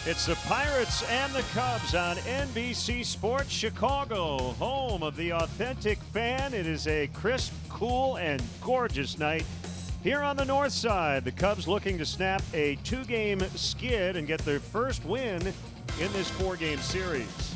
It's the Pirates and the Cubs on NBC Sports Chicago, home of the authentic fan. It is a crisp, cool, and gorgeous night here on the north side. The Cubs looking to snap a two-game skid and get their first win in this four-game series.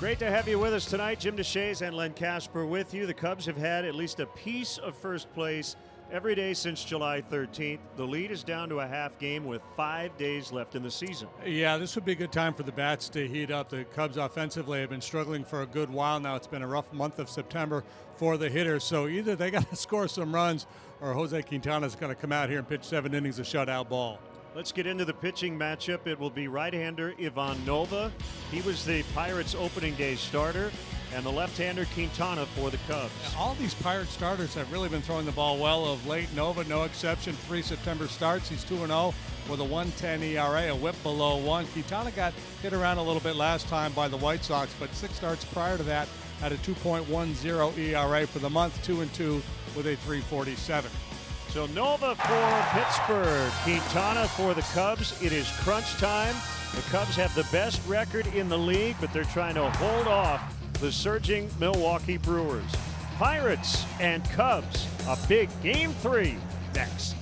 Great to have you with us tonight. Jim DeShays and Len Casper with you. The Cubs have had at least a piece of first place every day since July 13th. The lead is down to a half game with 5 days left in the season. Yeah, this would be a good time for the bats to heat up. The Cubs offensively have been struggling for a good while now. It's been a rough month of September for the hitters. So either they got to score some runs or Jose Quintana's going to come out here and pitch 7 innings of shutout ball. Let's get into the pitching matchup. It will be right-hander Ivan Nova. He was the Pirates' opening day starter. And the left-hander Quintana for the Cubs. All these Pirate starters have really been throwing the ball well of late. Nova, no exception. 3 September starts. He's 2-0 with a 1.10 ERA, a whip below 1. Quintana got hit around a little bit last time by the White Sox, but 6 starts prior to that had a 2.10 ERA for the month, 2-2 with a 3.47. So Nova for Pittsburgh, Quintana for the Cubs. It is crunch time. The Cubs have the best record in the league, but they're trying to hold off the surging Milwaukee Brewers. Pirates and Cubs, a big Game 3 next.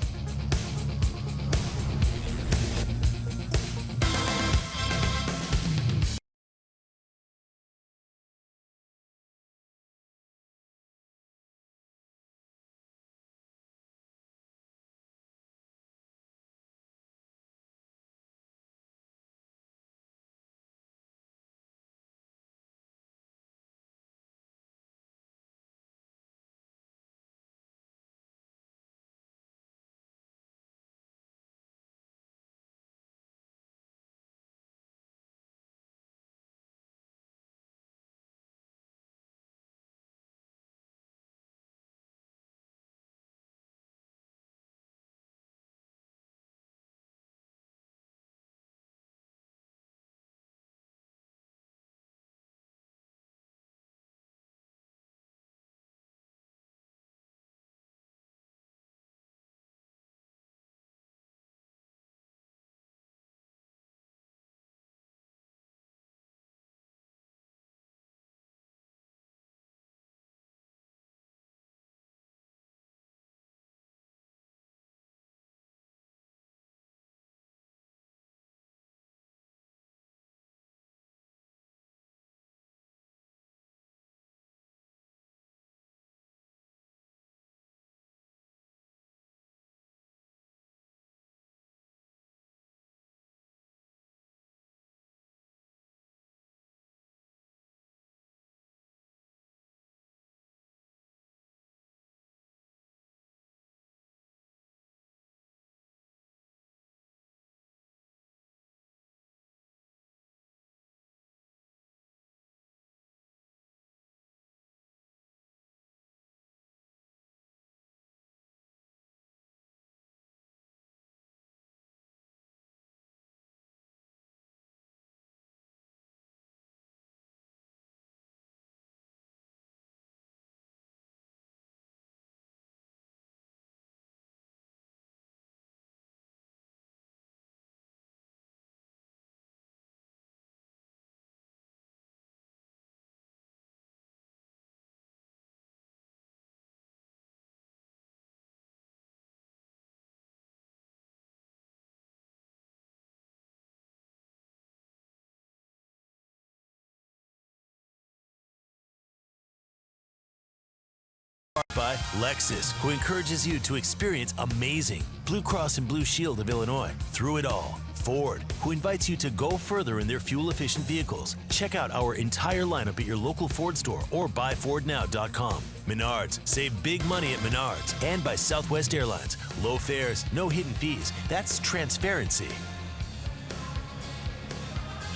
By Lexus, who encourages you to experience amazing. Blue Cross and Blue Shield of Illinois, through it all. Ford, who invites you to go further in their fuel-efficient vehicles. Check out our entire lineup at your local Ford store or buyfordnow.com. Menards, save big money at Menards. And by Southwest Airlines, low fares, no hidden fees. That's transparency.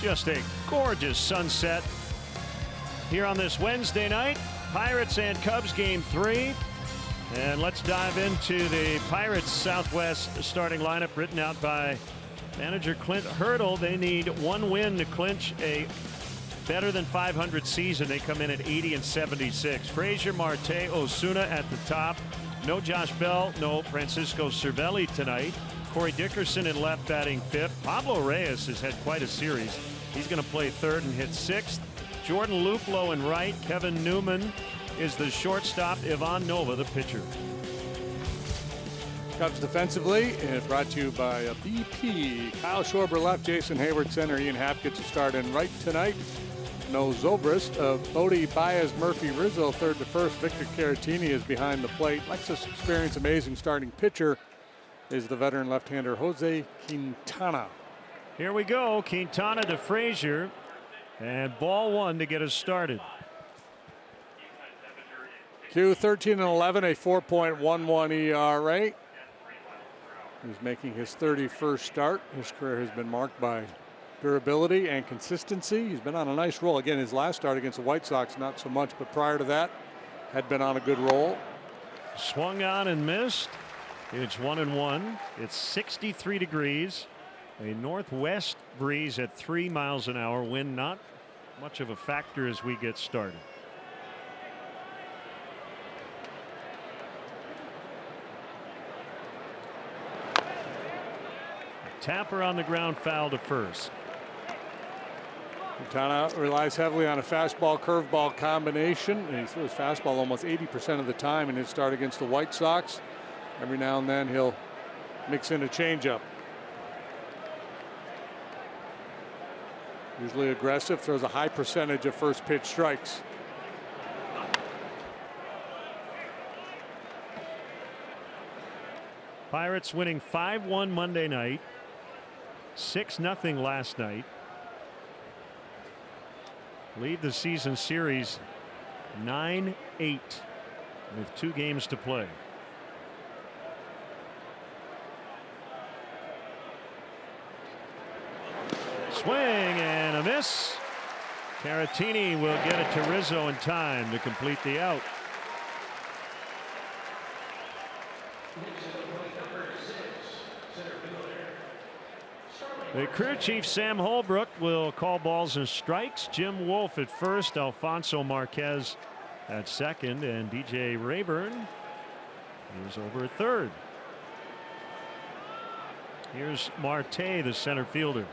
Just a gorgeous sunset here on this Wednesday night. Pirates and Cubs Game 3. And let's dive into the Pirates Southwest starting lineup written out by manager Clint Hurdle. They need one win to clinch a better than 500 season. They come in at 80-76. Frazier, Marte, Osuna at the top. No Josh Bell, no Francisco Cervelli tonight. Of Corey Dickerson in left batting fifth. Pablo Reyes has had quite a series. He's going to play third and hit sixth. Jordan Luplow in right. Kevin Newman is the shortstop. Ivan Nova the pitcher. Cubs defensively, and brought to you by BP. Kyle Schwarber left, Jason Hayward center, Ian Happ gets a start in right tonight. No Zobrist, Bodie, Baez, Murphy, Rizzo third to first. Victor Caratini is behind the plate. Lexus Experience amazing starting pitcher is the veteran left-hander Jose Quintana. Here we go. Quintana to Frazier, and ball one to get us started. Q 13-11, a 4.11 ERA. He's making his 31st start. His career has been marked by durability and consistency. He's been on a nice roll. Again, his last start against the White Sox, not so much, but prior to that, had been on a good roll. Swung on and missed. It's 1-1. It's 63 degrees. A northwest breeze at 3 miles an hour. Wind not much of a factor as we get started. Tapper on the ground, foul to first. Quintana relies heavily on a fastball curveball combination, and he throws fastball almost 80% of the time in his start against the White Sox. Every now and then he'll mix in a changeup. Usually aggressive, throws a high percentage of first pitch strikes. Pirates winning 5-1 Monday night. 6-0 last night. Lead the season series 9-8 with 2 games to play. Swing and a miss. Caratini will get it to Rizzo in time to complete the out. The crew chief Sam Holbrook will call balls and strikes. Jim Wolf at first, Alfonso Marquez at second, and DJ Rayburn is over at third. Here's Marte, the center fielder.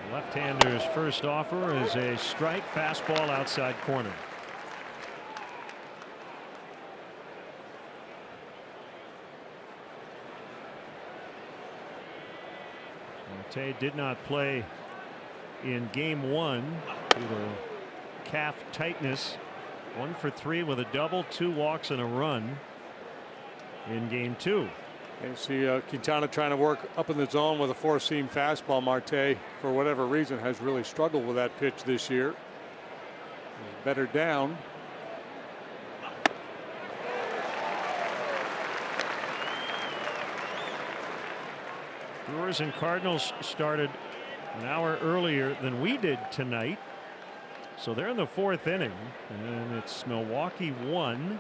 The left-hander's first offer is a strike fastball outside corner. Marte did not play in game 1 due to calf tightness. 1 for 3 with a double, 2 walks and a run in game 2. You see Quintana trying to work up in the zone with a four-seam fastball. Marte, for whatever reason, has really struggled with that pitch this year. He's better down. Brewers and Cardinals started an hour earlier than we did tonight. So they're in the 4th inning, and it's Milwaukee 1,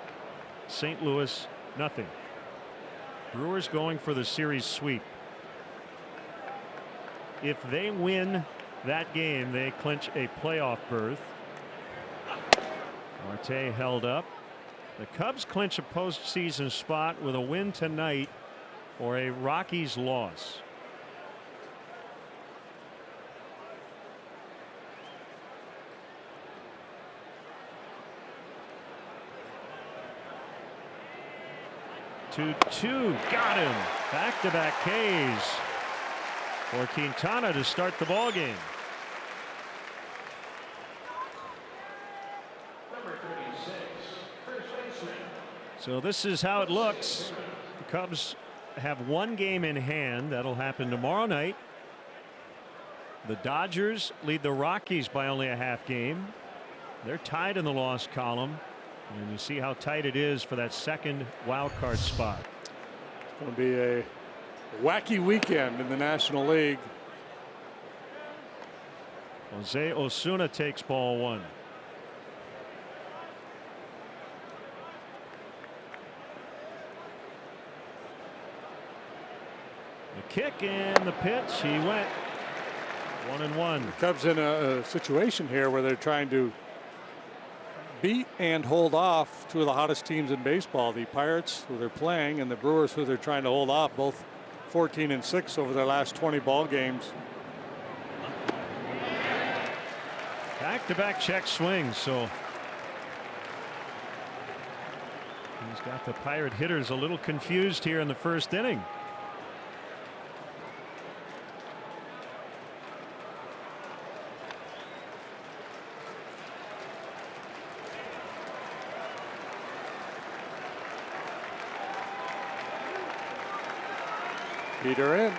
St. Louis nothing. Brewers going for the series sweep. If they win that game, they clinch a playoff berth. Marte held up. The Cubs clinch a postseason spot with a win tonight or a Rockies loss. Two, got him. Back-to-back Ks for Quintana to start the ball game. So this is how it looks. The Cubs have 1 game in hand. That'll happen tomorrow night. The Dodgers lead the Rockies by only a half game. They're tied in the loss column. And you see how tight it is for that second wild card spot. It's going to be a wacky weekend in the National League. Jose Osuna takes ball 1. The kick and the pitch. He went 1-1. The Cubs in a situation here where they're trying to beat and hold off two of the hottest teams in baseball, the Pirates, who they're playing, and the Brewers, who they're trying to hold off, both 14-6 over their last 20 ball games. Back-to-back check swings, so he's got the Pirate hitters a little confused here in the first inning. Peter in. And a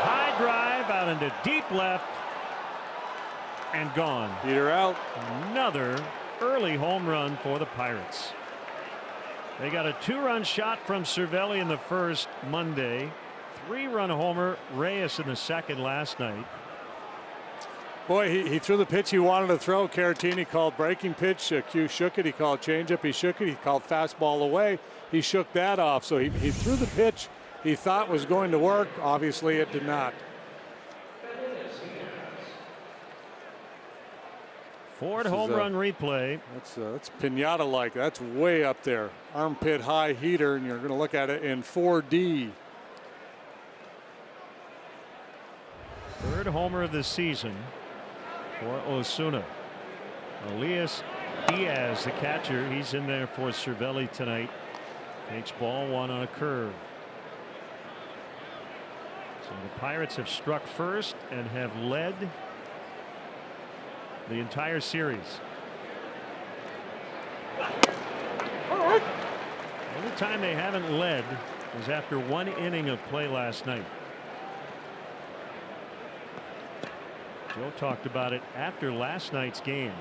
high drive out into deep left and gone. Peter out. Another early home run for the Pirates. They got a 2-run shot from Cervelli in the first Monday. 3-run homer Reyes in the second last night. Boy, he threw the pitch he wanted to throw. Caratini called breaking pitch. Q shook it. He called changeup. He shook it. He called fastball away. He shook that off. So he threw the pitch he thought was going to work. Obviously, it did not. Ford home run replay. That's pinata-like. That's way up there. Armpit high heater, and you're going to look at it in 4D. Third homer of the season for Osuna. Elias Diaz, the catcher, he's in there for Cervelli tonight. Takes ball one on a curve. So the Pirates have struck first and have led the entire series. The only time they haven't led was after 1 inning of play last night. Joe talked about it after last night's game.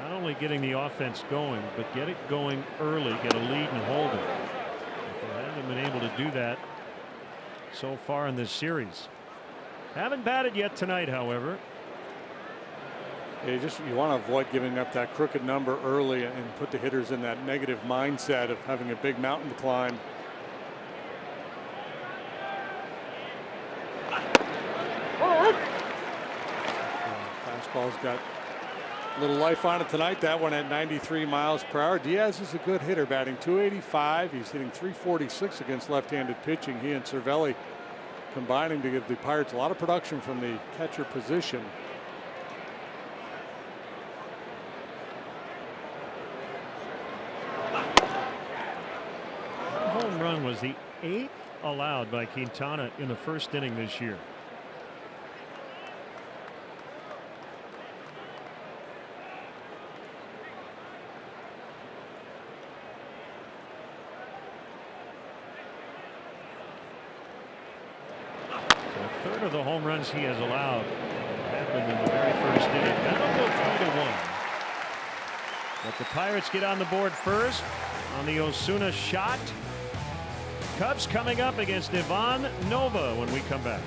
Not only getting the offense going, but get it going early, get a lead and hold it. But they haven't been able to do that so far in this series. Haven't batted yet tonight, however. You want to avoid giving up that crooked number early and put the hitters in that negative mindset of having a big mountain to climb. Fastball's got a little life on it tonight. That one at 93 miles per hour. Diaz is a good hitter, batting .285. He's hitting .346 against left-handed pitching. He and Cervelli combining to give the Pirates a lot of production from the catcher position. Home run was the 8th allowed by Quintana in the first inning this year. Third of the home runs he has allowed happened in the very first inning. That'll go 3-1. But the Pirates get on the board first on the Osuna shot. Cubs coming up against Ivan Nova when we come back.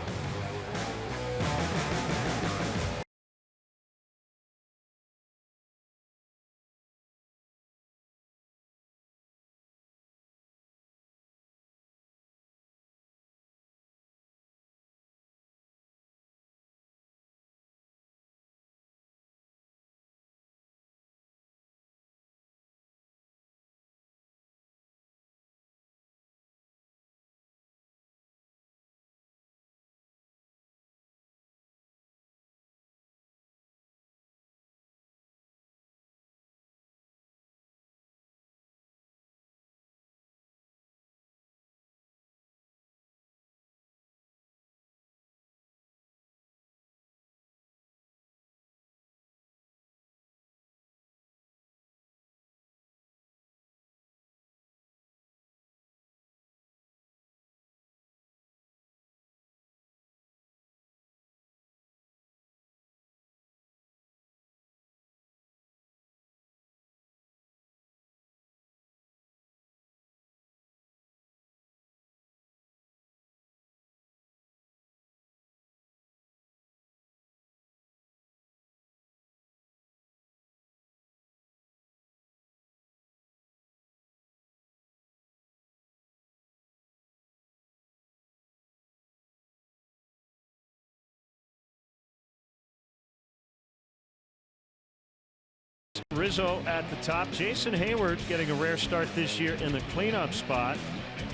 Rizzo at the top. Jason Hayward getting a rare start this year in the cleanup spot.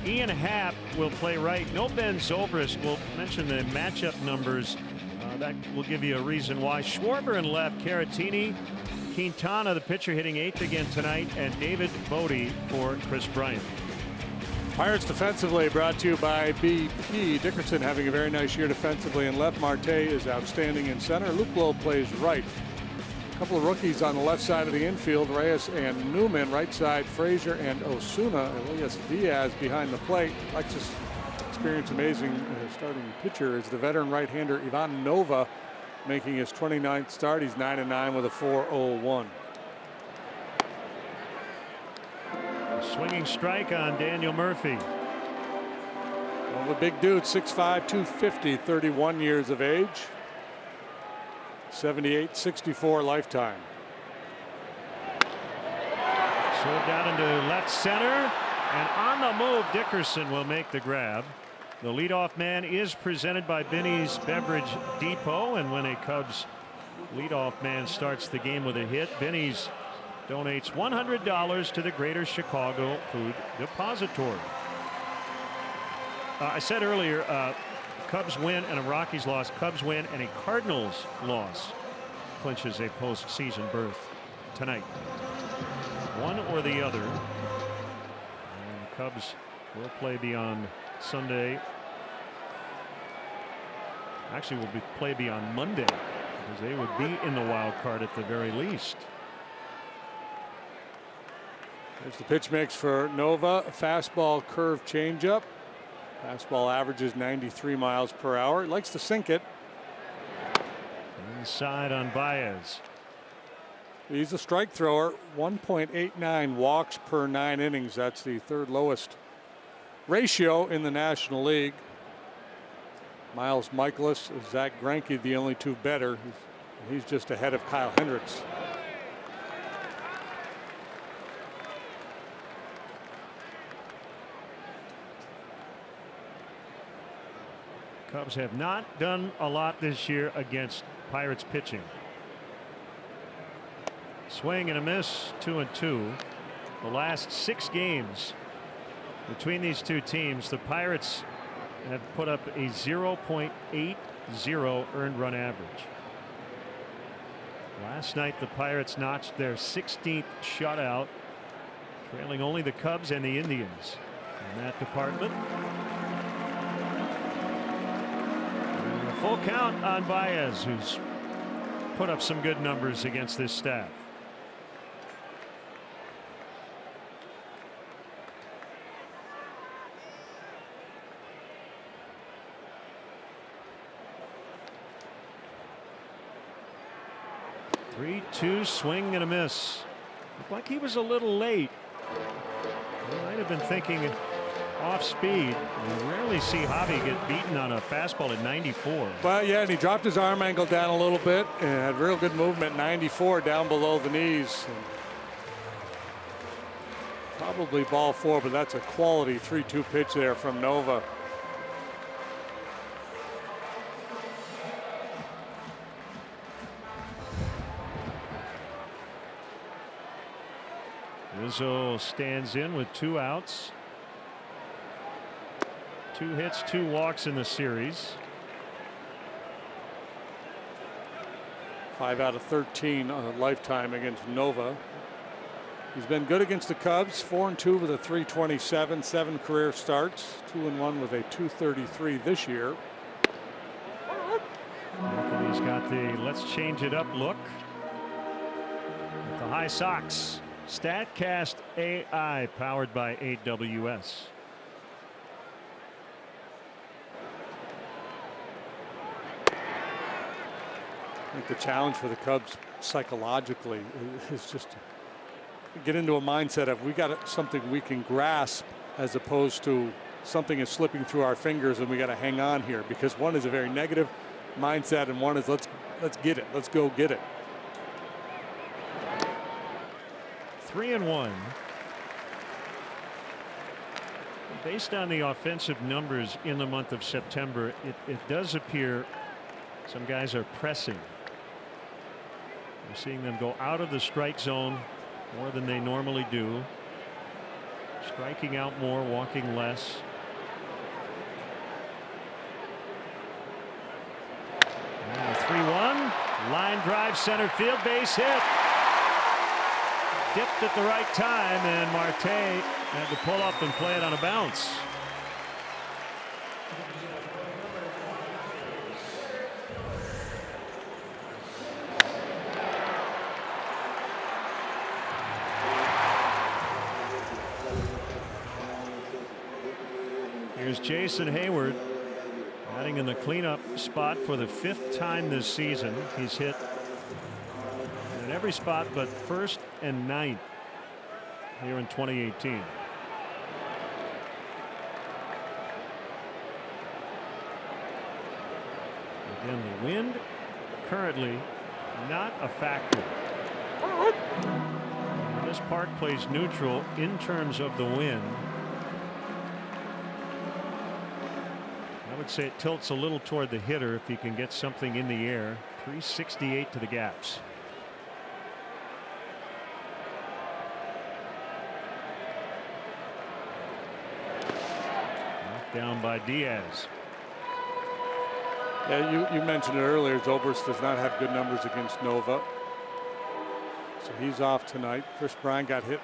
Ian Happ will play right. No Ben Zobrist. We'll mention the matchup numbers. That will give you a reason why. Schwarber in left. Caratini. Quintana, the pitcher, hitting 8th again tonight. And David Bodie for Chris Bryant. Pirates defensively brought to you by BP. Dickerson having a very nice year defensively in left. Marte is outstanding in center. Luplow plays right. A couple of rookies on the left side of the infield. Reyes and Newman. Right side, Frazier and Osuna. Elias Diaz behind the plate. Alexis experience amazing starting pitcher is the veteran right-hander Ivan Nova, making his 29th start. He's 9-9 with a 4.01. Swinging strike on Daniel Murphy. Well, a big dude, 6'5", 250, 31 years of age. 78-64 lifetime. Served out into left center, and on the move, Dickerson will make the grab. The leadoff man is presented by Binny's Beverage Depot, and when a Cubs leadoff man starts the game with a hit, Binny's donates $100 to the Greater Chicago Food Depository. I said earlier, Cubs win and a Rockies loss. Cubs win and a Cardinals loss clinches a postseason berth tonight. One or the other. And the Cubs will play beyond Sunday. Actually, will play beyond Monday, because they would be in the wild card at the very least. There's the pitch mix for Nova. A fastball curve changeup. Fastball averages 93 miles per hour. He likes to sink it. Inside on Baez. He's a strike thrower. 1.89 walks per 9 innings. That's the third lowest ratio in the National League. Miles Michaelis, Zach Greinke, the only two better. He's just ahead of Kyle Hendricks. Cubs have not done a lot this year against Pirates pitching. Swing and a miss, 2-2. The last 6 games between these two teams, the Pirates have put up a 0.80 earned run average. Last night the Pirates notched their 16th shutout, trailing only the Cubs and the Indians in that department. And a full count on Baez, who's put up some good numbers against this staff. Three-two swing and a miss. Looked like he was a little late. He might have been thinking off speed. You rarely see Javi get beaten on a fastball at 94. Well, yeah, and he dropped his arm angle down a little bit and had real good movement. 94 down below the knees. Probably ball 4, but that's a quality 3-2 pitch there from Nova. Rizzo stands in with 2 outs. 2 hits, 2 walks in the series. 5 out of 13 on a lifetime against Nova. He's been good against the Cubs. 4-2 with a 327, 7 career starts, 2-1 with a 233 this year. He's got the let's change it up look with the high socks. StatCast AI powered by AWS. I think the challenge for the Cubs psychologically is just to get into a mindset of we got something we can grasp, as opposed to something is slipping through our fingers and we got to hang on here, because one is a very negative mindset and one is let's get it, let's go get it. 3-1. Based on the offensive numbers in the month of September, it does appear some guys are pressing. We're seeing them go out of the strike zone more than they normally do. Striking out more, walking less. And a 3-1. Line drive, center field, base hit. Dipped at the right time, and Marte had to pull up and play it on a bounce. Here's Jason Hayward batting in the cleanup spot for the 5th time this season. He's hit in every spot but first and 9th here in 2018. Again, the wind currently not a factor. This park plays neutral in terms of the wind. I would say it tilts a little toward the hitter if he can get something in the air. 368 to the gaps. Knocked down by Diaz. Yeah, you mentioned it earlier. Zobrist does not have good numbers against Nova, so he's off tonight. Chris Bryant got hit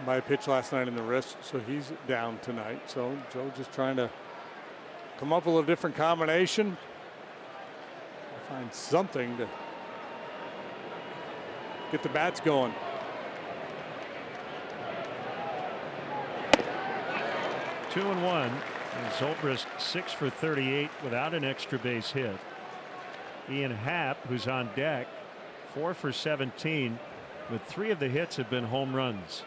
by a pitch last night in the wrist, so he's down tonight. So Joe just trying to come up with a different combination, find something to get the bats going. Two and one. And Zobrist 6 for 38 without an extra base hit. Ian Happ, who's on deck, 4 for 17, with 3 of the hits have been home runs.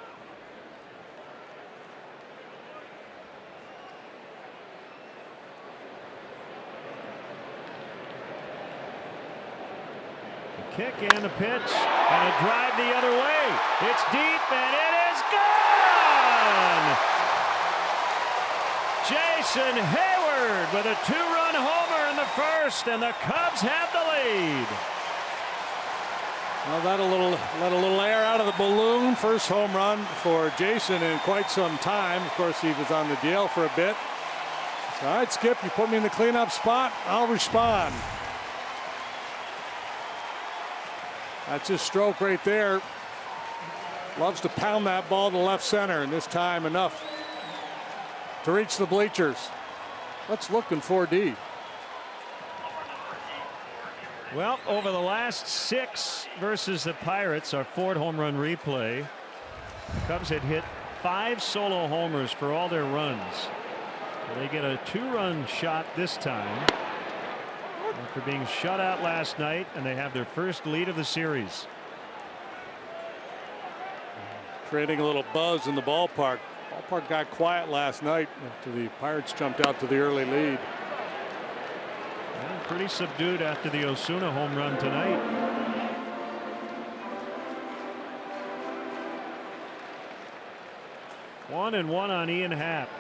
The kick and the pitch and a drive the other way. It's deep and it is gone. Jason Hayward with a 2-run homer in the first, and the Cubs have the lead. Well, that let a little air out of the balloon. First home run for Jason in quite some time. Of course, he was on the DL for a bit. So, all right, Skip, you put me in the cleanup spot, I'll respond. That's his stroke right there. Loves to pound that ball to left center, and this time enough to reach the bleachers. Let's look in 4D. Well, over the last 6 versus the Pirates, our Ford home run replay, the Cubs had hit 5 solo homers for all their runs. They get a 2-run shot this time after being shut out last night, and they have their first lead of the series. Creating a little buzz in the ballpark. Ballpark got quiet last night after the Pirates jumped out to the early lead. And pretty subdued after the Osuna home run tonight. One and one on Ian Happ.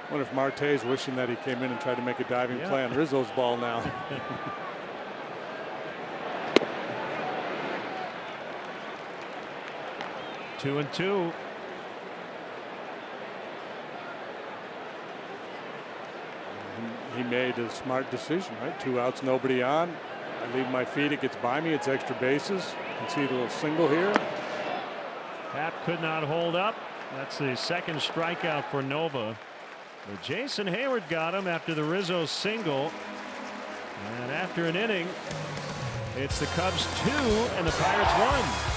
I wonder if Marte's wishing that he came in and tried to make a diving play on Rizzo's ball now. 2-2. He made a smart decision, right? 2 outs, nobody on. I leave my feet, it gets by me, it's extra bases. You can see the little single here. Happ could not hold up. That's the second strikeout for Nova. But Jason Hayward got him after the Rizzo single. And after an inning, it's the Cubs 2 and the Pirates 1.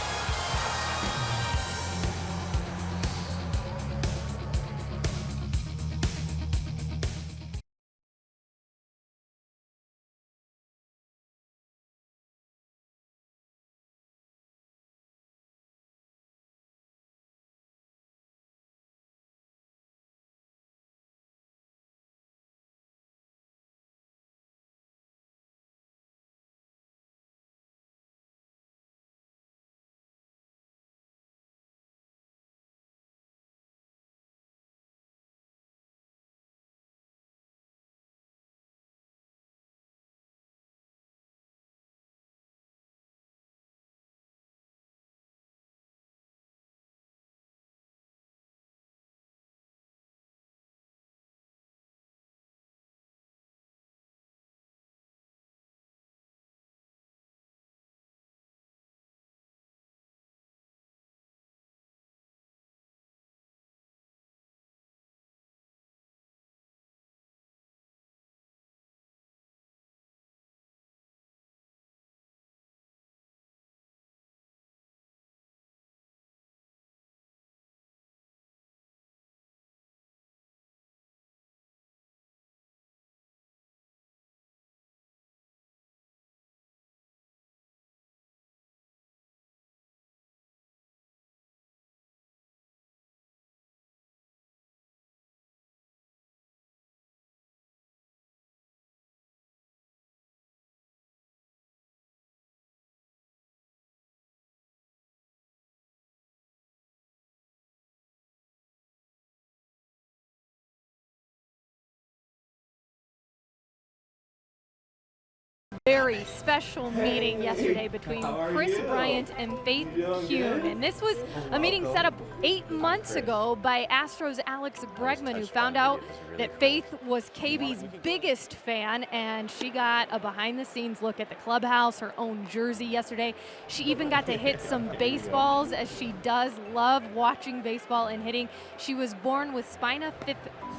Very special meeting yesterday between Chris Bryant and Faith Kuhn. And this was a meeting set up 8 months ago by Astros Alex Bregman, who found out that Faith was KB's biggest fan, and she got a behind-the-scenes look at the clubhouse, her own jersey yesterday. She even got to hit some baseballs, as she does love watching baseball and hitting. She was born with spina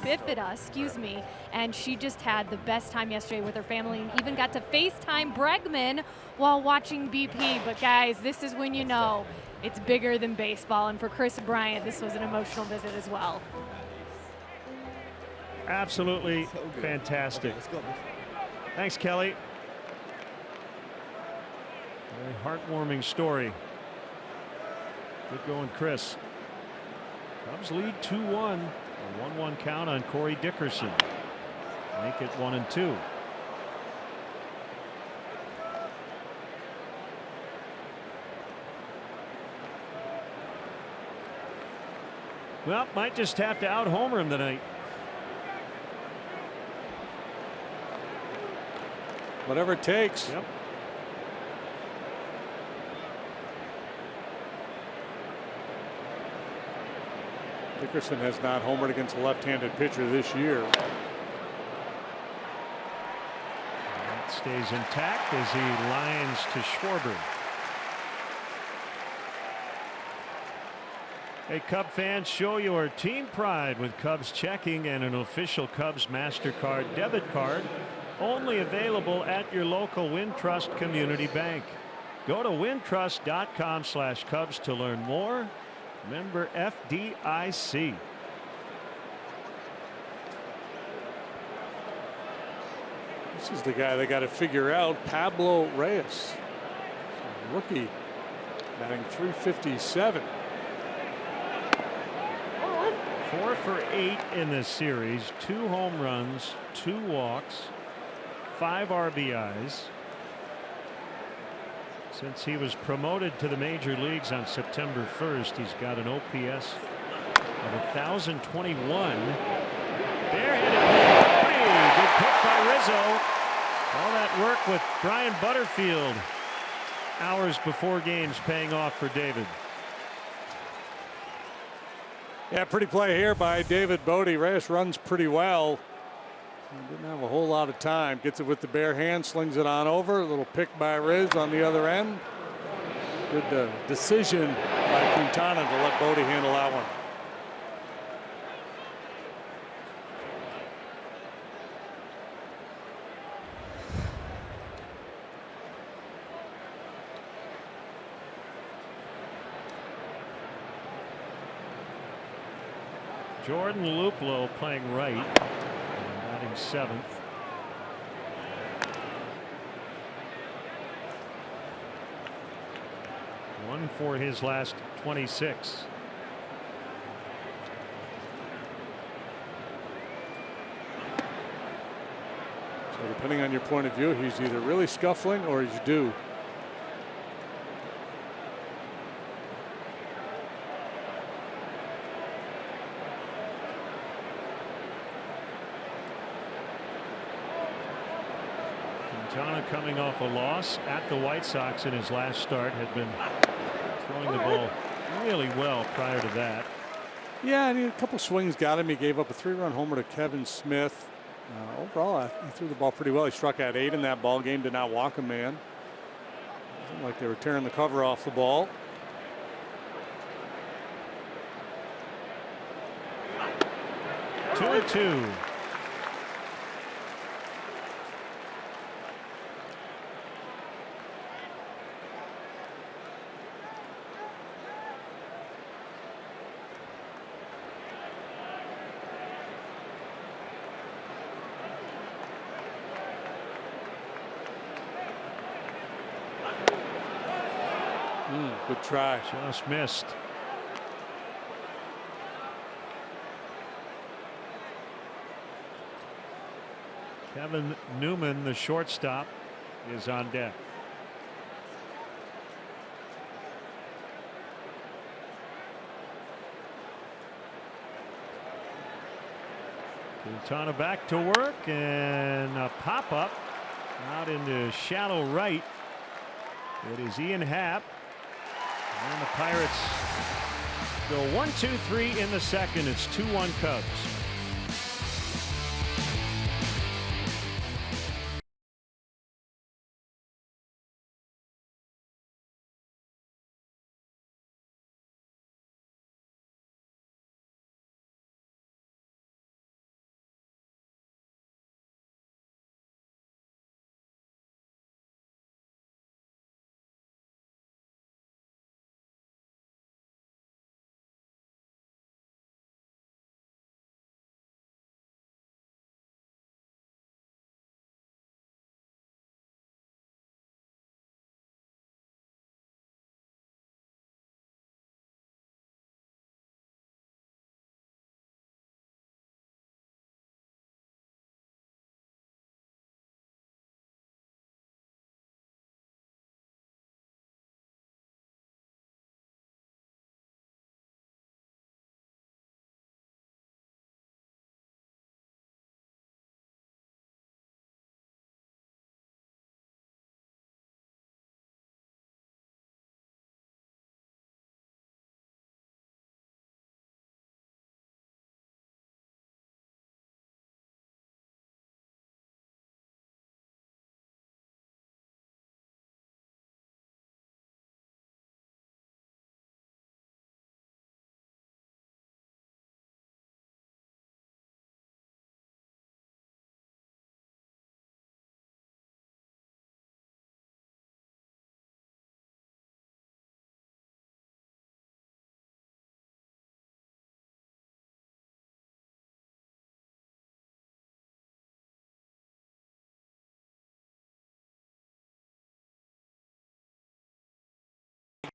bifida, and she just had the best time yesterday with her family and even got to FaceTime Bregman while watching BP. But guys, this is when you know it's bigger than baseball, and for Chris Bryant, this was an emotional visit as well. Absolutely fantastic. Thanks, Kelly. Very heartwarming story. Good going, Chris. Cubs lead 2-1. A 1-1 count on Corey Dickerson. Make it 1-2. Well, might just have to out-homer him tonight. Whatever it takes. Yep. Dickerson has not homered against a left-handed pitcher this year. That stays intact as he lines to Schwarber. Hey, Cub fans, show your team pride with Cubs checking and an official Cubs MasterCard debit card. Only available at your local Wintrust Community Bank. Go to wintrust.com/Cubs to learn more. Member FDIC. This is the guy they got to figure out, Pablo Reyes, rookie, batting .357. 4 for 8 in this series. 2 home runs, 2 walks, 5 RBIs. Since he was promoted to the major leagues on September 1st, he's got an OPS of 1,021. Barehanded play. Good pick by Rizzo. All that work with Brian Butterfield hours before games paying off for David. Yeah, pretty play here by David Bodie. Reyes runs pretty well. He didn't have a whole lot of time. Gets it with the bare hand, slings it on over. A little pick by Riz on the other end. Good decision by Quintana to let Bodie handle that one. Jordan Luplow playing right, batting 7th. One for his last 26. So depending on your point of view, he's either really scuffling or he's due. Quintana coming off a loss at the White Sox in his last start, had been throwing the ball really well prior to that. Yeah, and a couple swings got him. He gave up a 3-run homer to Kevin Smith. Overall, he threw the ball pretty well. He struck out 8 in that ball game, did not walk a man. It seemed like they were tearing the cover off the ball. Two and two. Good try. Just missed. Kevin Newman, the shortstop, is on deck. Quintana back to work, and a pop-up Out into shallow right. It is Ian Happ. And the Pirates go 1-2-3 in the second. It's 2-1 Cubs.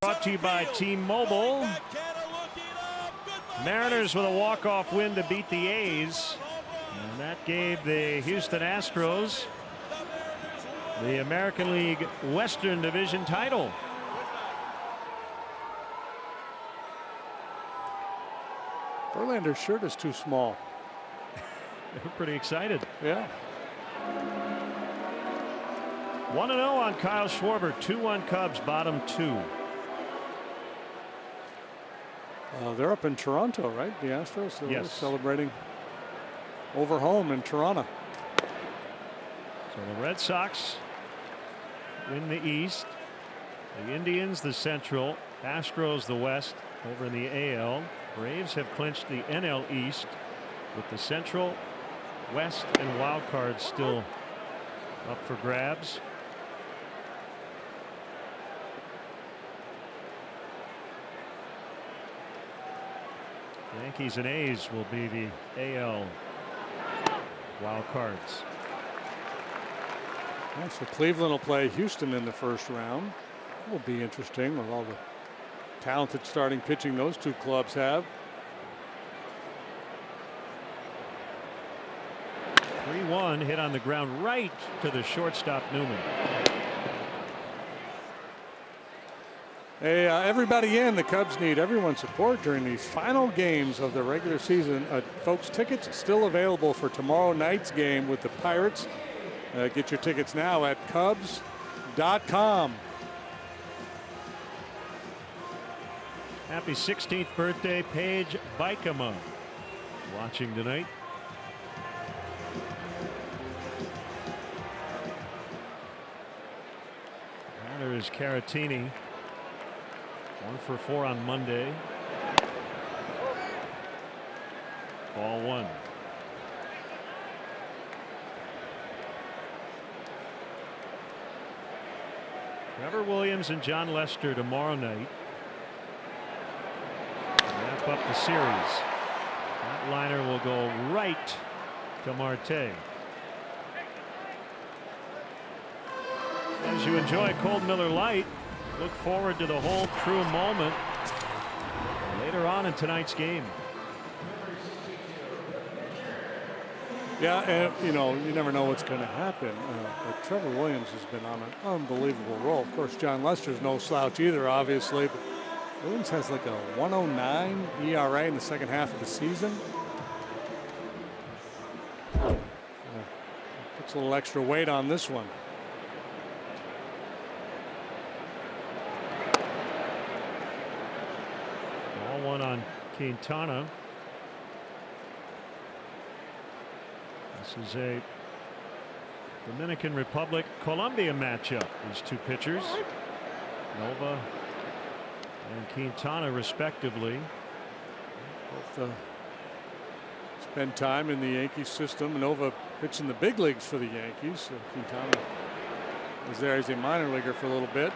Brought to you by T-Mobile. Mariners with a walk-off win to beat the A's. And that gave the Houston Astros the American League Western Division title. Verlander's shirt is too small. They're pretty excited. Yeah. 1-0 on Kyle Schwarber. 2-1 Cubs, bottom two. They're up in Toronto, right? The Astros. So yes. They're celebrating over home in Toronto. So the Red Sox win the East. The Indians the Central. Astros the West over in the AL. Braves have clinched the NL East with the Central, West, and wild cards still up for grabs. Yankees and A's will be the AL wild cards. Yeah, so Cleveland will play Houston in the first round. Will be interesting with all the talented starting pitching those two clubs have. 3-1 hit on the ground right to the shortstop Newman. Hey, everybody in. The Cubs need everyone's support during these final games of the regular season. Folks, tickets still available for tomorrow night's game with the Pirates. Get your tickets now at Cubs.com. Happy 16th birthday, Paige Bikema, watching tonight. There is Caratini. 1 for 4 on Monday. Ball one. Trevor Williams and John Lester tomorrow night. Wrap up the series. That liner will go right to Marte. As you enjoy Cold Miller Lite, look forward to the whole true moment later on in tonight's game. Yeah, and you know, you never know what's going to happen. But Trevor Williams has been on an unbelievable roll. Of course, John Lester's no slouch either, obviously, but Williams has like a 109 ERA in the second half of the season. Puts a little extra weight on this one. 1 on Quintana. This is a Dominican Republic Colombia matchup. These two pitchers, Nova and Quintana respectively. Both spend time in the Yankees system. Nova pitching the big leagues for the Yankees. So Quintana was there as a minor leaguer for a little bit.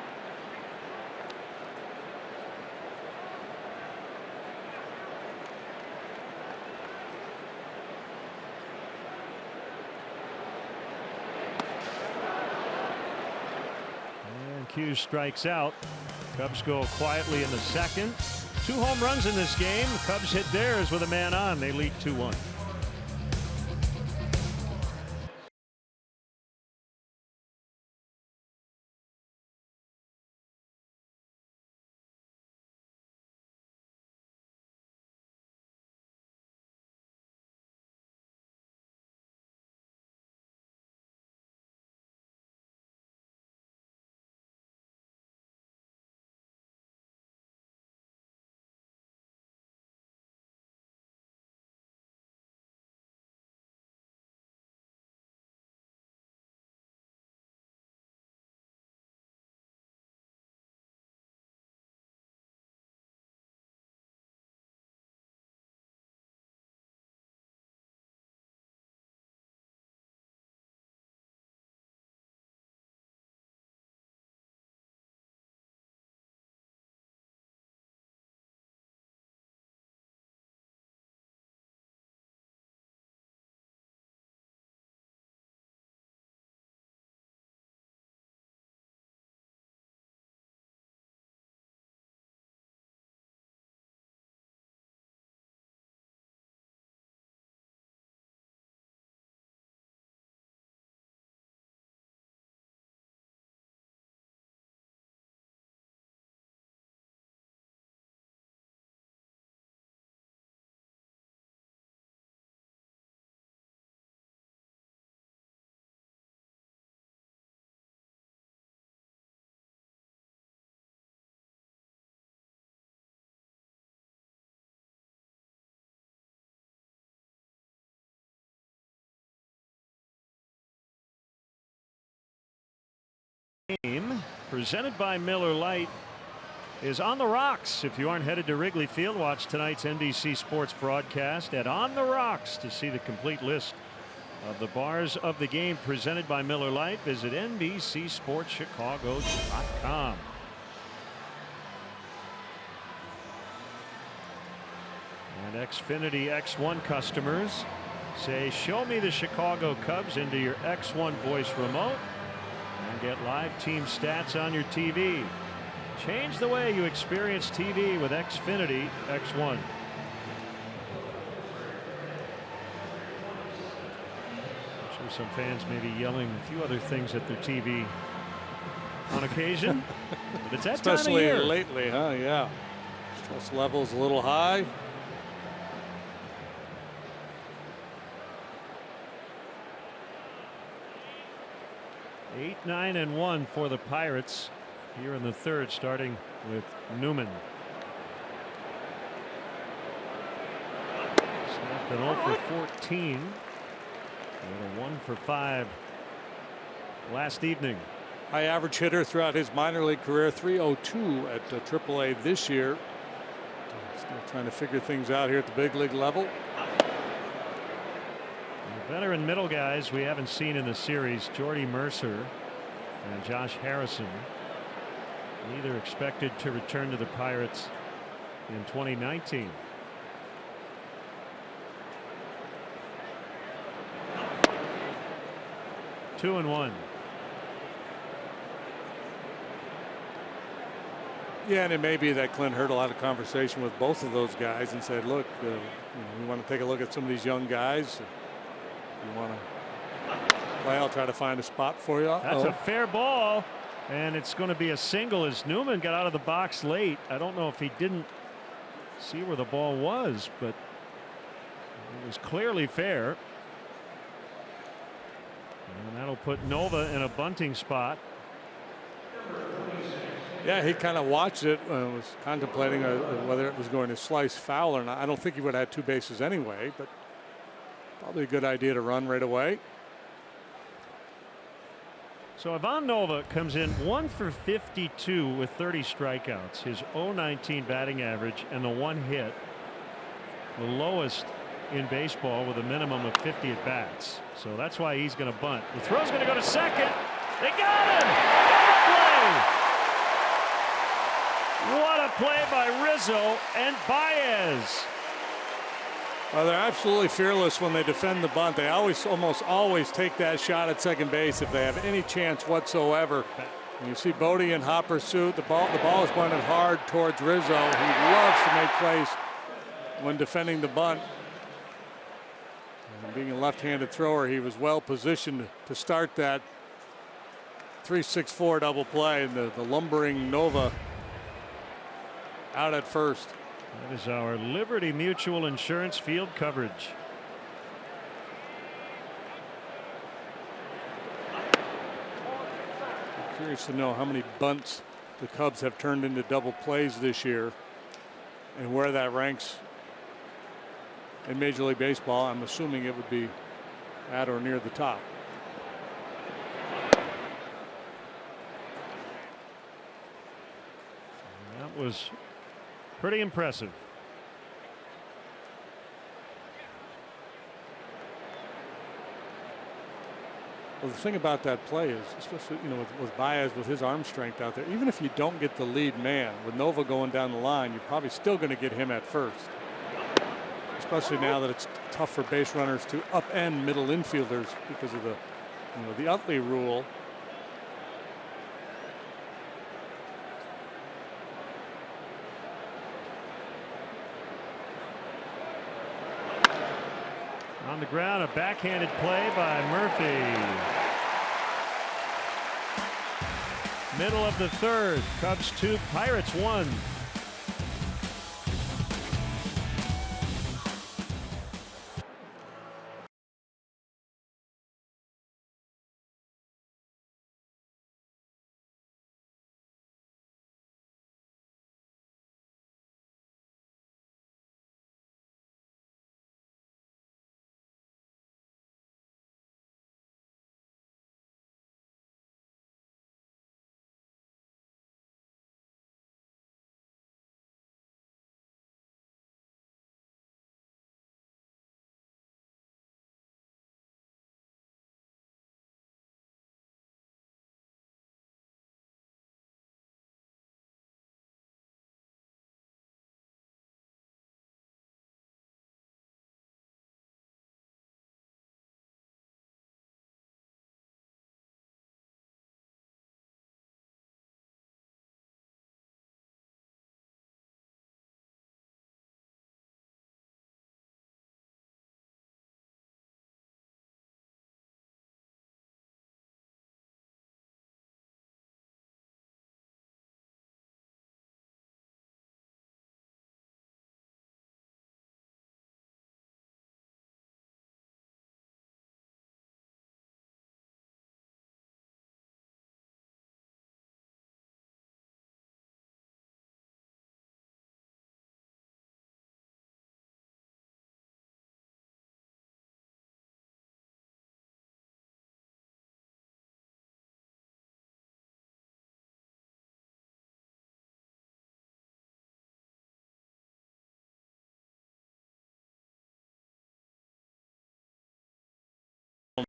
Q strikes out. Cubs go quietly in the second. 2 home runs in this game. The Cubs hit theirs with a man on. They lead 2-1. Game presented by Miller Lite is on the rocks. If you aren't headed to Wrigley Field, watch tonight's NBC Sports broadcast at On the Rocks to see the complete list of the bars of the game presented by Miller Lite. Visit NBCSportsChicago.com. And Xfinity X1 customers say, "Show me the Chicago Cubs" into your X1 voice remote and get live team stats on your TV. Change the way you experience TV with Xfinity X1. I'm sure some fans may be yelling a few other things at their TV on occasion, but it's that especially time of year. Lately, huh? Yeah. Stress levels a little high. Eight, 9, and 1 for the Pirates here in the third, starting with Newman. Snapped an 0 for 14 and a 1 for 5 last evening. High average hitter throughout his minor league career, 302 at AAA this year. Still trying to figure things out here at the big league level. The veteran middle guys we haven't seen in the series, Jordy Mercer and Josh Harrison, neither expected to return to the Pirates in 2019. Two and one. Yeah, and it may be that Clint heard a lot of conversation with both of those guys and said, look, we want to take a look at some of these young guys. You want to play, I'll try to find a spot for you. That's a fair ball, and it's going to be a single as Newman got out of the box late. I don't know if he didn't see where the ball was, but it was clearly fair. And that'll put Nova in a bunting spot. Yeah, he kind of watched it and was contemplating whether it was going to slice foul or not. I don't think he would have had 2 bases anyway, but probably a good idea to run right away. So Ivan Nova comes in 1 for 52 with 30 strikeouts, his .019 batting average, and the 1 hit, the lowest in baseball with a minimum of 50 at bats. So that's why he's going to bunt. The throw's going to go to second. They got him. What a play by Rizzo and Baez. Well, they're absolutely fearless when they defend the bunt. They almost always take that shot at second base if they have any chance whatsoever. And you see Bodie in hot pursuit. The ball is bunted hard towards Rizzo. He loves to make plays when defending the bunt. And being a left-handed thrower, he was well positioned to start that 3-6-4 double play. And the lumbering Nova out at first. That is our Liberty Mutual Insurance field coverage. I'm curious to know how many bunts the Cubs have turned into double plays this year and where that ranks in Major League Baseball. I'm assuming it would be at or near the top. That was pretty impressive. Well, the thing about that play is, especially with Baez with his arm strength out there, even if you don't get the lead man with Nova going down the line, you're probably still going to get him at first. Especially now that it's tough for base runners to upend middle infielders because of the Utley rule. On the ground, a backhanded play by Murphy. Middle of the third, Cubs 2, Pirates 1.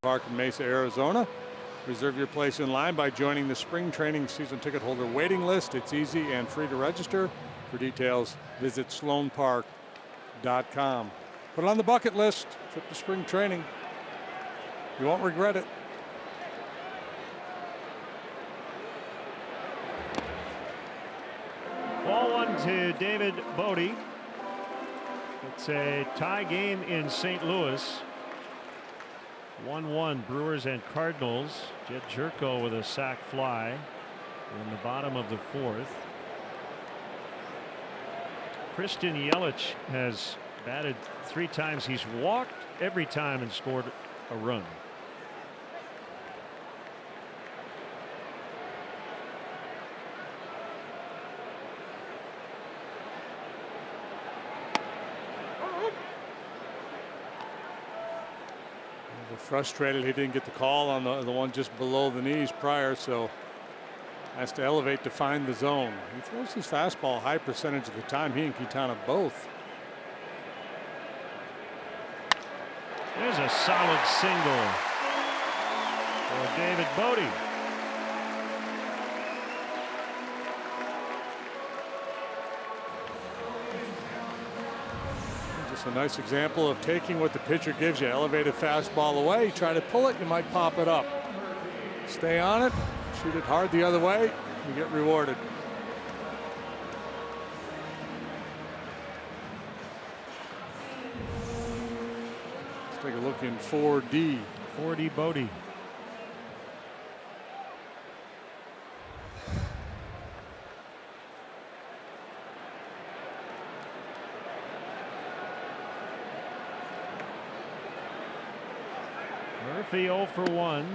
Park in Mesa, Arizona. Reserve your place in line by joining the spring training season ticket holder waiting list. It's easy and free to register. For details, visit sloanpark.com. Put it on the bucket list. Trip to spring training. You won't regret it. Ball 1 to David Bodie. It's a tie game in St. Louis. 1-1 Brewers and Cardinals. Jed Jerko with a sac fly in the bottom of the fourth. Christian Yelich has batted 3 times. He's walked every time and scored a run. Frustrated he didn't get the call on the one just below the knees prior, so has to elevate to find the zone. He throws his fastball a high percentage of the time, he and Quintana both. There's a solid single for David Bodie. Just a nice example of taking what the pitcher gives you. Elevated fastball away, you try to pull it, you might pop it up. Stay on it, shoot it hard the other way, you get rewarded. Let's take a look in 4D. 4D Bodie. Murphy 0 for 1.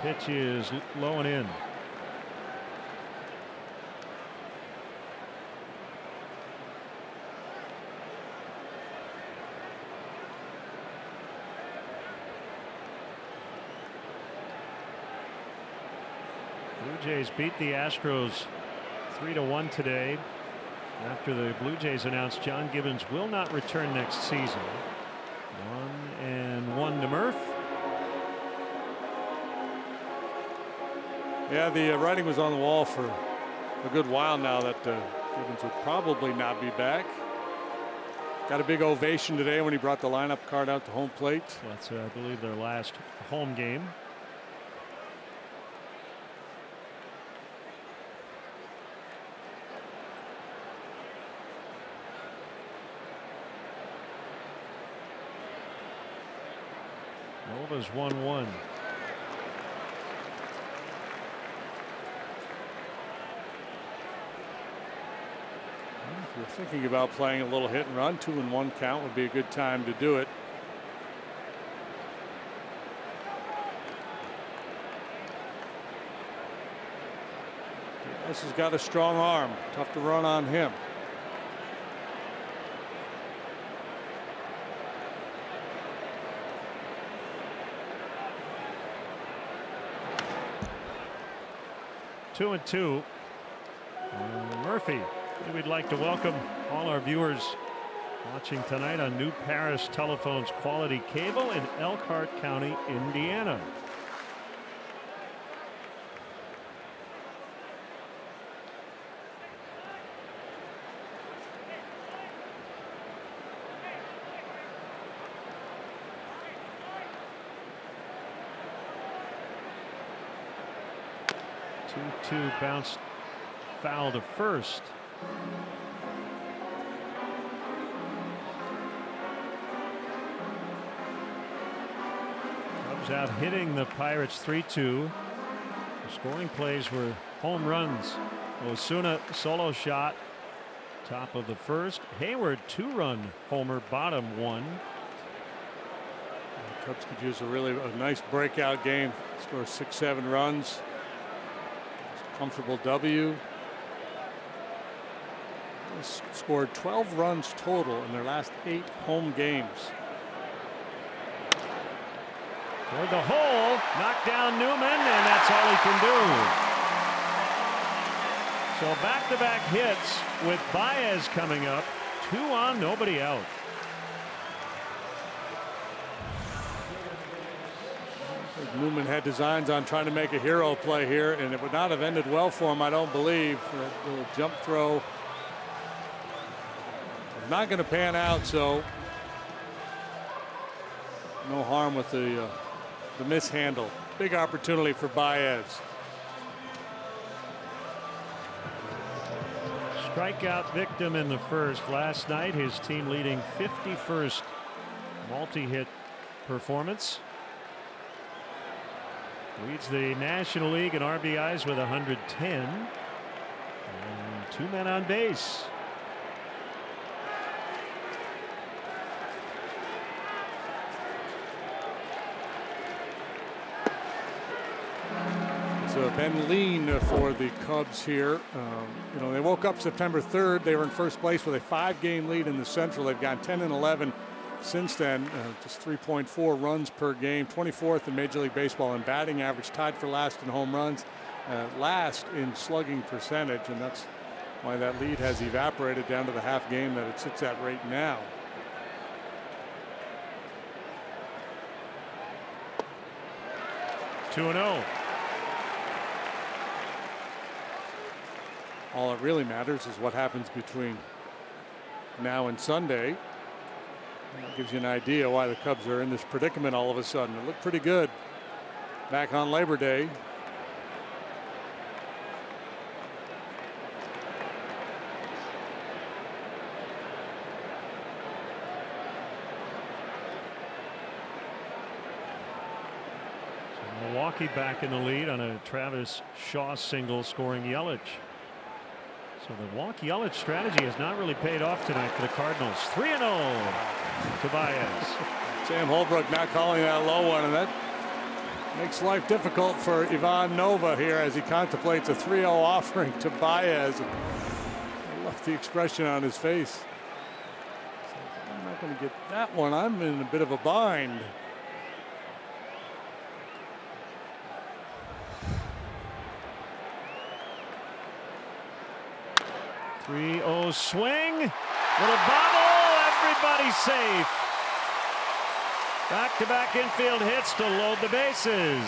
The pitch is low and in. Blue Jays beat the Astros 3-1 today after the Blue Jays announced John Gibbons will not return next season. 1-1 to Murph. Yeah, the writing was on the wall for a good while now that Gibbons would probably not be back. Got a big ovation today when he brought the lineup card out to home plate. That's, I believe, their last home game. Nova's 1-1. If you're thinking about playing a little hit and run, 2-1 count would be a good time to do it. This has got a strong arm. Tough to run on him. Two and two. Murphy. We'd like to welcome all our viewers watching tonight on New Paris Telephone's Quality Cable in Elkhart County, Indiana. Two bounced foul to first. Cubs out hitting the Pirates 3-2. The scoring plays were home runs. Osuna solo shot top of the first. Hayward 2-run homer bottom one. The Cubs could use a nice breakout game. Score 6-7 runs. Comfortable W. Scored 12 runs total in their last 8 home games. Toward the hole, knocked down Newman, and that's all he can do. So back-to-back hits with Baez coming up. 2 on, nobody out. Newman had designs on trying to make a hero play here, and it would not have ended well for him, I don't believe. A little jump throw. Not going to pan out, so no harm with the mishandle. Big opportunity for Baez. Strikeout victim in the first. Last night, his team leading 51st multi-hit performance. Leads the National League in RBIs with 110. And 2 men on base. So Ben Lean for the Cubs here. They woke up September 3rd. They were in first place with a 5-game lead in the Central. They've gone 10-11 since then. Just 3.4 runs per game, 24th in Major League Baseball in batting average, tied for last in home runs, last in slugging percentage, and that's why that lead has evaporated down to the half game that it sits at right now. Two and 0. All that really matters is what happens between now and Sunday. That gives you an idea why the Cubs are in this predicament all of a sudden. It looked pretty good back on Labor Day. So Milwaukee back in the lead on a Travis Shaw single, scoring Yelich. So the Yelich strategy has not really paid off tonight for the Cardinals. 3-0 to Baez. Sam Holbrook not calling that low one, and that makes life difficult for Ivan Nova here as he contemplates a 3-0 offering to Baez. I love the expression on his face. I'm not going to get that one. I'm in a bit of a bind. 3-0 swing. Little bobble. Everybody safe. Back-to-back infield hits to load the bases.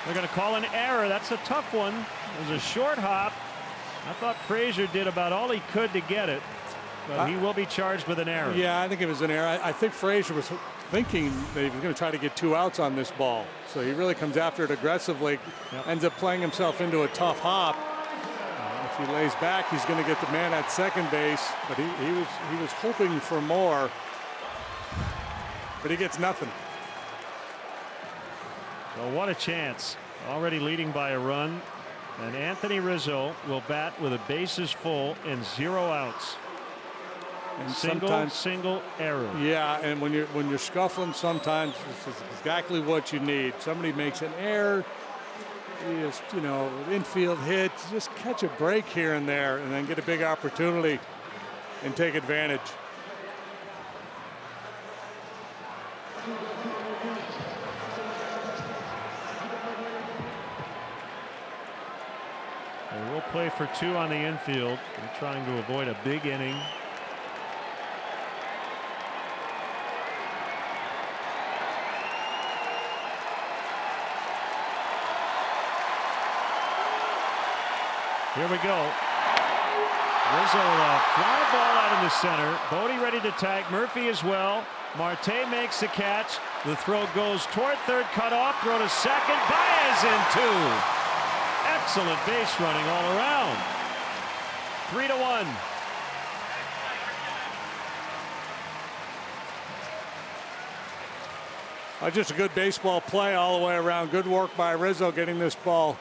They're going to call an error. That's a tough one. It was a short hop. I thought Frazier did about all he could to get it, but he will be charged with an error. Yeah, I think it was an error. I think Frazier was thinking that he was going to try to get 2 outs on this ball. So he really comes after it aggressively, ends up playing himself into a tough hop. If he lays back, he's going to get the man at second base, but he was hoping for more, but he gets nothing. So what a chance. Already leading by a run, and Anthony Rizzo will bat with the bases full and 0 outs. And single error. Yeah, and when you're scuffling, sometimes this is exactly what you need. Somebody makes an error, just, you know, infield hit, just catch a break here and there, and then get a big opportunity and take advantage. They will play for 2 on the infield. They're trying to avoid a big inning. Here we go. Rizzo, fly ball out in the center. Bodie ready to tag. Murphy as well. Marte makes the catch. The throw goes toward third, cut off. Throw to second. Baez in 2. Excellent base running all around. 3-1. Just a good baseball play all the way around. Good work by Rizzo getting this ball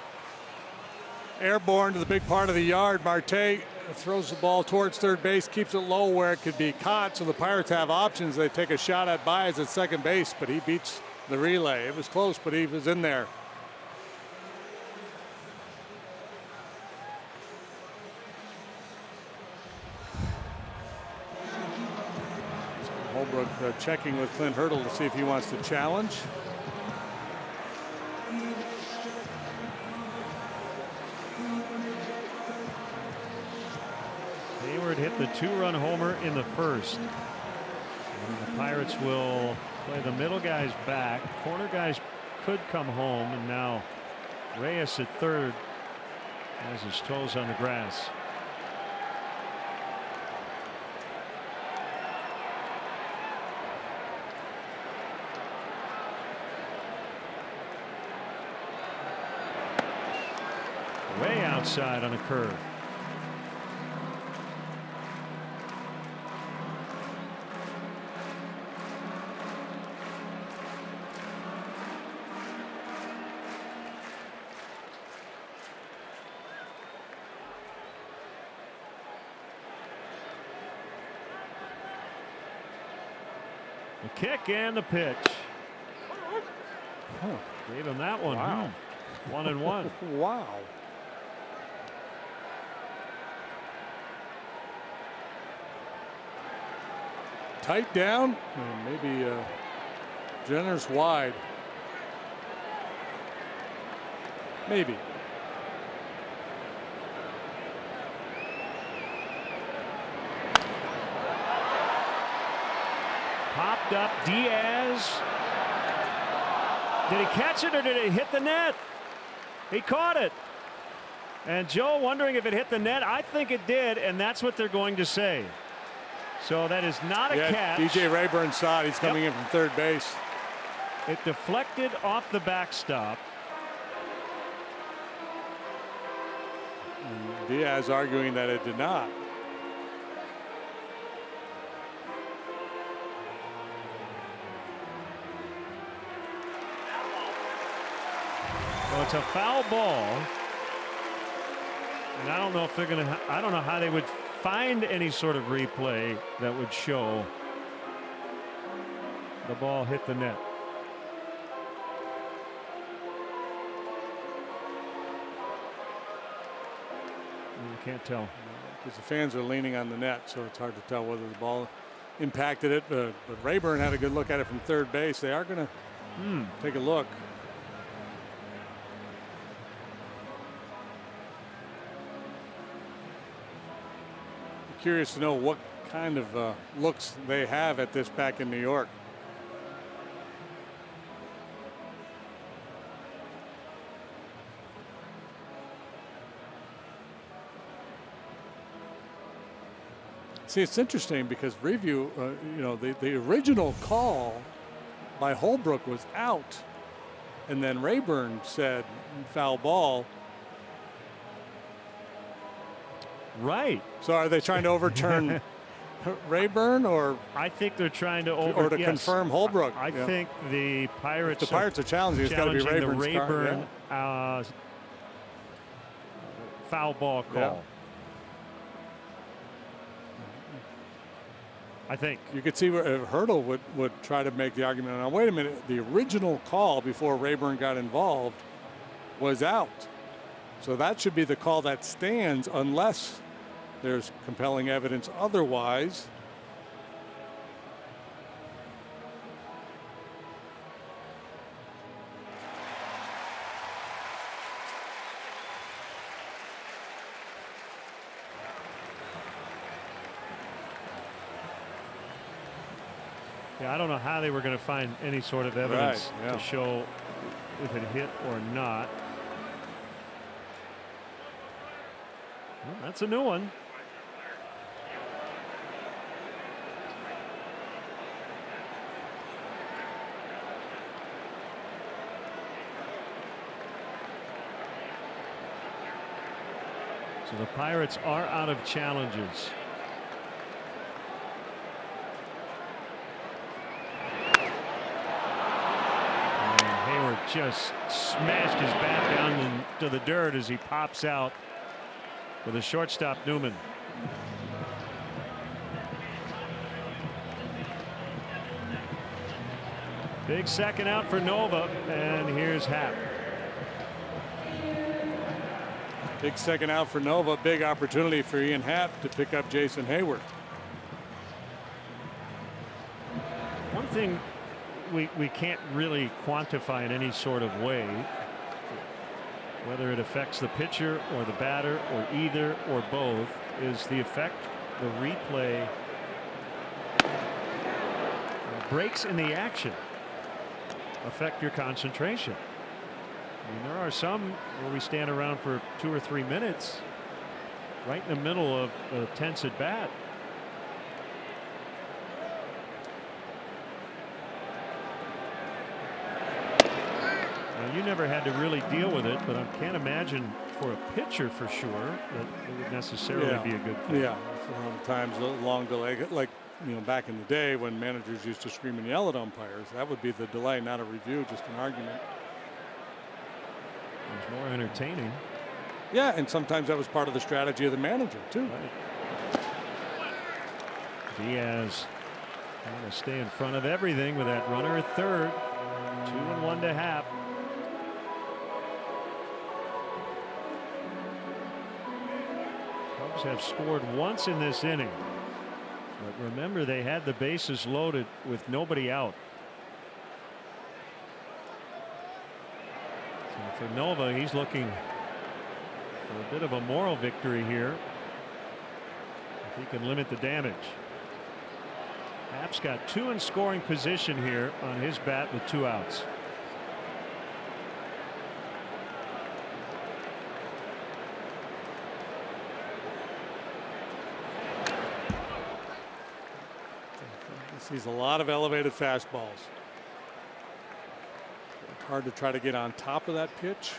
airborne to the big part of the yard. Marte throws the ball towards third base, keeps it low where it could be caught, so the Pirates have options. They take a shot at Baez at second base, but he beats the relay. It was close, but he was in there. Holbrook checking with Clint Hurdle to see if he wants to challenge. Hit the 2-run homer in the first. And the Pirates will play the middle guys back. Corner guys could come home, and now Reyes at third has his toes on the grass. Way outside on a curve. The kick and the pitch. Gave him that one. Wow. 1-1. Wow. tight down and maybe generous wide. Maybe. Popped up, Diaz. Did he catch it or did it hit the net? He caught it. And Joe wondering if it hit the net. I think it did, and that's what they're going to say. So that is not a catch. DJ Rayburn saw it. He's coming in from third base. It deflected off the backstop. And Diaz arguing that it did not. Well, it's a foul ball. And I don't know if they're going to, I don't know how they would find any sort of replay that would show the ball hit the net. You can't tell. Because the fans are leaning on the net, so it's hard to tell whether the ball impacted it. But Rayburn had a good look at it from third base. They are going to take a look. Curious to know what kind of looks they have at this back in New York. See, it's interesting because review, you know, the original call by Holbrook was out, and then Rayburn said foul ball. Right. So are they trying to overturn Rayburn, or I think they're trying to confirm Holbrook? I think the Pirates. If the Pirates are challenging, it's got to be Rayburn's the Rayburn foul ball call. Yeah. I think you could see where Hurdle would try to make the argument. Now wait a minute, the original call before Rayburn got involved was out, so that should be the call that stands unless there's compelling evidence otherwise. Yeah, I don't know how they were going to find any sort of evidence to show if it hit or not. Well, that's a new one. So the Pirates are out of challenges. Just smashed his bat down into the dirt as he pops out for the shortstop Newman. Big second out for Nova, and here's Happ. Big second out for Nova. Big opportunity for Ian Happ to pick up Jason Hayward. One thing we can't really quantify in any sort of way whether it affects the pitcher or the batter or either or both is the effect the replay breaks in the action affect your concentration. I mean, there are some where we stand around for 2 or 3 minutes right in the middle of a tense at bat. You never had to really deal with it, but I can't imagine for a pitcher for sure that it would necessarily be a good thing. Yeah, sometimes a long delay, like back in the day when managers used to scream and yell at umpires. That would be the delay, not a review, just an argument. It was more entertaining. Yeah, and sometimes that was part of the strategy of the manager too. Right. Diaz trying to stay in front of everything with that runner at third. 2-1 to Happ. Cubs have scored once in this inning. But remember, they had the bases loaded with nobody out. So for Nova, he's looking for a bit of a moral victory here, if he can limit the damage. Happ's got 2 in scoring position here on his bat with 2 outs. Sees a lot of elevated fastballs. Hard to try to get on top of that pitch.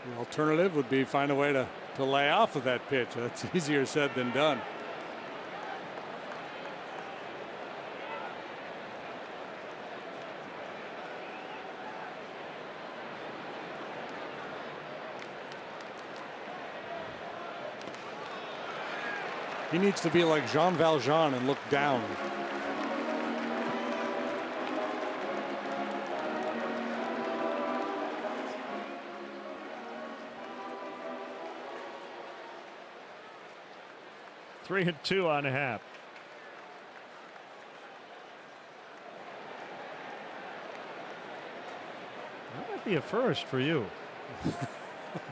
The alternative would be find a way to lay off of that pitch. That's easier said than done. He needs to be like Jean Valjean and look down. Three and 2 on Happ. That might be a first for you.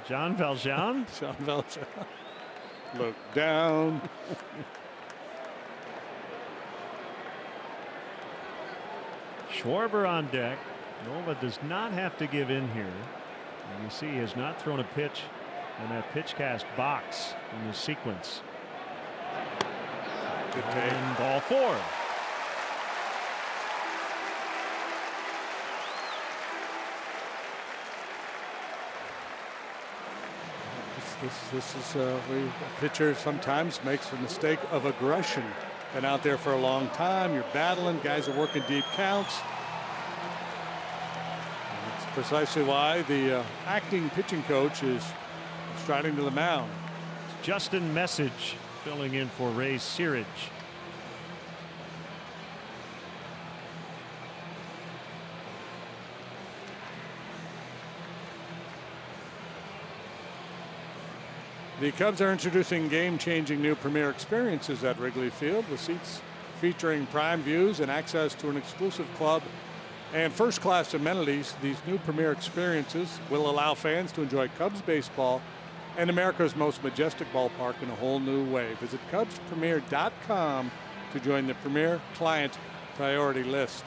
Jean Valjean? Jean Valjean. Look down. Schwarber on deck. Nova does not have to give in here. And you see he has not thrown a pitch in that pitch cast box in the sequence. Good take. And ball 4. This is a pitcher sometimes makes a mistake of aggression. Been out there for a long time. You're battling. Guys are working deep counts. That's precisely why the acting pitching coach is striding to the mound. Justin Message filling in for Ray Searage. The Cubs are introducing game-changing new premier experiences at Wrigley Field with seats featuring prime views and access to an exclusive club and first-class amenities. These new premier experiences will allow fans to enjoy Cubs baseball and America's most majestic ballpark in a whole new way. Visit CubsPremier.com to join the Premier Client Priority List.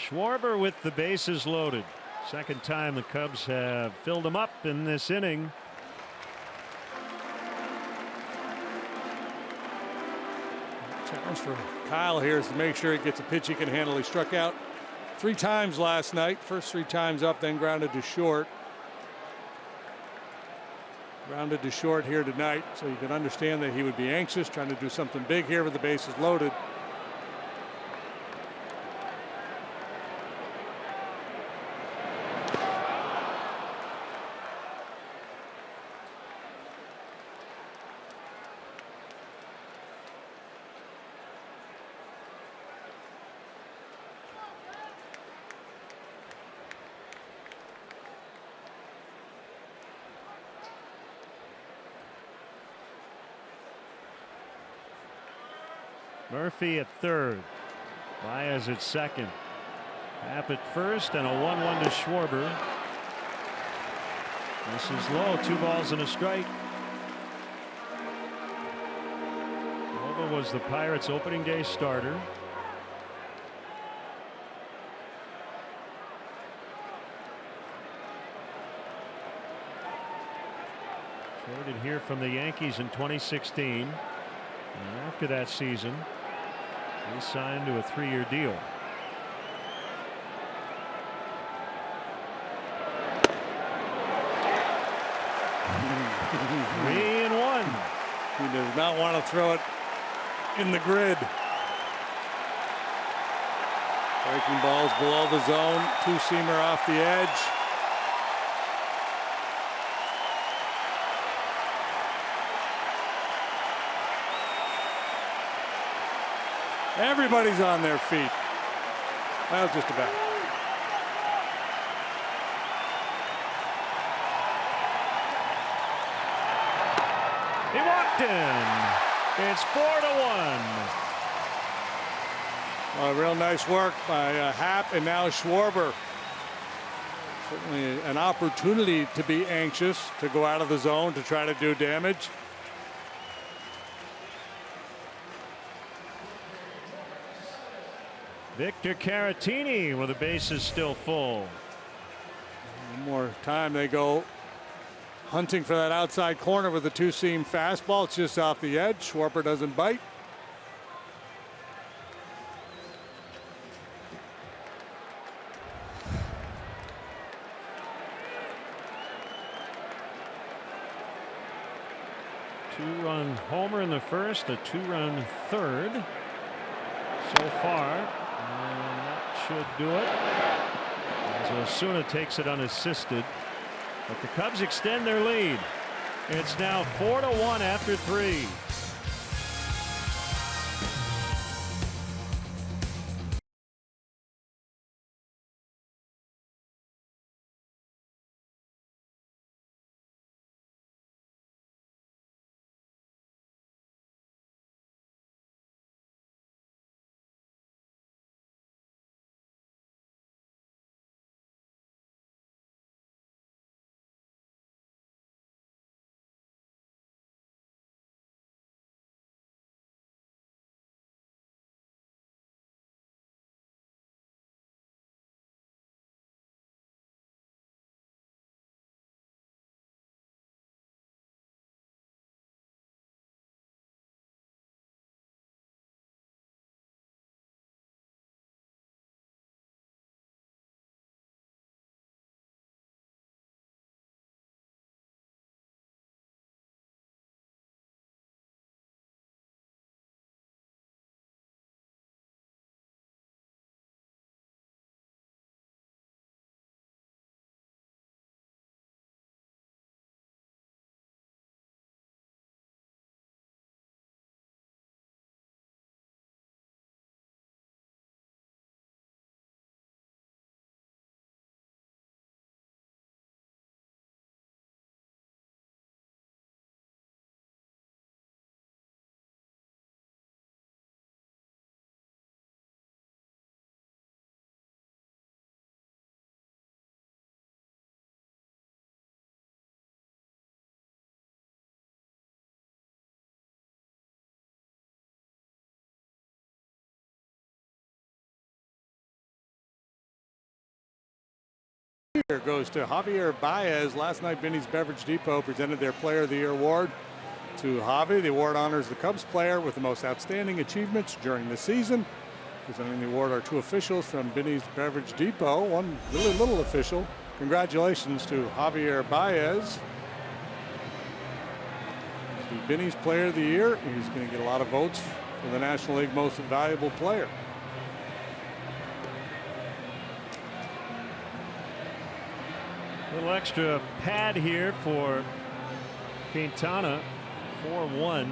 Schwarber with the bases loaded. Second time the Cubs have filled him up in this inning. Challenge for Kyle here is to make sure he gets a pitch he can handle. He struck out 3 times last night. First 3 times up, then grounded to short. Grounded to short here tonight, so you can understand that he would be anxious, trying to do something big here with the bases loaded. Murphy at third. Baez at second. Happ at first, and a 1-1 to Schwarber. This is low. 2 balls and a strike. Nova was the Pirates' opening day starter. Traded here from the Yankees in 2016. And after that season, he signed to a 3-year deal. Three and 1. He does not want to throw it in the grid. Breaking balls below the zone. 2-seamer off the edge. Everybody's on their feet. Well, just about. He walked in. It's 4-1. Real nice work by Happ and now Schwarber. Certainly an opportunity to be anxious, to go out of the zone, to try to do damage. Victor Caratini with the bases still full. One more time they go hunting for that outside corner with a two-seam fastball. It's just off the edge. Schwarber doesn't bite. Two-run homer in the first, a two-run third so far. And that should do it. As Osuna takes it unassisted. But the Cubs extend their lead. It's now 4-1 after 3. Here goes to Javier Baez. Last night, Binny's Beverage Depot presented their Player of the Year award to Javi. The award honors the Cubs player with the most outstanding achievements during the season. Presenting the award are two officials from Binny's Beverage Depot, one really little official. Congratulations to Javier Baez. He's the Binny's Player of the Year. He's going to get a lot of votes for the National League Most Valuable Player. A little extra pad here for Quintana. 4-1.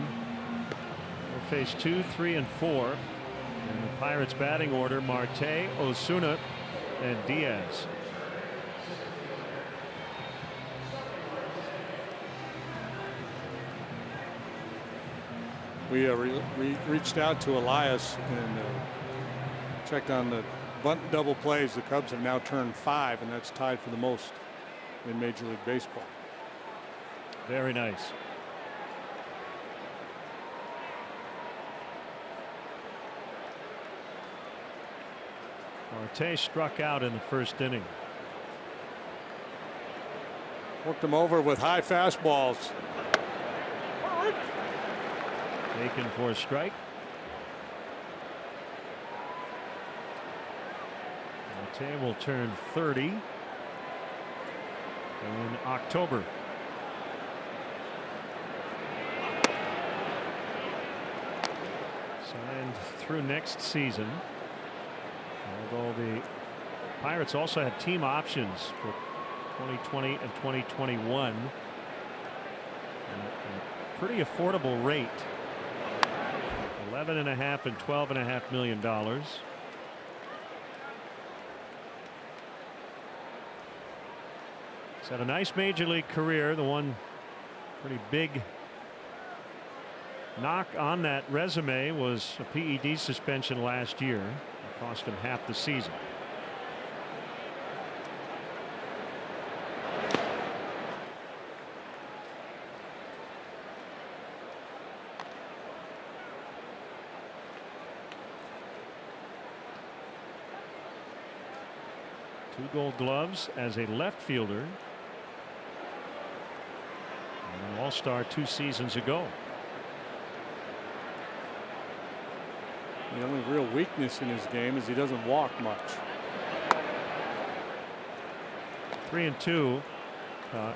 We'll face 2, 3, and 4. In the Pirates batting order, Marte, Osuna, and Diaz. We reached out to Elias and checked on the bunt double plays. The Cubs have now turned 5, and that's tied for the most in Major League Baseball. Very nice. Marte struck out in the first inning. Worked him over with high fastballs. Taken for a strike. Marte will turn 30 in October. Signed through next season. Although the Pirates also have team options for 2020 and 2021. A pretty affordable rate. $11.5 and $12.5 million. He's had a nice major league career. The one pretty big knock on that resume was a PED suspension last year. It cost him half the season. Two Gold Gloves as a left fielder. And an All-Star 2 seasons ago. The only real weakness in his game is he doesn't walk much. 3-2.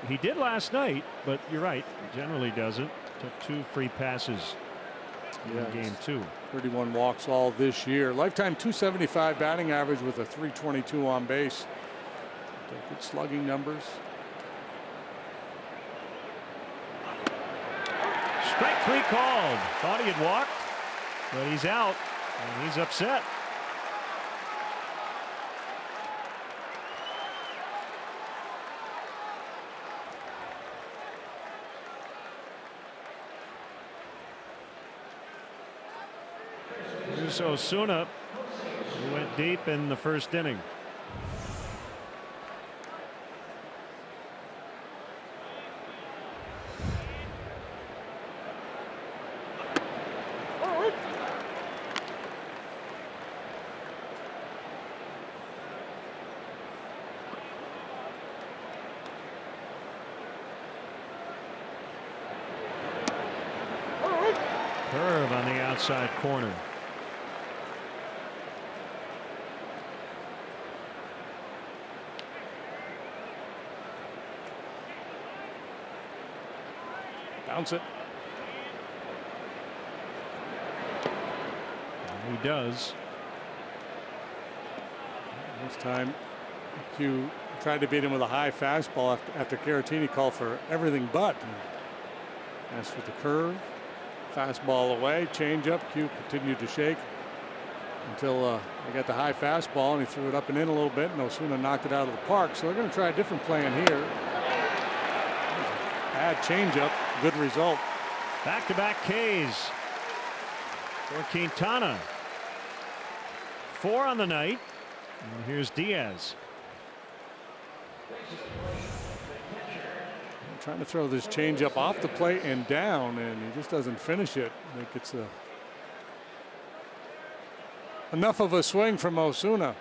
He did last night, but you're right, generally doesn't. Took 2 free passes in game 2. 31 walks all this year. Lifetime .275 batting average with a .322 on base. Good slugging numbers. Strike 3 called. Thought he had walked, but he's out, and he's upset. Here's Osuna, who went deep in the first inning. Curve on the outside corner. Bounce it. And he does. This time Q tried to beat him with a high fastball after Caratini called for everything but. As for the curve, fastball away, changeup. Q continued to shake until he got the high fastball, and he threw it up and in a little bit, and Osuna knocked it out of the park. So they're going to try a different plan here. Bad changeup, good result. Back-to-back Ks for Quintana. 4 on the night. And here's Diaz. Trying to throw this changeup off the plate and down, and he just doesn't finish it. I think it's enough of a swing from Osuna.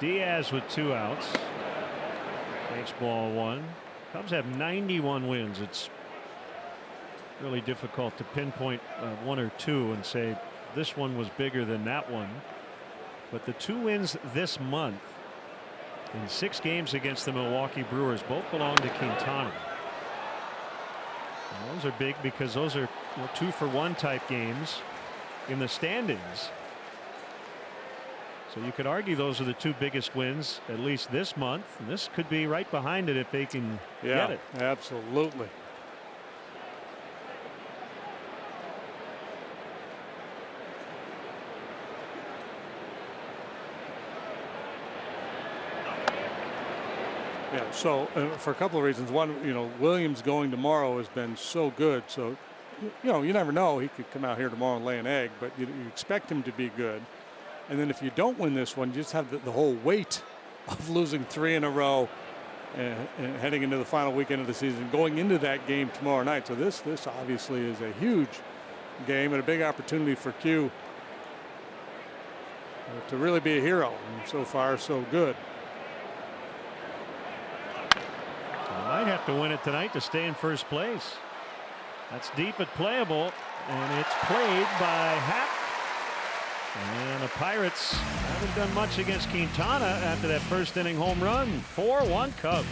Diaz with 2 outs. Takes ball 1. Cubs have 91 wins. It's really difficult to pinpoint 1 or 2 and say this one was bigger than that one. But the 2 wins this month in 6 games against the Milwaukee Brewers both belong to Quintana. And those are big because those are 2-for-1 type games in the standings. So you could argue those are the 2 biggest wins, at least this month. And this could be right behind it if they can get it. Absolutely. Yeah, so for a couple of reasons. One, Williams going tomorrow has been so good. So, you never know. He could come out here tomorrow and lay an egg, but you expect him to be good. And then if you don't win this one, you just have the whole weight of losing 3 in a row and heading into the final weekend of the season, going into that game tomorrow night. So this obviously is a huge game and a big opportunity for Q to really be a hero. And so far, so good. They might have to win it tonight to stay in first place. That's deep but playable, and it's played by Happ. And the Pirates haven't done much against Quintana after that first inning home run. 4-1 Cubs.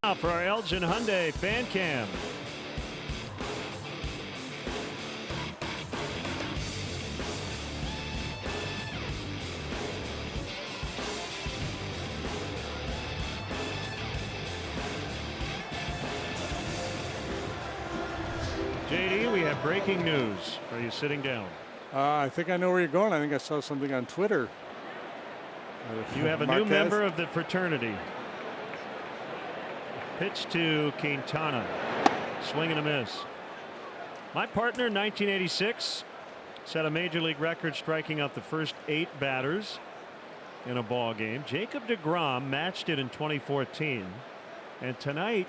Now for our Elgin Hyundai fan cam. JD, we have breaking news. Are you sitting down? I think I know where you're going. I think I saw something on Twitter. You have a Marquez. new member of the fraternity. Pitch to Quintana. Swing and a miss. My partner in 1986 set a major league record striking out the first 8 batters in a ball game. Jacob deGrom matched it in 2014. And tonight,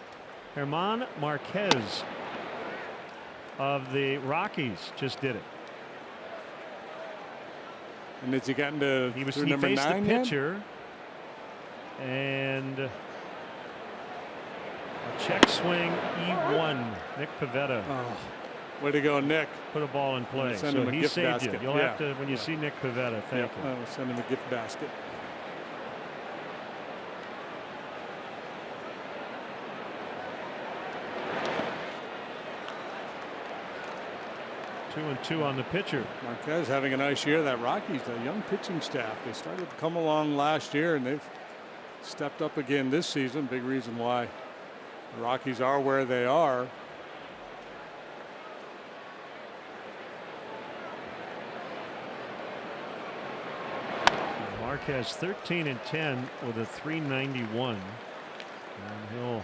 German Marquez of the Rockies just did it. And has he gotten to He faced number 9 the yet? pitcher, and a check swing E1. Nick Pivetta. Oh, way to go, Nick. Put a ball in play. Send So him a he gift saved basket. you. You'll Yeah. have to, when you see Nick Pivetta, thank him. I will send him a gift basket. Two and two on the pitcher. Marquez having a nice year. That Rockies, the young pitching staff, they started to come along last year, and they've stepped up again this season. Big reason why the Rockies are where they are. Marquez 13 and 10 with a 391. And he'll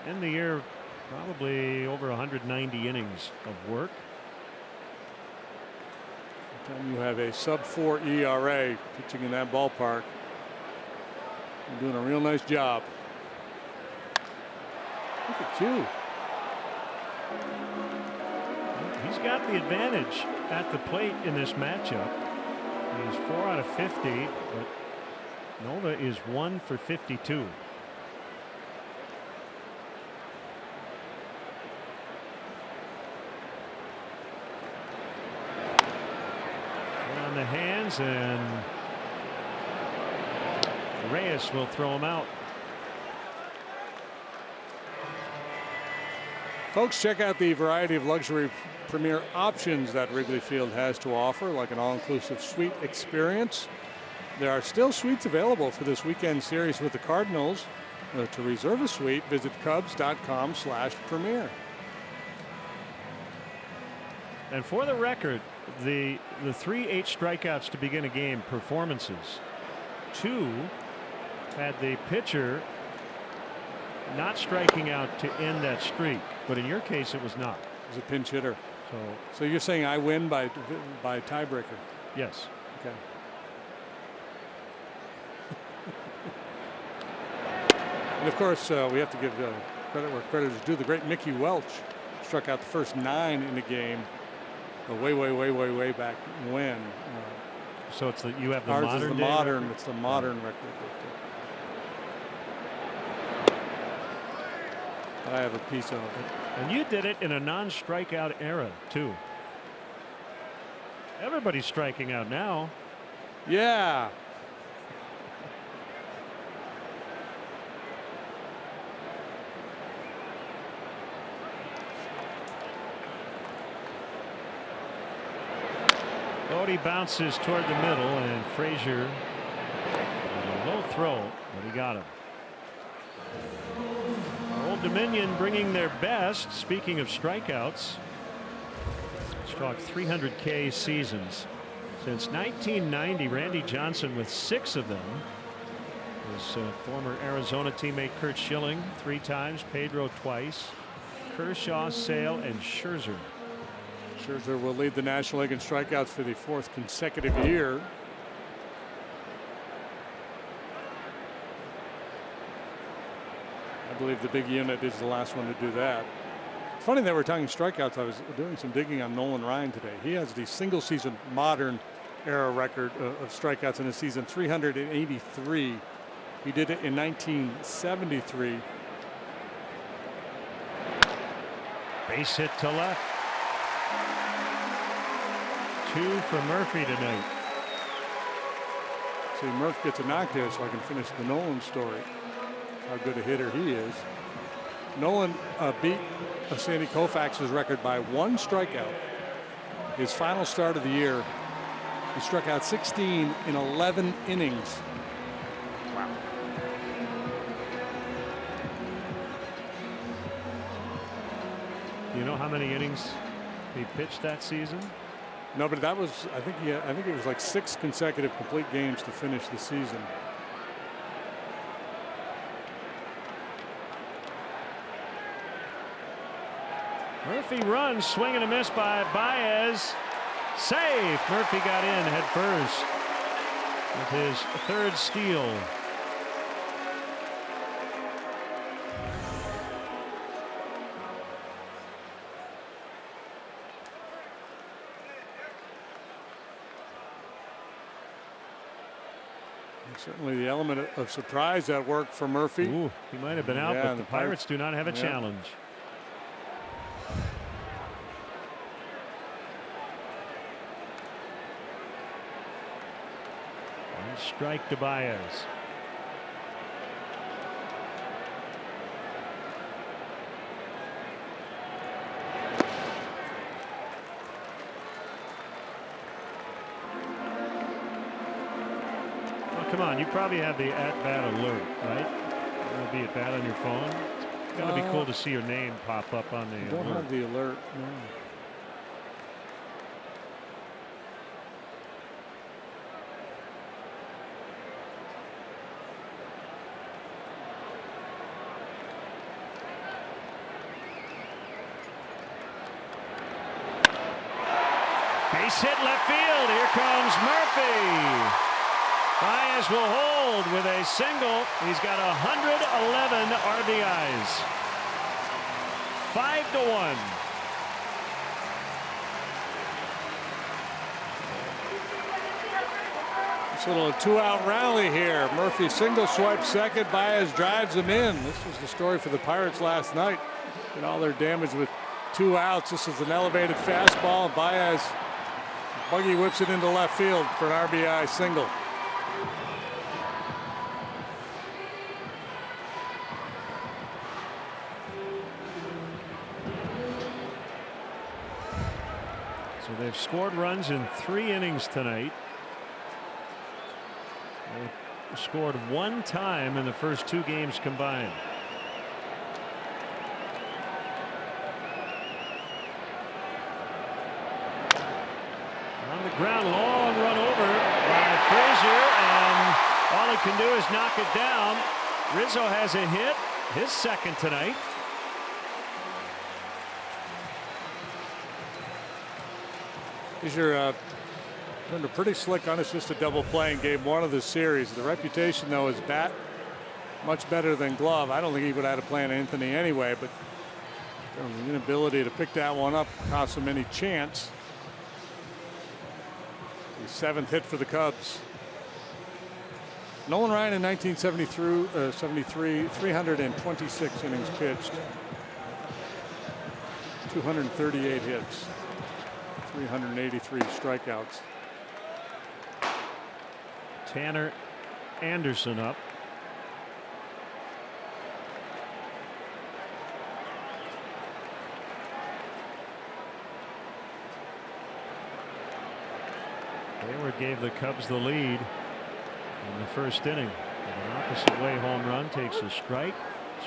end the year probably over 190 innings of work. Anytime you have a sub-4 ERA pitching in that ballpark, you're doing a real nice job. Look at you. He's got the advantage at the plate in this matchup. He's 4 out of 50, but Nova is 1 for 52. On the hands, and Reyes will throw him out. Folks, check out the variety of luxury premier options that Wrigley Field has to offer, like an all-inclusive suite experience. There are still suites available for this weekend series with the Cardinals. To reserve a suite, visit Cubs.com/premier. And for the record, the 3 8 strikeouts to begin a game performances. 2 had the pitcher not striking out to end that streak, but in your case it was not. It was a pinch hitter. So So you're saying I win by tiebreaker? yes. Okay. And of course, we have to give credit where credit is due. The great Mickey Welch struck out the first 9 in the game, way back when. So it's you have the Ours modern is the day modern. record? It's the modern record. That I have a piece of. And you did it in a non-strikeout era too. Everybody's striking out now. Yeah. Bodie bounces toward the middle, and Frazier, a low throw, but he got him. Old Dominion bringing their best. Speaking of strikeouts, let's talk 300K seasons. Since 1990, Randy Johnson with 6 of them. His former Arizona teammate Curt Schilling 3 times, Pedro twice, Kershaw, Sale, and Scherzer. Scherzer will lead the National League in strikeouts for the 4th consecutive year. I believe the big unit is the last one to do that. It's funny that we're talking strikeouts. I was doing some digging on Nolan Ryan today. He has the single season modern era record of strikeouts in a season, 383. He did it in 1973. Base hit to left. 2 for Murphy tonight. See, Murph gets a knock there so I can finish the Nolan story. How good a hitter he is. Nolan beat Sandy Koufax's record by 1 strikeout. His final start of the year, he struck out 16 in 11 innings. Wow. Do you know how many innings he pitched that season? No, but that was, I think it was like 6 consecutive complete games to finish the season. Murphy runs, swing and a miss by Baez. Safe. Murphy got in head first with his 3rd steal. Certainly the element of surprise at work for Murphy. Ooh, he might have been out, but the Pirates do not have a challenge. One strike to Baez. Come on, you probably have the at-bat alert, right? It'll be at-bat on your phone. It's gotta be cool to see your name pop up on the alert. Don't have the alert, no. Base hit left field. Here comes Murphy. Baez will hold with a single. He's got 111 RBIs. 5-1. It's a little 2-out rally here. Murphy single swipe second. Baez drives him in. This was the story for the Pirates last night. And all their damage with 2 outs. This is an elevated fastball. And Baez buggy whips it into left field for an RBI single. So they've scored runs in 3 innings tonight. They scored 1 time in the first 2 games combined. On the ground, long run over by Frazier, and all he can do is knock it down. Rizzo has a hit, his 2nd tonight. These are turned a pretty slick, unassisted double play in game 1 of this series. The reputation, though, is bat much better than glove. I don't think he would have had to play on Anthony anyway, but the inability to pick that one up cost him any chance. The 7th hit for the Cubs. Nolan Ryan in 1973, 326 innings pitched, 238 hits. 383 strikeouts. Tanner Anderson up. Hayward gave the Cubs the lead in the 1st inning. An opposite way home run takes a strike.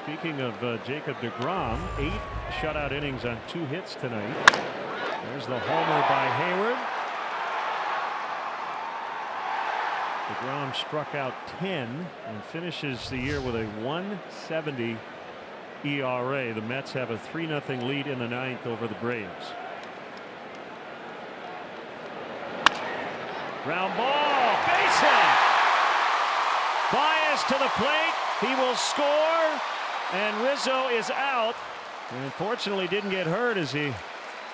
Speaking of Jacob deGrom, 8 shutout innings on 2 hits tonight. There's the homer by Hayward. deGrom struck out 10 and finishes the year with a 1.70 ERA. The Mets have a 3-0 lead in the 9th over the Braves. Ground ball, base hit. Baez to the plate. He will score, and Rizzo is out. And unfortunately didn't get hurt as he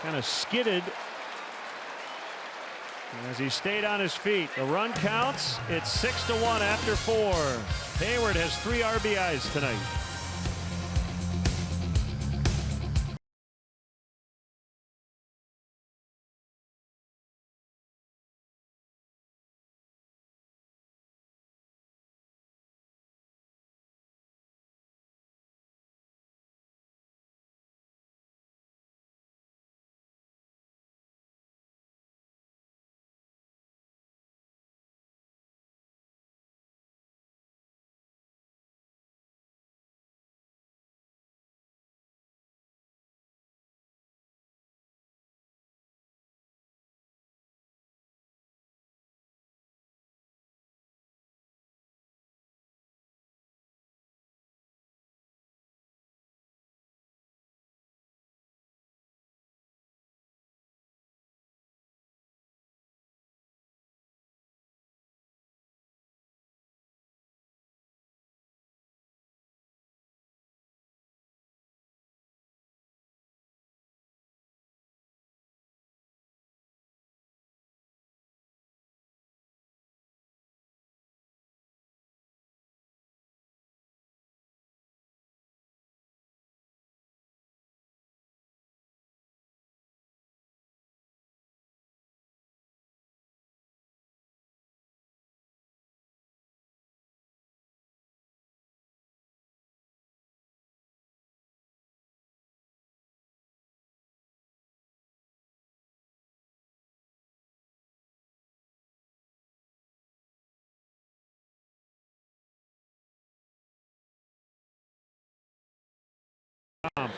kind of skidded as he stayed on his feet. The run counts. It's 6-1 after 4. Hayward has 3 RBIs tonight.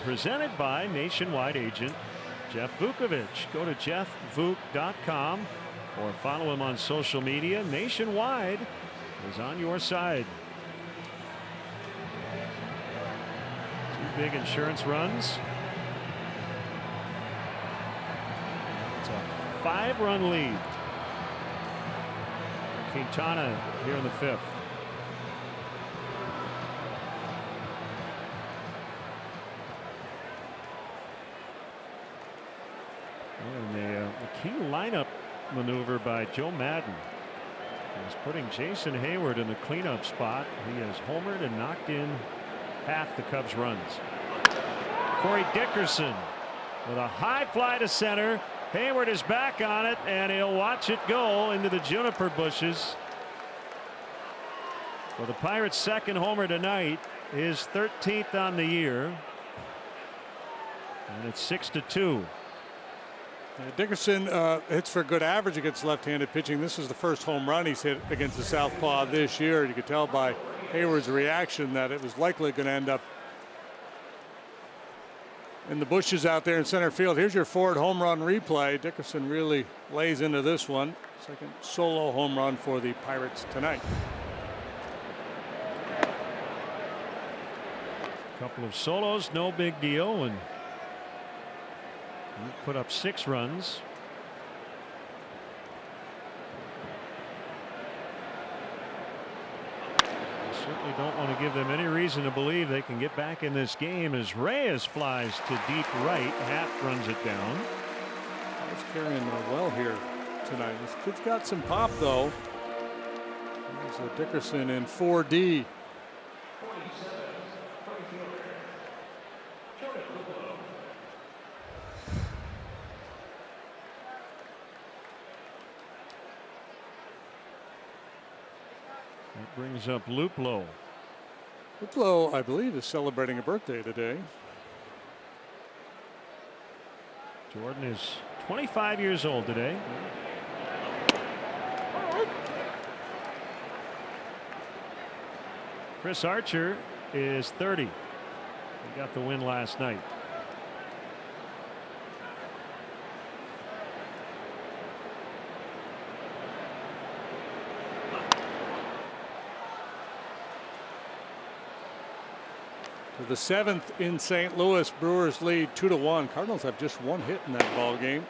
presented by Nationwide agent Jeff Vukovich. Go to jeffvuk.com or follow him on social media. Nationwide is on your side. 2 big insurance runs. It's a 5-run lead. Quintana here in the 5th. And the key lineup maneuver by Joe Madden is putting Jason Hayward in the cleanup spot. He has homered and knocked in half the Cubs runs. Corey Dickerson with a high fly to center. Hayward is back on it, and he'll watch it go into the juniper bushes. Well, the Pirates' second homer tonight, his 13th on the year, and it's 6-2. Dickerson hits for good average against left-handed pitching. This is the first home run he's hit against the southpaw this year. You could tell by Hayward's reaction that it was likely going to end up in the bushes out there in center field. Here's your Ford home run replay. Dickerson really lays into this one. Second solo home run for the Pirates tonight. A couple of solos, no big deal, and he put up 6 runs. Certainly don't want to give them any reason to believe they can get back in this game as Reyes flies to deep right. Happ runs it down. He's carrying well here tonight. This kid's got some pop, though. There's Dickerson in 4D. That brings up Luplow. Luplow, I believe, is celebrating a birthday today. Jordan is 25 years old today. Chris Archer is 30. He got the win last night. The 7th in St. Louis. Brewers lead 2-1. Cardinals have just 1 hit in that ball game.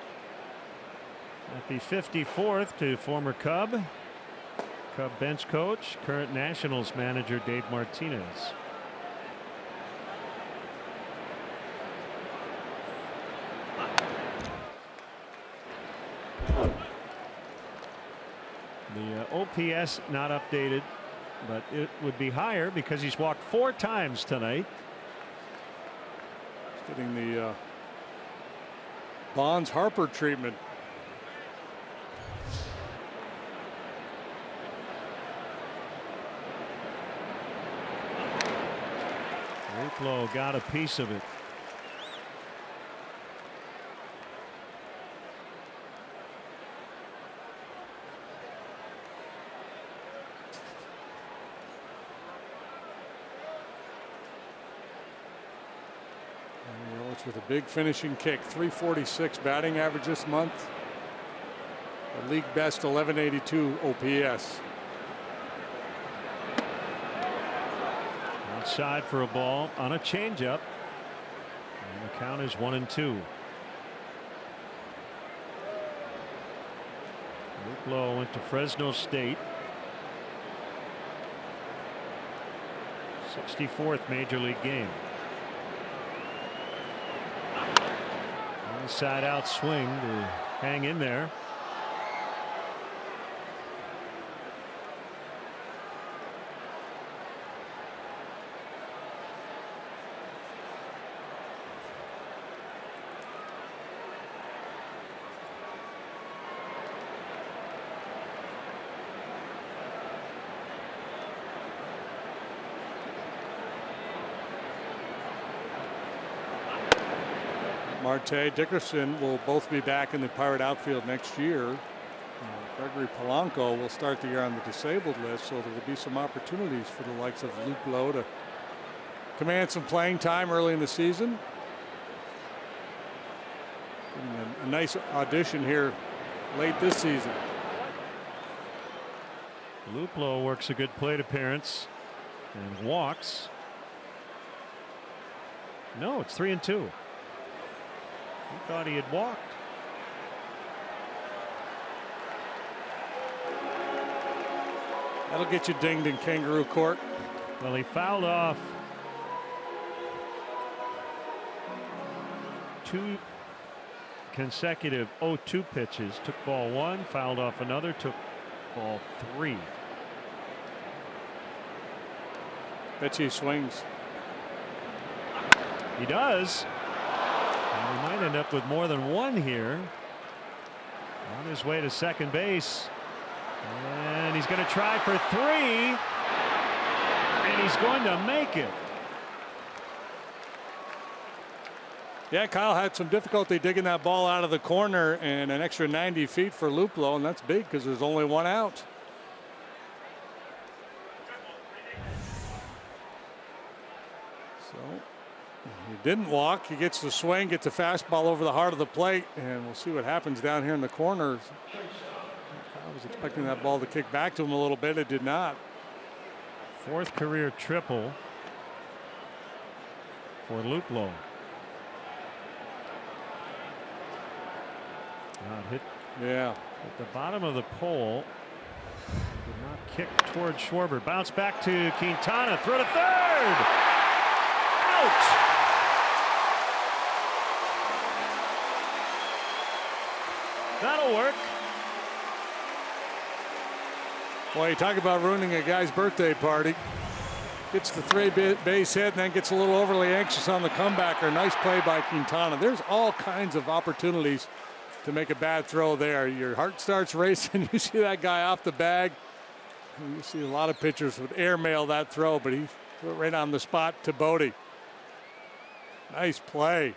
Happy 54th to former Cub bench coach, current Nationals manager Dave Martinez. The OPS not updated, but it would be higher because he's walked 4 times tonight. He's getting the Bonds Harper treatment. Luplow got a piece of it. With a big finishing kick. 346 batting average this month. A league best 1182 OPS. Outside for a ball on a changeup. And the count is 1-2. Luplow went to Fresno State. 64th major league game. Side out swing to hang in there. Marte, Dickerson will both be back in the Pirate outfield next year. Gregory Polanco will start the year on the disabled list, so there will be some opportunities for the likes of Luplow to command some playing time early in the season. A nice audition here late this season. Luplow works a good plate appearance and walks. No, it's 3-2. He thought he had walked. That'll get you dinged in kangaroo court. Well, he fouled off 2 consecutive 0-2 pitches. Took ball 1, fouled off another, took ball 3. Bet you he swings. He does. And he might end up with more than 1 here. On his way to second base. And he's going to try for 3. And he's going to make it. Yeah, Kyle had some difficulty digging that ball out of the corner, and an extra 90 feet for Luplow, and that's big because there's only 1 out. So he didn't walk. He gets the swing, gets a fastball over the heart of the plate, and we'll see what happens down here in the corners. I was expecting that ball to kick back to him a little bit. It did not. 4th career triple for Luplow. Hit, yeah, at the bottom of the pole. Did not kick towards Schwarber. Bounce back to Quintana. Throw to third. Out. That'll work. Boy, you talk about ruining a guy's birthday party. Gets the 3-base hit and then gets a little overly anxious on the comebacker. Nice play by Quintana. There's all kinds of opportunities to make a bad throw there. Your heart starts racing. You see that guy off the bag. You see a lot of pitchers would airmail that throw, but he threw it right on the spot to Bodie. Nice play.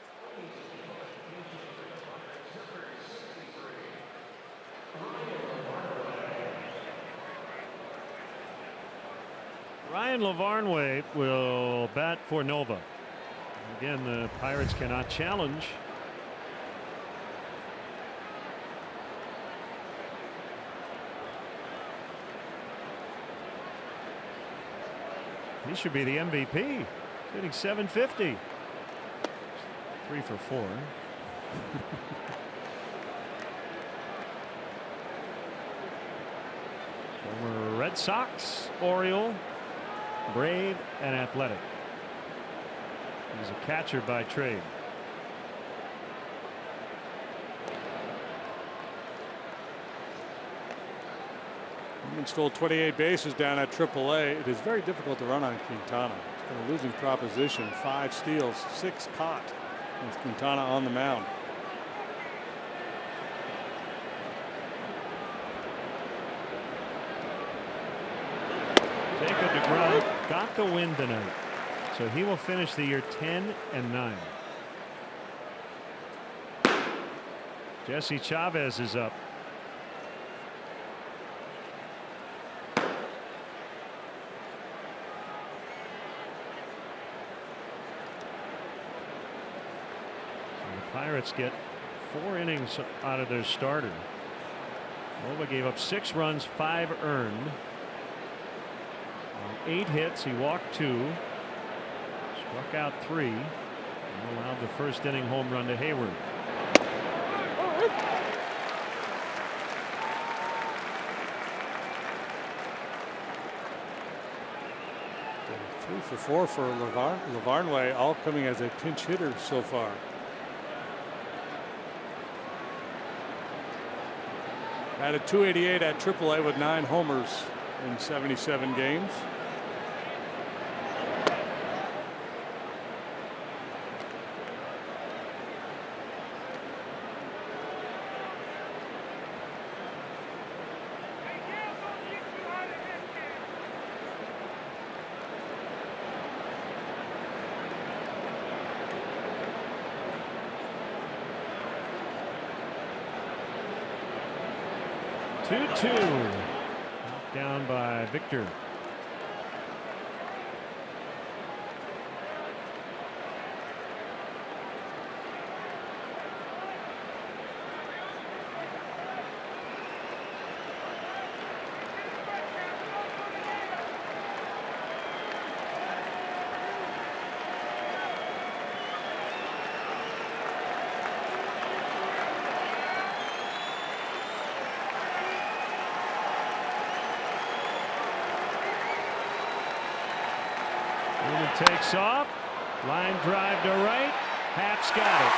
Ryan Lavarnway will bat for Nova. Again, the Pirates cannot challenge. He should be the MVP. Hitting 750. 3 for 4. Former Red Sox, Oriole, Brave, and Athletic. He's a catcher by trade. He stole 28 bases down at AAA. It is very difficult to run on Quintana. It's been a losing proposition. 5 steals, 6 caught with Quintana on the mound. Jacob deGrom got the win tonight, so he will finish the year 10-9. Jesse Chavez is up. Pirates get 4 innings out of their starter. Nova gave up 6 runs, 5 earned. On 8 hits, he walked 2, struck out 3, and allowed the first inning home run to Hayward. Three for 4 for Lavarnway, all coming as a pinch hitter so far. Batted .288 at AAA with 9 homers in 77 games. Down by Victor. Newman takes off. Line drive to right. Hap's got it.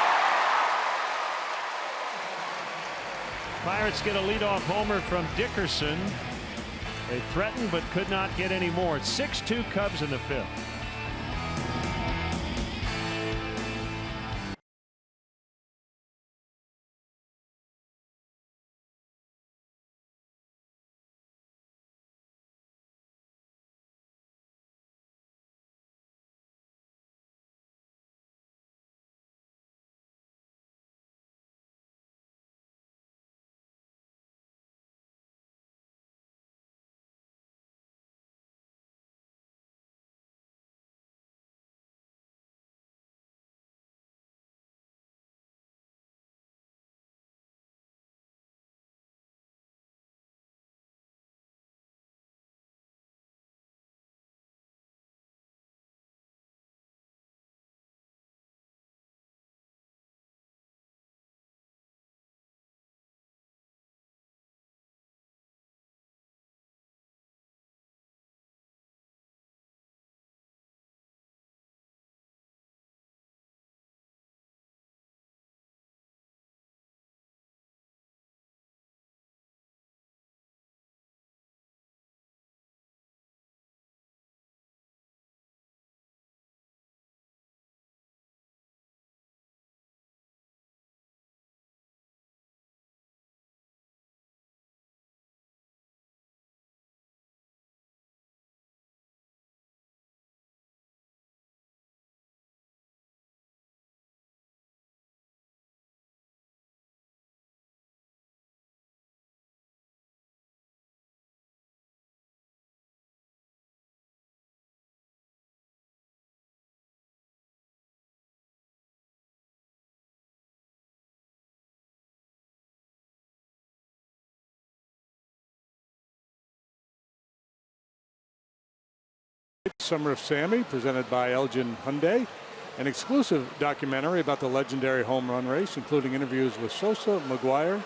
Pirates get a leadoff homer from Dickerson. They threatened but could not get any more. 6-2 Cubs in the fifth. Summer of Sammy, presented by Elgin Hyundai. An exclusive documentary about the legendary home run race, including interviews with Sosa, McGuire,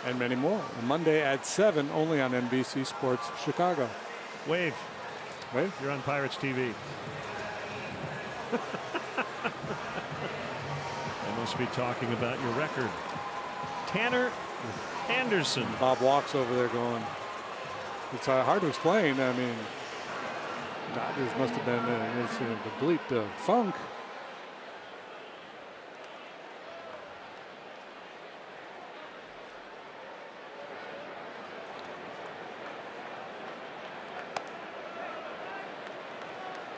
and many more. On Monday at 7, only on NBC Sports Chicago. Wave. Wave. You're on Pirates TV. I must be talking about your record. Tanner Anderson. Bob walks over there going, it's hard to explain. I mean, Dodgers must have been in a complete funk.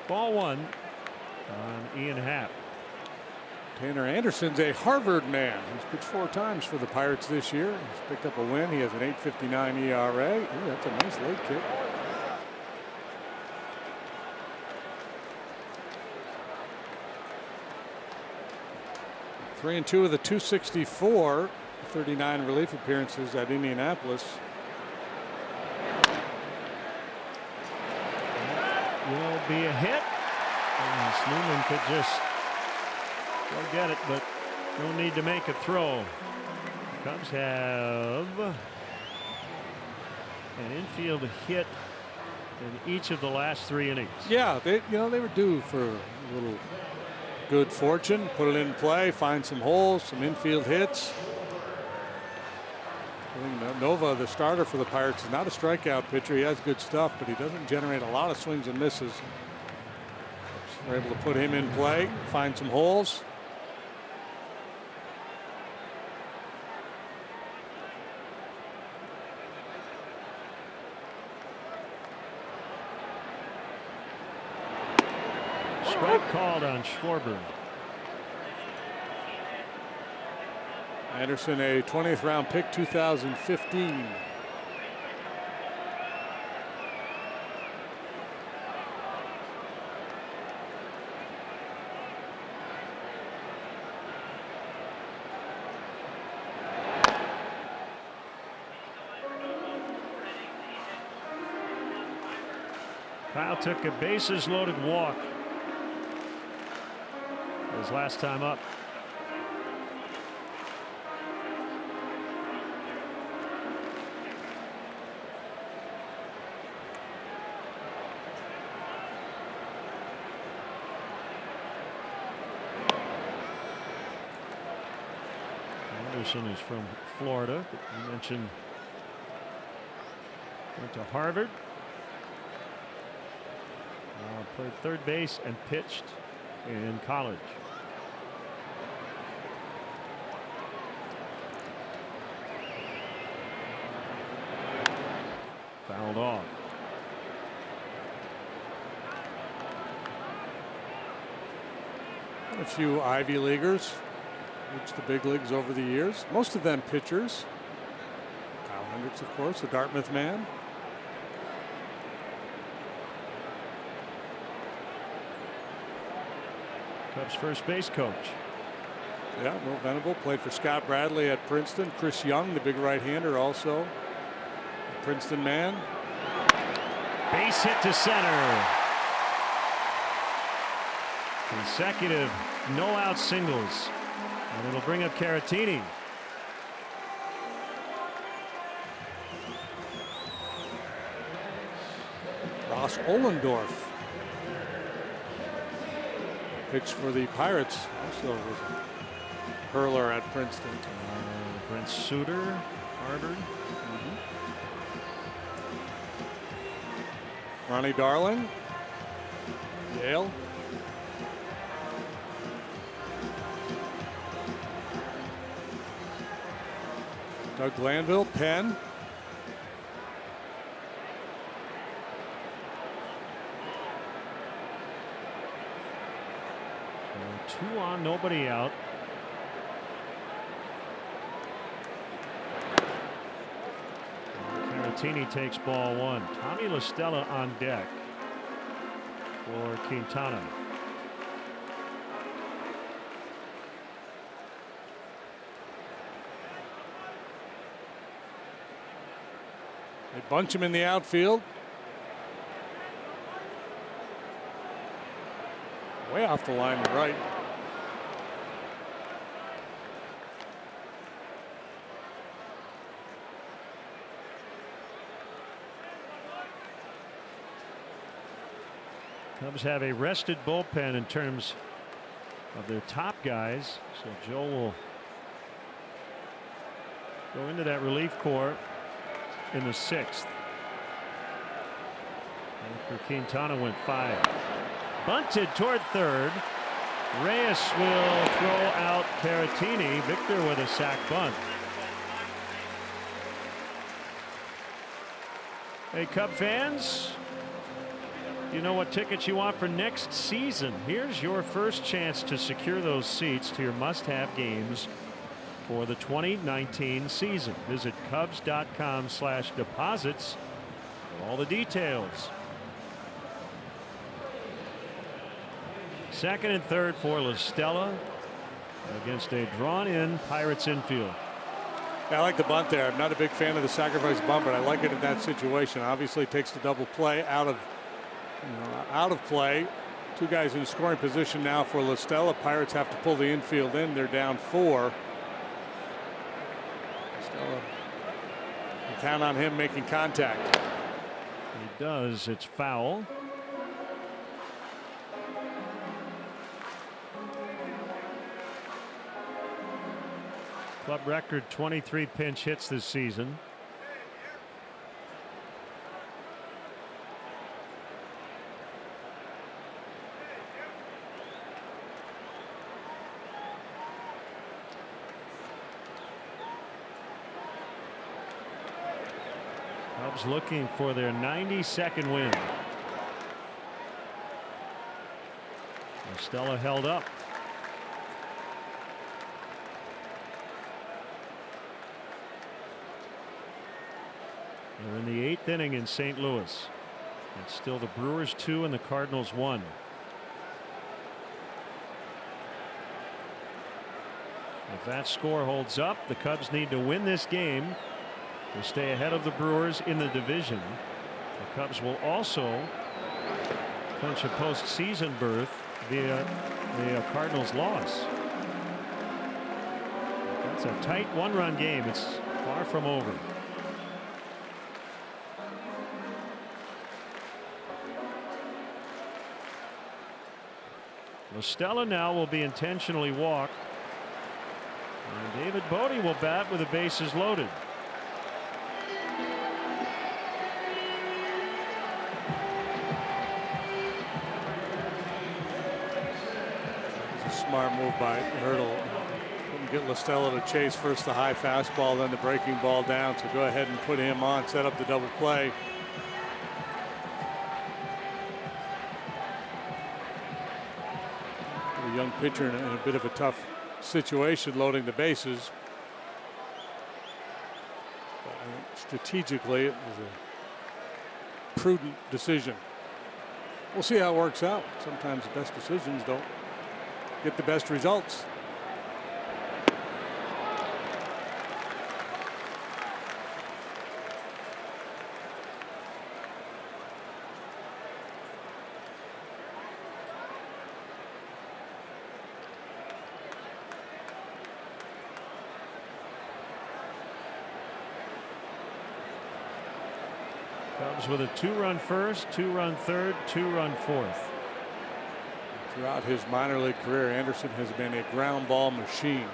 Ball one on Ian Happ. Tanner Anderson's a Harvard man. He's pitched 4 times for the Pirates this year. He's picked up a win. He has an 8.59 ERA. Ooh, that's a nice late kick. Three and 2 of the 264, 39 relief appearances at Indianapolis. Will be a hit. Yes, Newman could just go get it, but no need to make a throw. Cubs have an infield hit in each of the last 3 innings. Yeah, they were due for a little good fortune. Put it in play, find some holes, some infield hits. I think Nova, the starter for the Pirates, is not a strikeout pitcher. He has good stuff, but he doesn't generate a lot of swings and misses. We're able to put him in play, find some holes. Strike called on Schwarber. Anderson, a 20th round pick, 2015. Kyle took a bases loaded walk his last time up. Jefferson is from Florida. You mentioned went to Harvard. Played third base and pitched in college. Fouled off. A few Ivy Leaguers reached the big leagues over the years. Most of them pitchers. Kyle Hendricks, of course, the Dartmouth man. Cubs first base coach. Yeah, Will Venable played for Scott Bradley at Princeton. Chris Young, the big right-hander, also a Princeton man. Base hit to center. Consecutive no-out singles, and it'll bring up Caratini. Ross Ohlendorf pitched for the Pirates, also was a hurler at Princeton. Brent Suter, Harvard. Ronnie Darling, Yale. Doug Glanville, Penn. Two on, nobody out. Caratini takes ball one. Tommy LaStella on deck for Quintana. They bunch him in the outfield. Way off the line to right. Cubs have a rested bullpen in terms of their top guys, so Joe will go into that relief corps in the sixth. After Quintana went 5. Bunted toward third. Reyes will throw out Caratini. Victor with a sac bunt. Hey, Cub fans, you know what tickets you want for next season? Here's your first chance to secure those seats to your must-have games for the 2019 season. Visit Cubs.com/deposits for all the details. Second and third for LaStella against a drawn-in Pirates infield. I like the bunt there. I'm not a big fan of the sacrifice bunt, but I like it in that situation. Obviously, it takes the double play out of play. Two guys in scoring position now for LaStella. Pirates have to pull the infield in. They're down 4. LaStella, you count on him making contact. He does. It's foul. Club record 23 pinch hits this season. Cubs looking for their 92nd win. Stella held up. We're in the 8th inning in St. Louis. It's still the Brewers 2 and the Cardinals 1. If that score holds up, the Cubs need to win this game to stay ahead of the Brewers in the division. The Cubs will also clinch a postseason berth via the Cardinals' loss. It's a tight one-run game. It's far from over. LaStella now will be intentionally walked And David Bodie will bat with the bases loaded. It's a smart move by Hurdle. Couldn't get Listella to chase first the high fastball, then the breaking ball down. So go ahead and put him on, set up the double play. A young pitcher in a bit of a tough situation, loading the bases. But strategically, it was a prudent decision. We'll see how it works out. Sometimes the best decisions don't get the best results. Cubs with a 2-run first, 2-run third, 2-run fourth. Throughout his minor league career, Anderson has been a ground ball machine.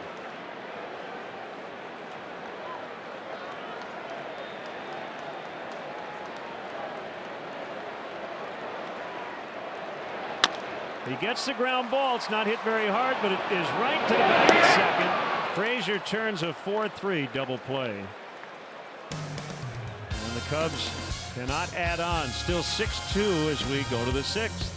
He gets the ground ball. It's not hit very hard, but it is right to the back of second. Frazier turns a 4-3 double play. And the Cubs cannot add on. Still 6-2 as we go to the sixth.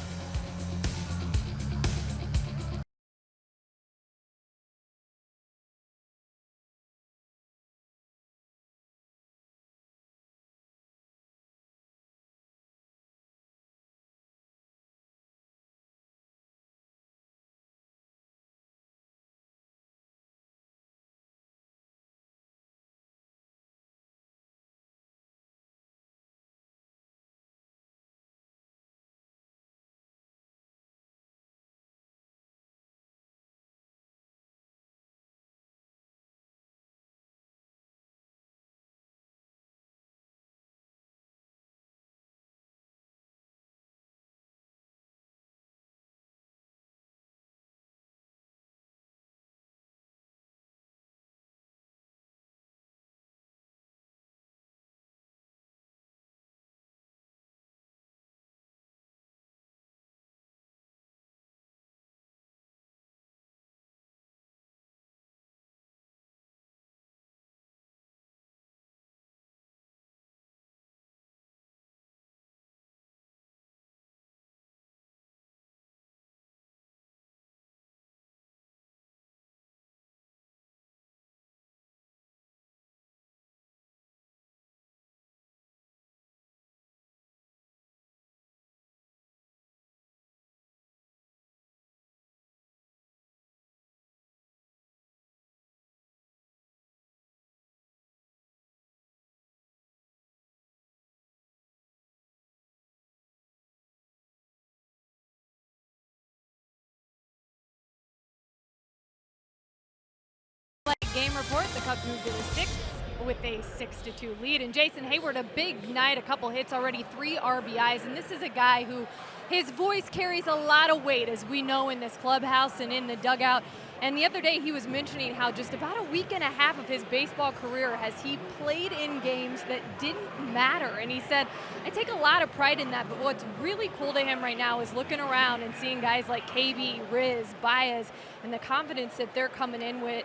Game report, the Cubs moved to the sixth with a 6-2 lead. And Jason Hayward, a big night, a couple hits already, 3 RBIs. And this is a guy who his voice carries a lot of weight, as we know, in this clubhouse and in the dugout. And the other day he was mentioning how just about a week and a half of his baseball career has he played in games that didn't matter. And he said, I take a lot of pride in that, but what's really cool to him right now is looking around and seeing guys like KB, Riz, Baez, and the confidence that they're coming in with.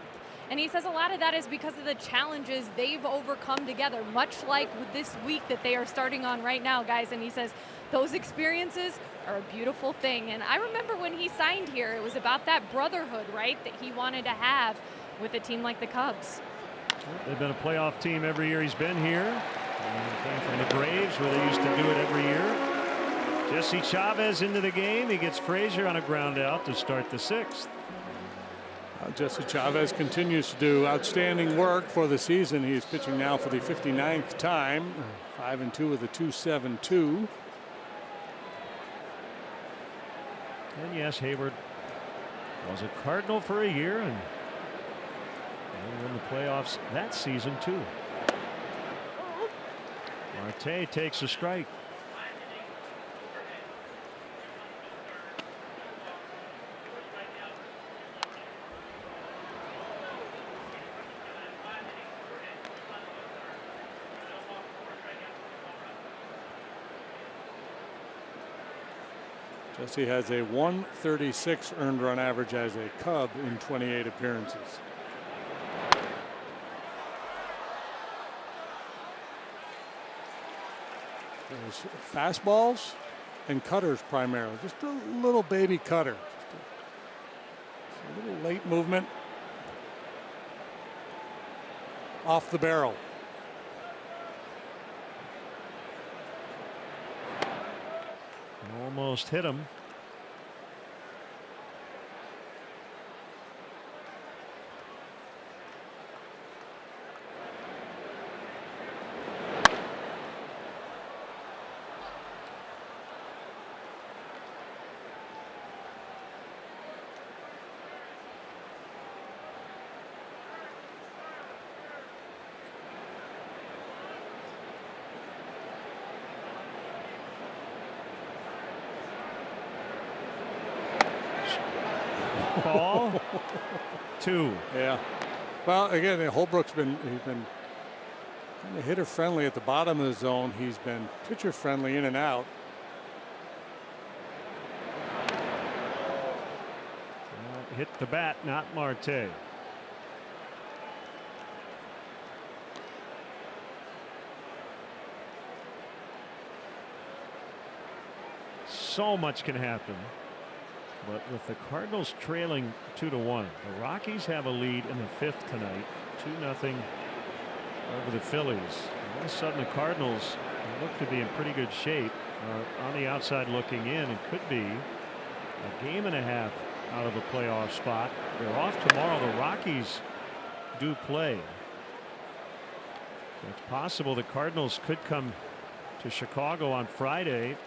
And he says a lot of that is because of the challenges they've overcome together, much like with this week that they are starting on right now, guys. And he says those experiences are a beautiful thing. And I remember when he signed here, it was about that brotherhood, right, that he wanted to have with a team like the Cubs. They've been a playoff team every year he's been here. And came from the Braves, where they used to do it every year. Jesse Chavez into the game. He gets Frazier on a ground out to start the sixth. Jesse Chavez continues to do outstanding work for the season. He's pitching now for the 59th time. 5-2 with a 2.72. And yes, Hayward was a Cardinal for a year and won the playoffs that season too. Marte takes a strike. Jesse has a 136 earned run average as a Cub in 28 appearances. There's fastballs and cutters primarily. Just a little baby cutter. Just a little late movement off the barrel. Almost hit him. Ball 2. Yeah. Well, again, Holbrook's been kind of hitter friendly at the bottom of the zone. He's been pitcher friendly in and out. Hit the bat, not Marte. So much can happen. But with the Cardinals trailing 2-1, the Rockies have a lead in the 5th tonight, 2-0 over the Phillies. All of a sudden, the Cardinals look to be in pretty good shape, on the outside looking in, and could be a game and a half out of a playoff spot. They're off tomorrow. The Rockies do play. It's possible the Cardinals could come to Chicago on Friday.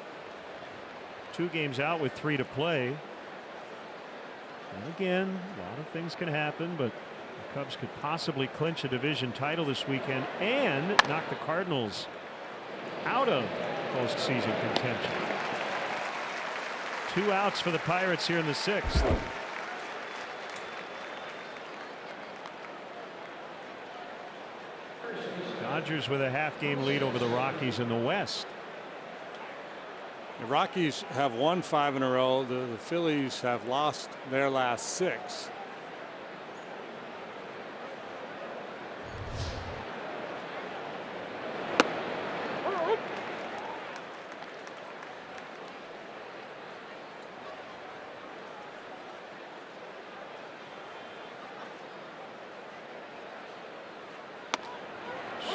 2 games out with 3 to play. And again, a lot of things can happen, but the Cubs could possibly clinch a division title this weekend and knock the Cardinals out of postseason contention. 2 outs for the Pirates here in the 6th. Dodgers with a half-game lead over the Rockies in the West. The Rockies have won 5 in a row. The Phillies have lost their last 6.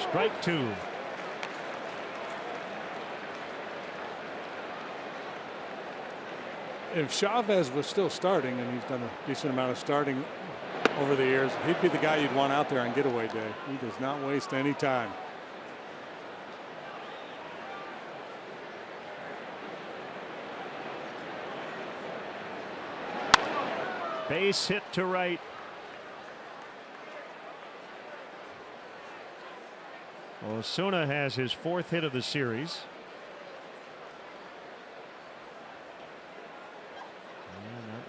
Strike 2. If Chavez was still starting, and he's done a decent amount of starting over the years, he'd be the guy you'd want out there on getaway day. He does not waste any time. Base hit to right. Osuna has his 4th hit of the series.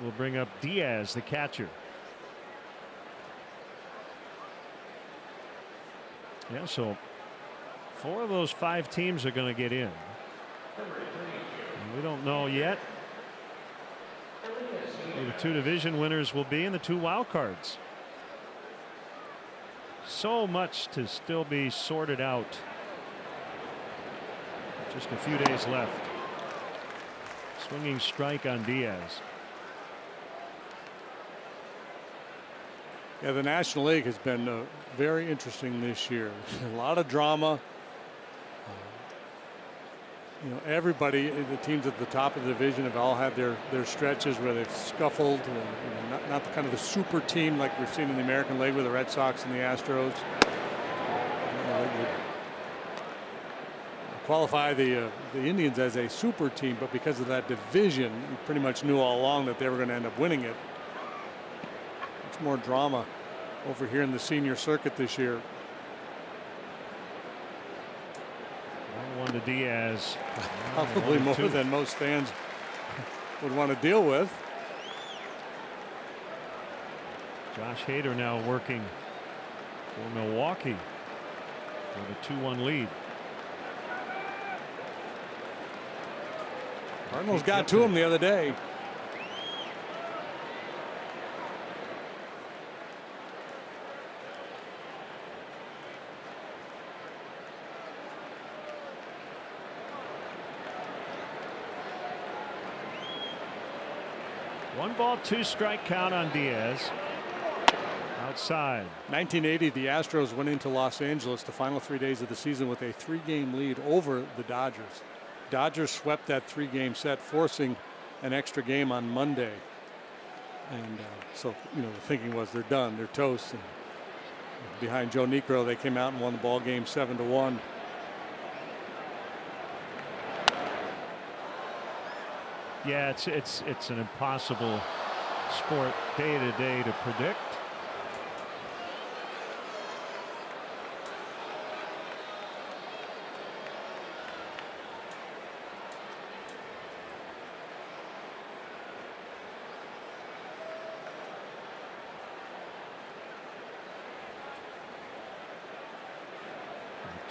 We'll bring up Diaz, the catcher. Yeah, so 4 of those 5 teams are going to get in. And we don't know yet who the 2 division winners will be and the 2 wild cards. So much to still be sorted out. Just a few days left. Swinging strike on Diaz. Yeah, the National League has been very interesting this year. A lot of drama. You know, everybody, the teams at the top of the division have all had their stretches where they've scuffled. You know, not the kind of the super team like we've seen in the American League with the Red Sox and the Astros. Qualify the Indians as a super team, but because of that division, you pretty much knew all along that they were going to end up winning it. Much more drama over here in the senior circuit this year. 1-1 to Diaz. Probably more than most fans would want to deal with. Josh Hader now working for Milwaukee with a 2-1 lead. Cardinals got to him the other day. One ball, 2 strike count on Diaz. Outside. 1980, the Astros went into Los Angeles the final 3 days of the season with a 3-game lead over the Dodgers. Dodgers swept that 3-game set, forcing an extra game on Monday. And so, you know, the thinking was they're done, they're toast. And behind Joe Niekro, they came out and won the ball game 7-1. Yeah, it's an impossible sport day to day to predict.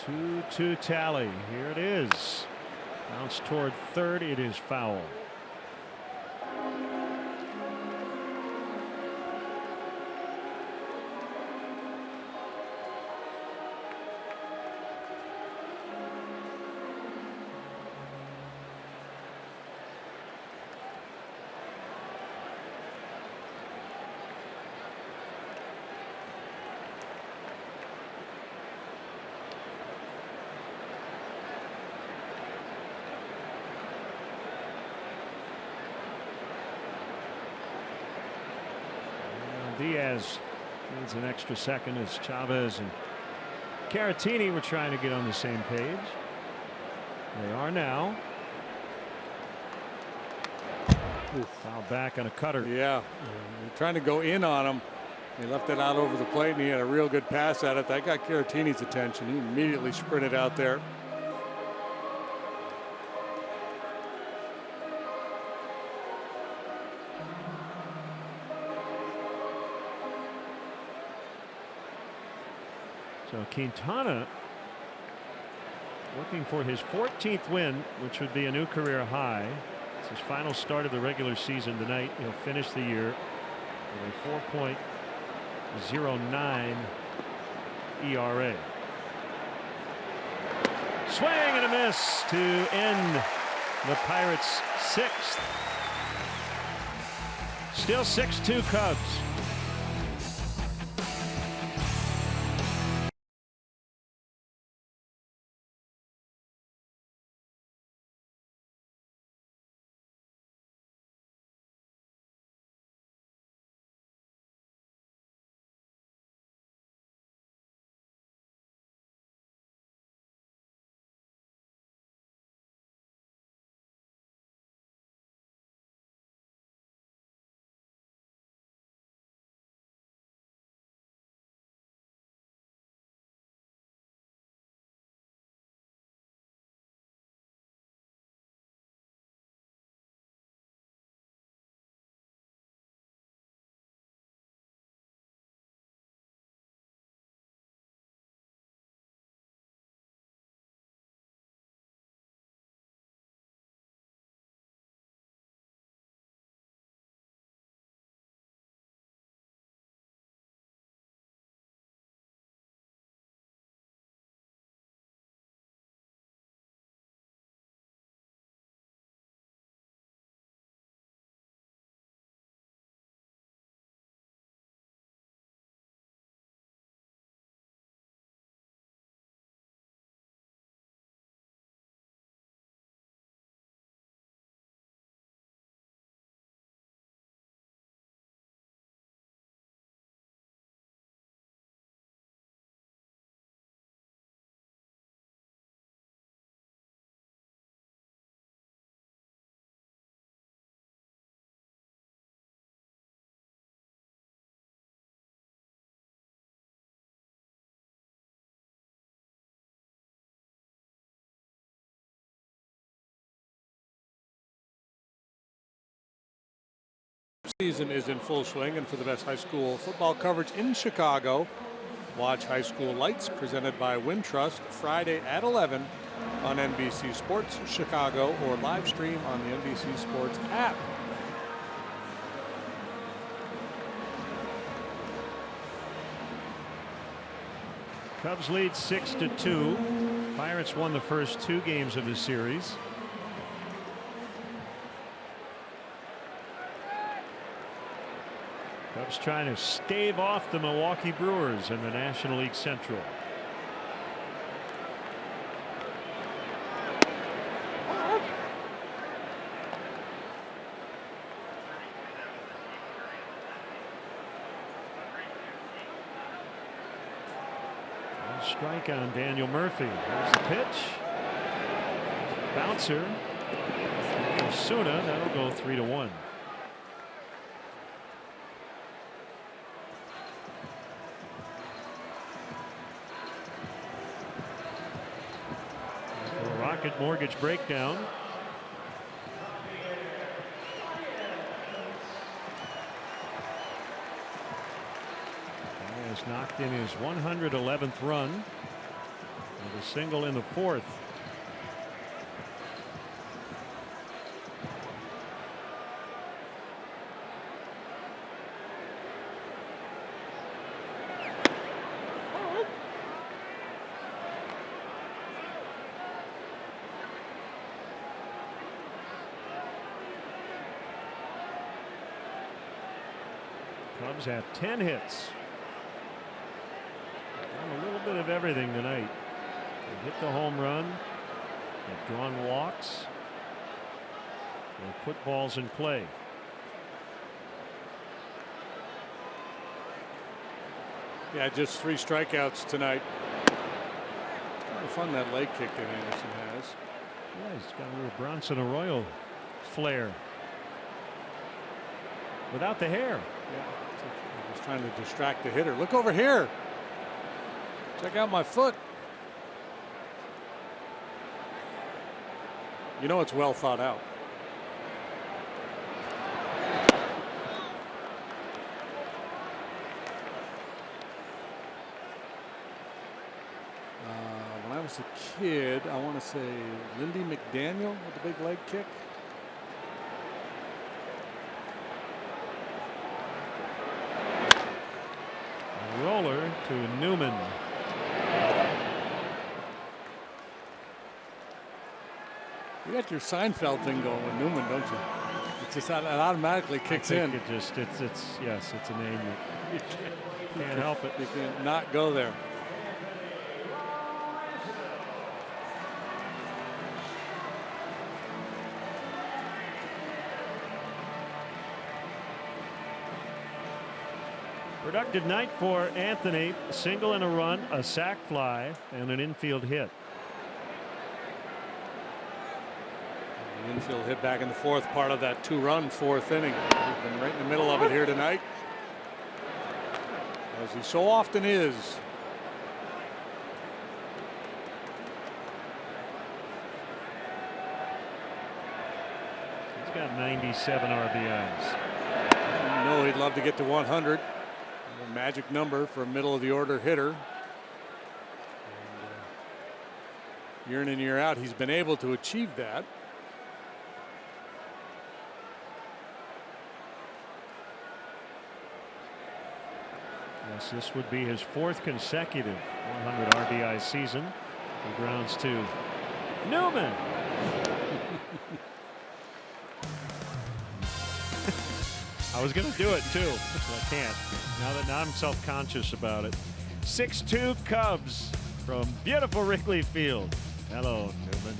A 2-2 tally. Here it is. Bounce toward third. It is foul. Diaz needs an extra second as Chavez and Caratini were trying to get on the same page. They are now. Foul back on a cutter. Yeah, trying to go in on him. He left it out over the plate, and he had a real good pass at it. That got Caratini's attention. He immediately sprinted out there. So Quintana looking for his 14th win, which would be a new career high. It's his final start of the regular season tonight. He'll finish the year with a 4.09 ERA. Swing and a miss to end the Pirates' 6th. Still 6-2 Cubs. Season is in full swing, and for the best high school football coverage in Chicago, watch High School Lights presented by Wintrust Friday at 11 on NBC Sports Chicago or live stream on the NBC Sports app. Cubs lead 6-2. Pirates won the first 2 games of the series. Cubs trying to stave off the Milwaukee Brewers in the National League Central. Strike on Daniel Murphy. There's the pitch. Bouncer. Osuna. That'll go 3-1. Rocket Mortgage breakdown. Has knocked in his 111th run with a single in the 4th. Cubs have 10 hits. A little bit of everything tonight. They hit the home run. They've drawn walks. They put balls in play. Yeah, just 3 strikeouts tonight. It's kind of fun, that leg kick that Anderson has. Yeah, he's got a little Bronson Arroyo flair. Without the hair. Yeah, he's trying to distract the hitter. Look over here. Check out my foot. You know it's well thought out. When I was a kid, I want to say Lindy McDaniel with the big leg kick. A roller to Newman. You got your Seinfeld thing going with Newman, don't you? It just it automatically kicks in. It just yes, it's a name that you can't help it. You can't not go there. Productive night for Anthony. A single and a run, a sac fly, and an infield hit. The infield hit back in the 4th, part of that 2-run 4th inning. He's been right in the middle of it here tonight, as he so often is. He's got 97 RBIs. I know he'd love to get to 100. A magic number for a middle of the order hitter. And, year in and year out, he's been able to achieve that. Yes, this would be his 4th consecutive 100 RBI season. He grounds to Newman. I was going to do it too, but I can't. Now I'm self-conscious about it. 6-2 Cubs from beautiful Wrigley Field. Hello, Newman.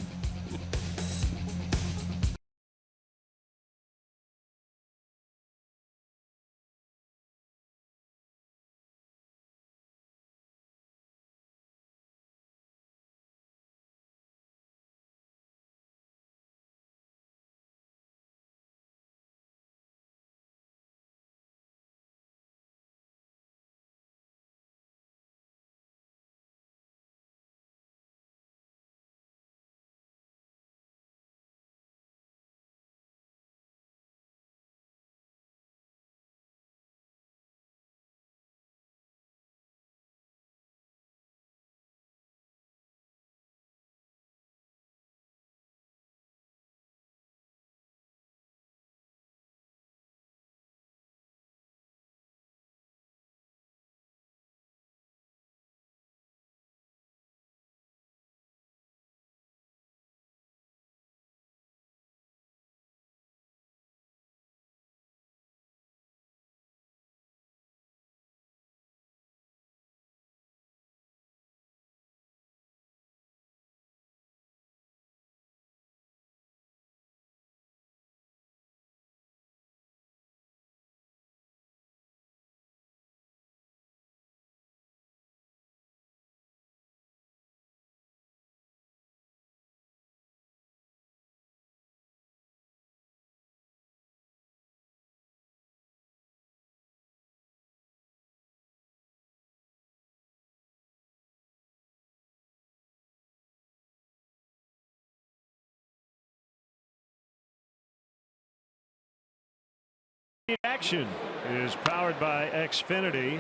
Action is powered by Xfinity.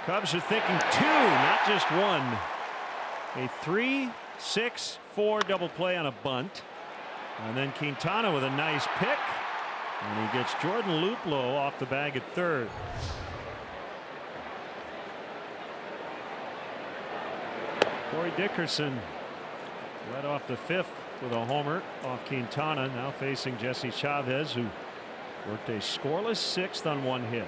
Cubs are thinking 2, not just 1. A 3-6-4 double play on a bunt. And then Quintana with a nice pick. And he gets Jordan Luplow off the bag at third. Corey Dickerson led off the 5th with a homer off Quintana, now facing Jesse Chavez, who worked a scoreless 6th on 1 hit.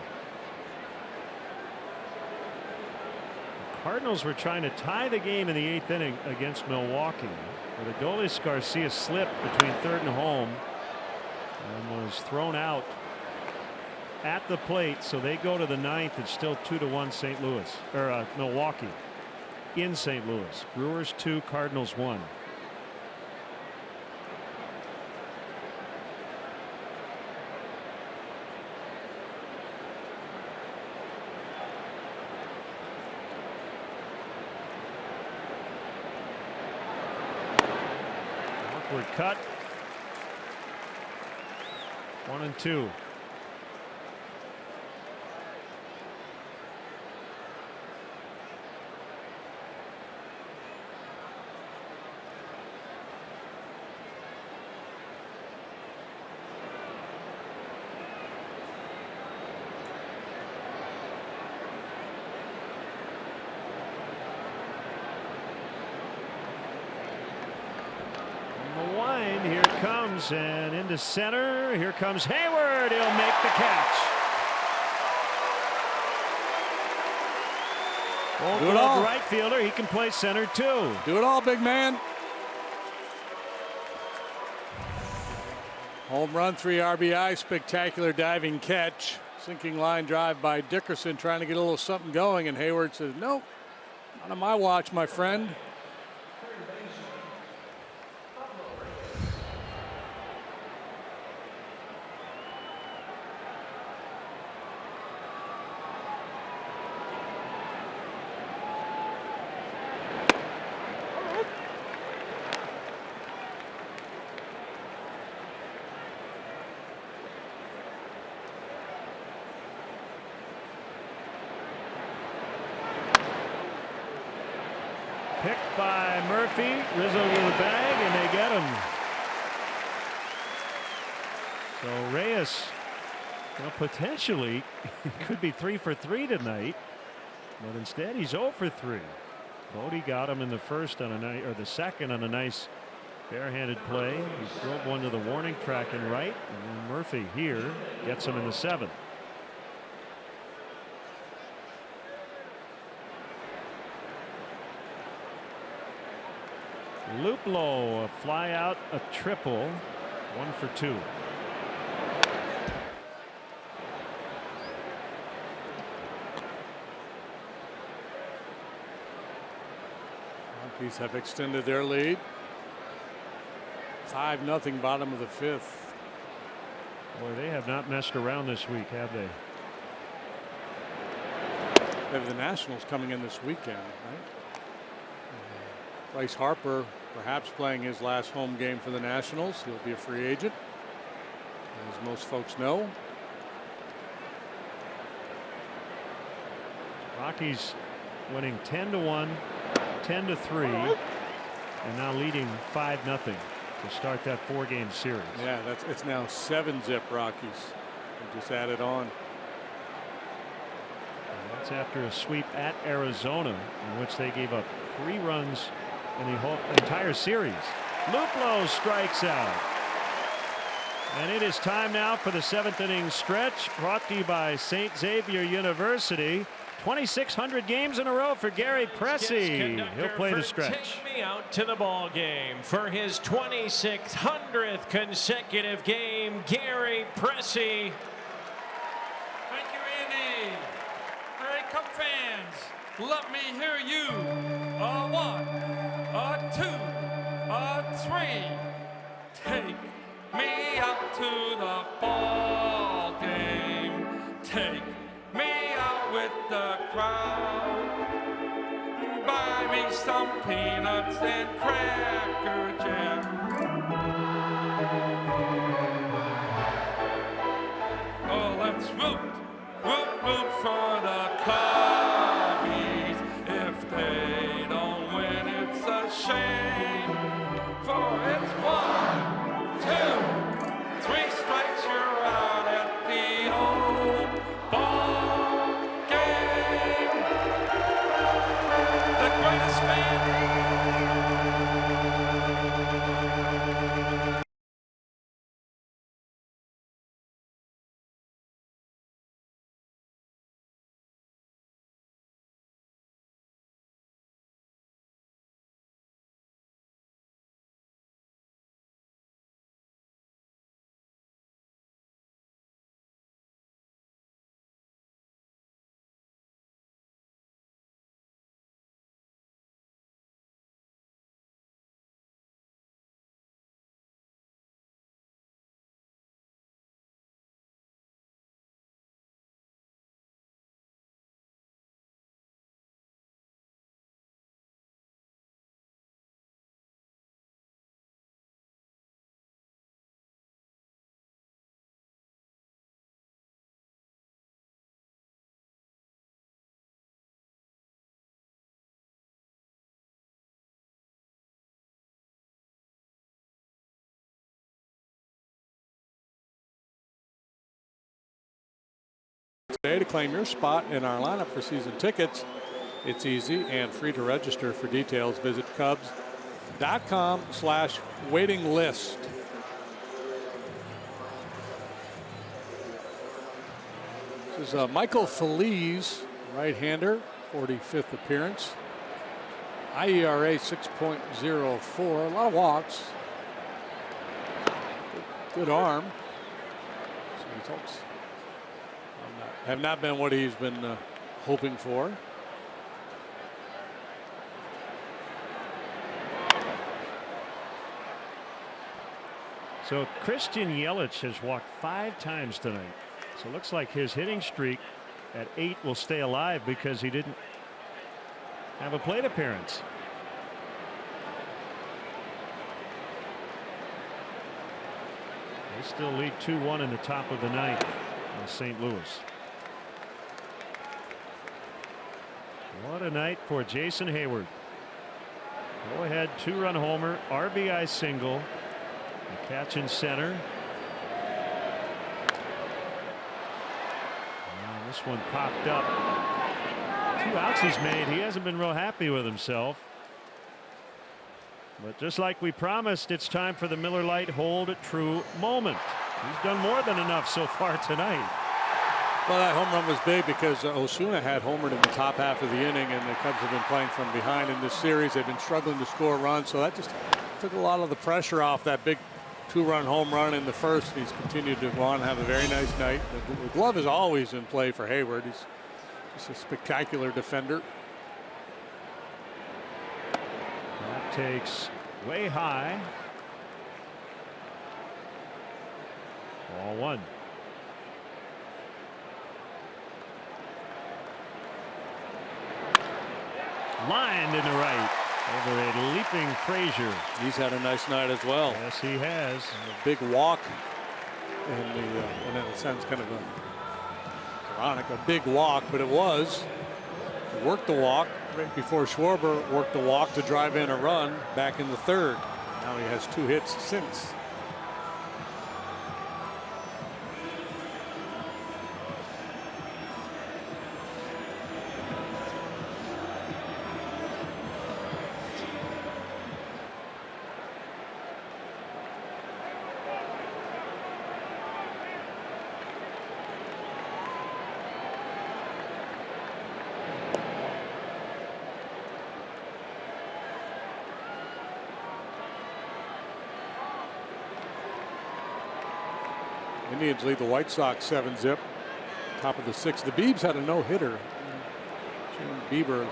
The Cardinals were trying to tie the game in the 8th inning against Milwaukee, but Adolis Garcia slipped between third and home and was thrown out at the plate, so they go to the 9th. It's still 2-1 St. Louis, or Milwaukee in St. Louis. Brewers 2, Cardinals 1. Upward cut. 1-2. Here it comes, and into center. Here comes Hayward. He'll make the catch. Do it all. Right fielder. He can play center too. Do it all, big man. Home run, 3 RBI, spectacular diving catch. Sinking line drive by Dickerson, trying to get a little something going, and Hayward says, nope, not on my watch, my friend. Picked by Murphy. Rizzo to the bag, and they get him. So Reyes, well, potentially could be 3 for 3 tonight, but instead he's 0 for 3. Bodie got him in the first on a the second on a nice barehanded play. He drove one to the warning track and right, and then Murphy here gets him in the 7th. Luplow, a fly out, a triple, 1 for 2. Yankees have extended their lead. 5-0 bottom of the 5th. Boy, they have not messed around this week, have they? They have the Nationals coming in this weekend, right? Bryce Harper perhaps playing his last home game for the Nationals. He'll be a free agent, as most folks know. Rockies winning 10-1, 10-3, and now leading 5-0 to start that 4-game series. Yeah, it's now 7-zip Rockies. They just added on. And that's after a sweep at Arizona, in which they gave up 3 runs in the whole entire series. Luplow strikes out. And it is time now for the 7th inning stretch, brought to you by St. Xavier University. 2,600 games in a row for Gary Pressey. He'll play the stretch. Take me out to the ball game for his 2,600th consecutive game, Gary Pressey. Thank you, Andy. All right, Cub fans, let me hear you. 1, 2, 3. Take me out to the ball game. Take me out with the crowd. Buy me some peanuts and cracker jam. today to claim your spot in our lineup for season tickets. It's easy and free to register. For details, visit Cubs.com/waiting list. This is Michael Feliz, right-hander, 45th appearance. IERA 6.04. A lot of walks. Good arm. So results have not been what he's been hoping for. So Christian Yelich has walked 5 times tonight. So it looks like his hitting streak at 8 will stay alive because he didn't have a plate appearance. They still lead 2-1 in the top of the 9th in St. Louis. What a night for Jason Hayward. Go ahead 2-run homer, RBI single, a catch in center. And this one popped up. 2 outs he's made. He hasn't been real happy with himself. But just like we promised, it's time for the Miller Lite Hold True moment. He's done more than enough so far tonight. Well, that home run was big because Osuna had homered in the top half of the inning, and the Cubs have been playing from behind in this series. They've been struggling to score runs, so that just took a lot of the pressure off that big 2-run home run in the first. He's continued to go on and have a very nice night. The glove is always in play for Hayward. He's just a spectacular defender. That takes way high. Ball 1. Lined in the right over a leaping Frazier. He's had a nice night as well. Yes, he has. A big walk, and and it sounds kind of ironic, a big walk, but it was. He worked the walk right before Schwarber worked the walk to drive in a run back in the 3rd. Now he has 2 hits since. Indians lead the White Sox 7-zip. Top of the 6th. The Biebs had a no-hitter. Shane Bieber,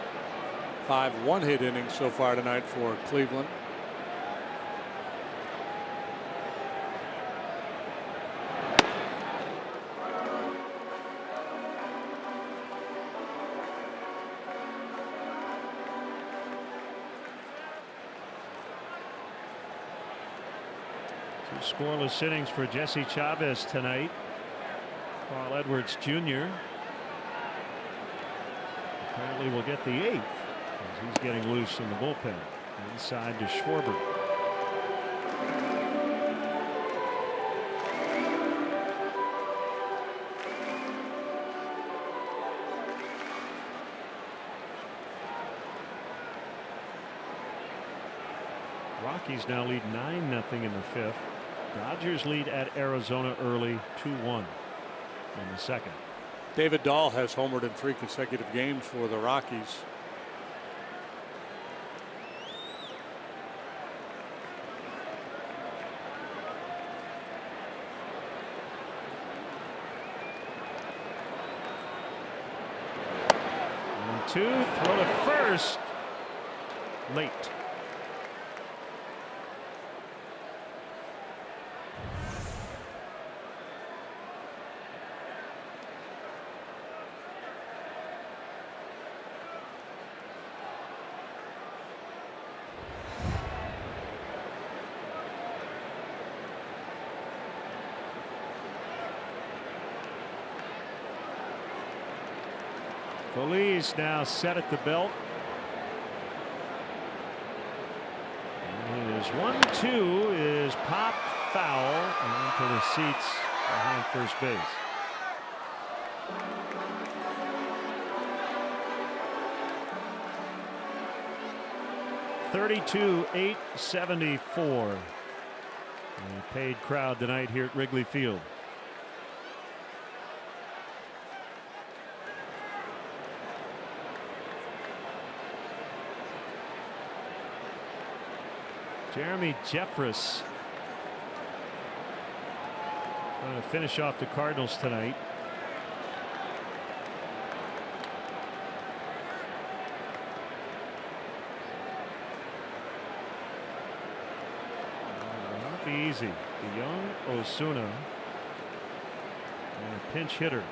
5 one-hit innings so far tonight for Cleveland. Scoreless innings for Jesse Chavez tonight. Carl Edwards Jr. apparently will get the 8th as he's getting loose in the bullpen. Inside to Schwarber. Rockies now lead 9-0 in the 5th. Dodgers lead at Arizona early 2-1 in the 2nd. David Dahl has homered in 3 consecutive games for the Rockies. And 2, throw to first. Late. Feliz now set at the belt. And his 1-2 is popped foul and into the seats behind first base. 32-874. A paid crowd tonight here at Wrigley Field. Jeremy Jeffress trying to finish off the Cardinals tonight. Not be easy. The young Osuna and a pinch hitter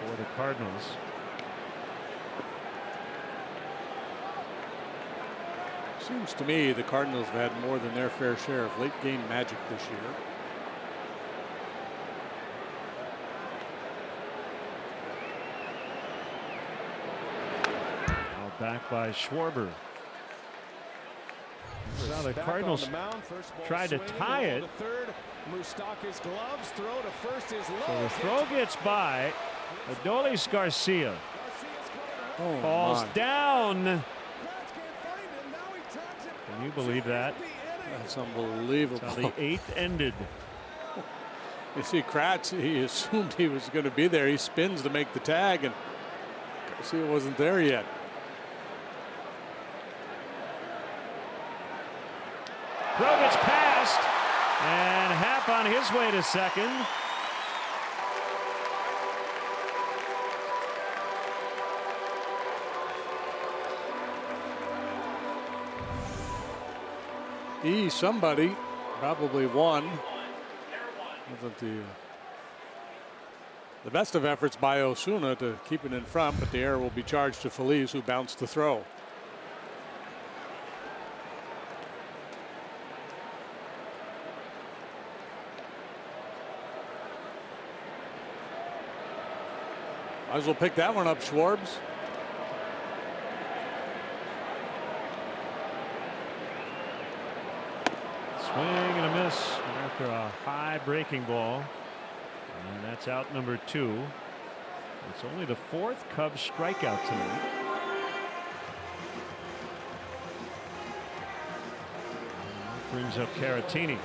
for the Cardinals. Seems to me the Cardinals have had more than their fair share of late game magic this year. Now back by Schwarber. Now the Cardinals tried to tie it. So the throw gets by. Adolis Garcia falls down. Can you believe that? That's unbelievable. That's how the 8th ended. You see Kratz, he assumed he was going to be there. He spins to make the tag, and Garcia wasn't there yet. Throw gets passed, and Happ on his way to second. Somebody probably won. Wasn't the best of efforts by Osuna to keep it in front, but the error will be charged to Feliz, who bounced the throw. Might as well pick that one up, Schwarbs. Swing and a miss after a high breaking ball. And that's out number 2. It's only the 4th Cubs strikeout tonight. Brings up Caratini.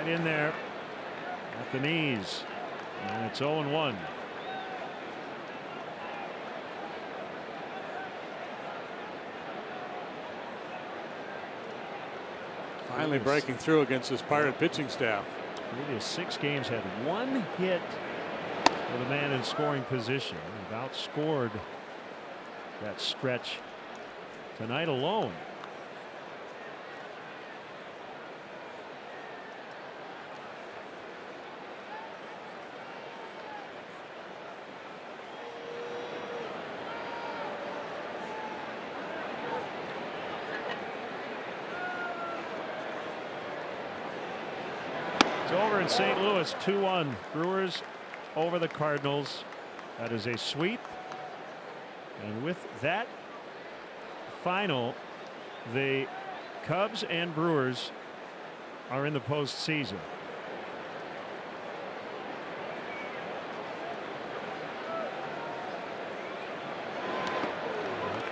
In there at the knees, and it's 0-1. Finally breaking through against this Pirate pitching staff. Previous 6 games had 1 hit with a man in scoring position. They've outscored that stretch tonight alone. It's over in St. Louis, 2-1. Brewers over the Cardinals. That is a sweep. And with that final, the Cubs and Brewers are in the postseason.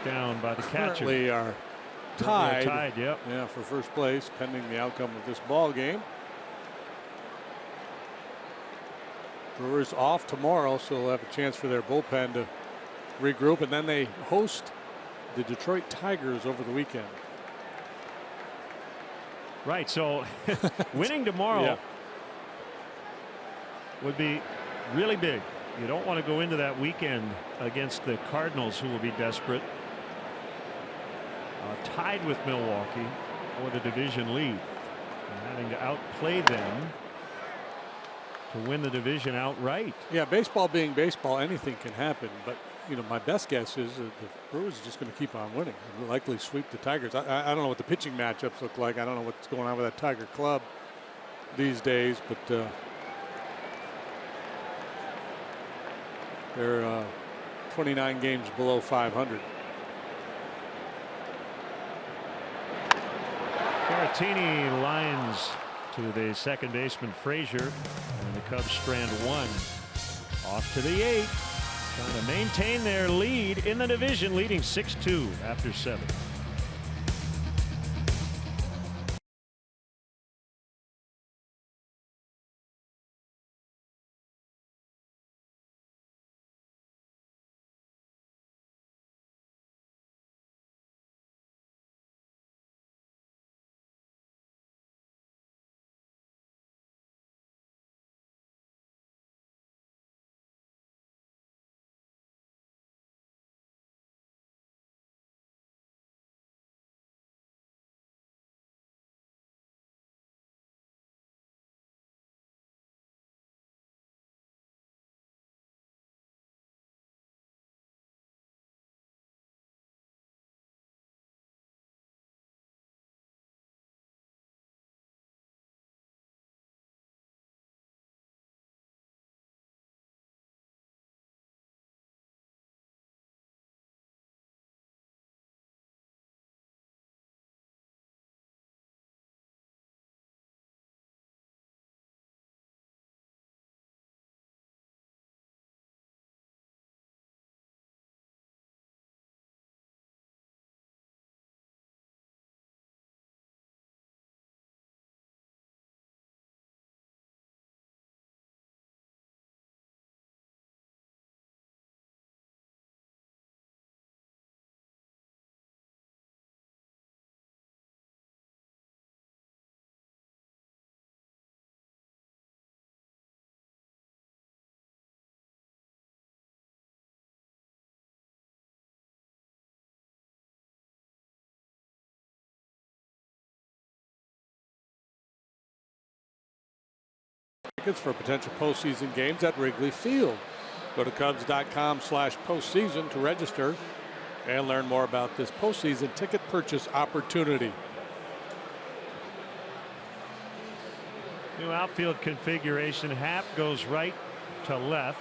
Down by the catcher. Currently are tied. Tied, yep. Yeah, for first place, pending the outcome of this ball game. Brewers off tomorrow, so they'll have a chance for their bullpen to regroup, and then they host the Detroit Tigers over the weekend. Right, so winning tomorrow would be really big. You don't want to go into that weekend against the Cardinals, who will be desperate. Tied with Milwaukee for the division lead, and having to outplay them to win the division outright. Yeah, baseball being baseball, anything can happen. But you know, my best guess is that the Brewers are just going to keep on winning. They'll likely sweep the Tigers. I don't know what the pitching matchups look like. I don't know what's going on with that Tiger club. these days, but they're 29 games below 500. Caratini lines to the second baseman Frazier, and the Cubs strand one. Off to the 8th, trying to maintain their lead in the division, leading 6-2 after 7. Tickets for potential postseason games at Wrigley Field. Go to Cubs.com/postseason to register and learn more about this postseason ticket purchase opportunity. New outfield configuration. Happ goes right to left.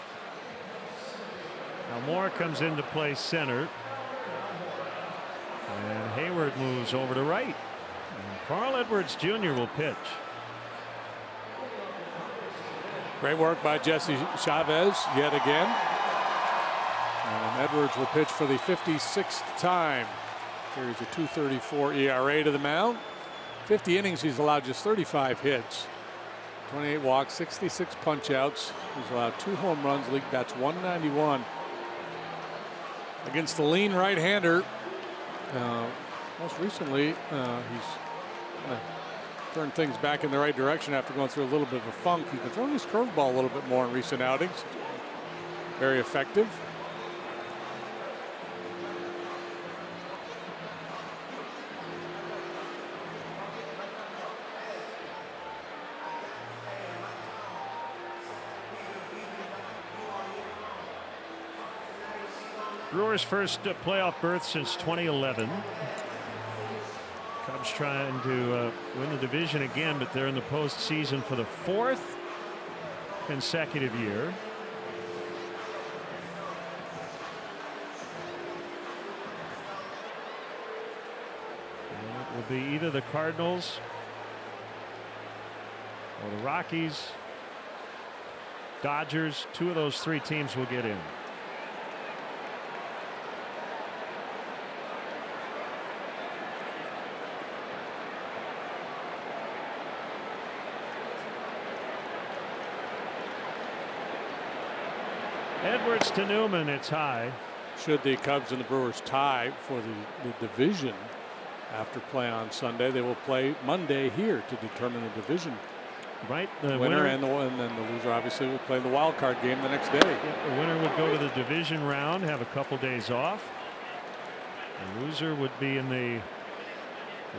Now Moore comes into play center. And Hayward moves over to right. And Carl Edwards Jr. will pitch. Great work by Jesse Chavez yet again. And Edwards will pitch for the 56th time. Carries a 2.34 ERA to the mound. 50 innings, he's allowed just 35 hits. 28 walks, 66 punch-outs. He's allowed 2 home runs. League bats .191. Against the lean right-hander. Most recently, he's turned things back in the right direction after going through a little bit of a funk. He's been throwing his curveball a little bit more in recent outings. Very effective. Brewers' first playoff berth since 2011. Cubs trying to win the division again, but they're in the postseason for the 4th consecutive year. And it will be either the Cardinals or the Rockies, Dodgers. 2 of those 3 teams will get in. Edwards to Newman, it's high. Should the Cubs and the Brewers tie for the division after play on Sunday, they will play Monday here to determine the division. Right, the winner and then the loser obviously will play the wild card game the next day. Yeah, the winner would go to the division round, have a couple days off. The loser would be in the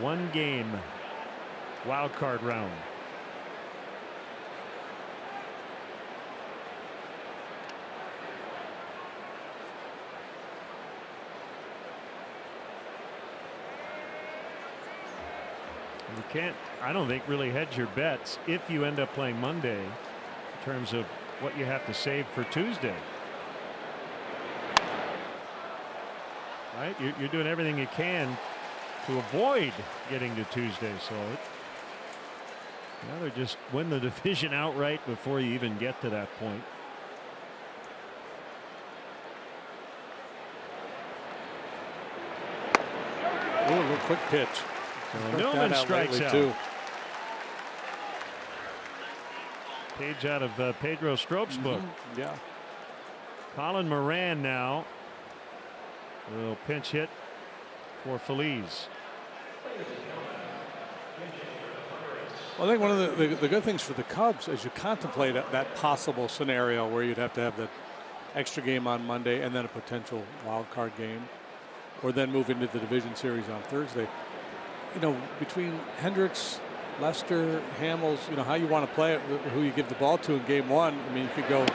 1-game wild card round. You can't, I don't think, really hedge your bets if you end up playing Monday in terms of what you have to save for Tuesday. Right? You're doing everything you can to avoid getting to Tuesday. So rather just win the division outright before you even get to that point. Ooh, a little quick pitch. So Newman strikes out. Too. Page out of Pedro Strope's book. Yeah. Colin Moran now will pinch hit for Feliz. Well, I think one of the good things for the Cubs as you contemplate that possible scenario where you'd have to have that extra game on Monday and then a potential wild card game, or then move into the division series on Thursday. You know, between Hendricks, Lester, Hamels, you know, how you want to play it, who you give the ball to in game one. I mean, you could go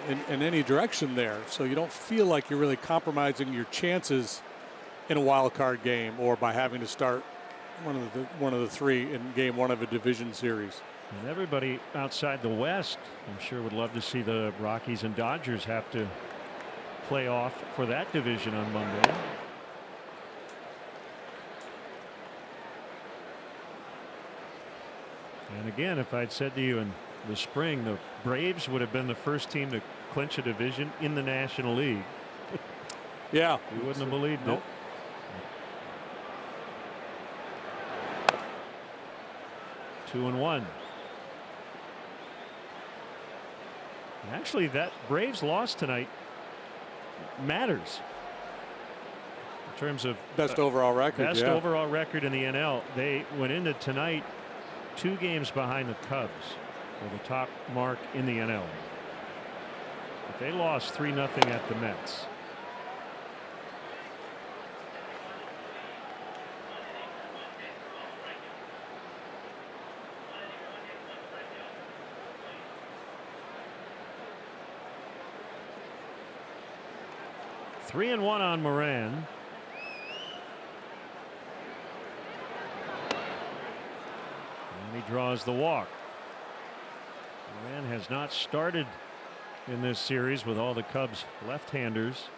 in any direction there. So you don't feel like you're really compromising your chances in a wild card game or by having to start one of the three in game one of a division series. And everybody outside the West, I'm sure, would love to see the Rockies and Dodgers have to play off for that division on Monday. And again, if I'd said to you in the spring the Braves would have been the first team to clinch a division in the National League, yeah, you wouldn't have believed it. 2-1. Actually, that Braves loss tonight matters in terms of best overall record. Best overall record in the NL. They went into tonight 2 games behind the Cubs for the top mark in the NL. But they lost 3-0 at the Mets. Three and 1 on Moran. And he draws the walk. Moran has not started in this series with all the Cubs left-handers,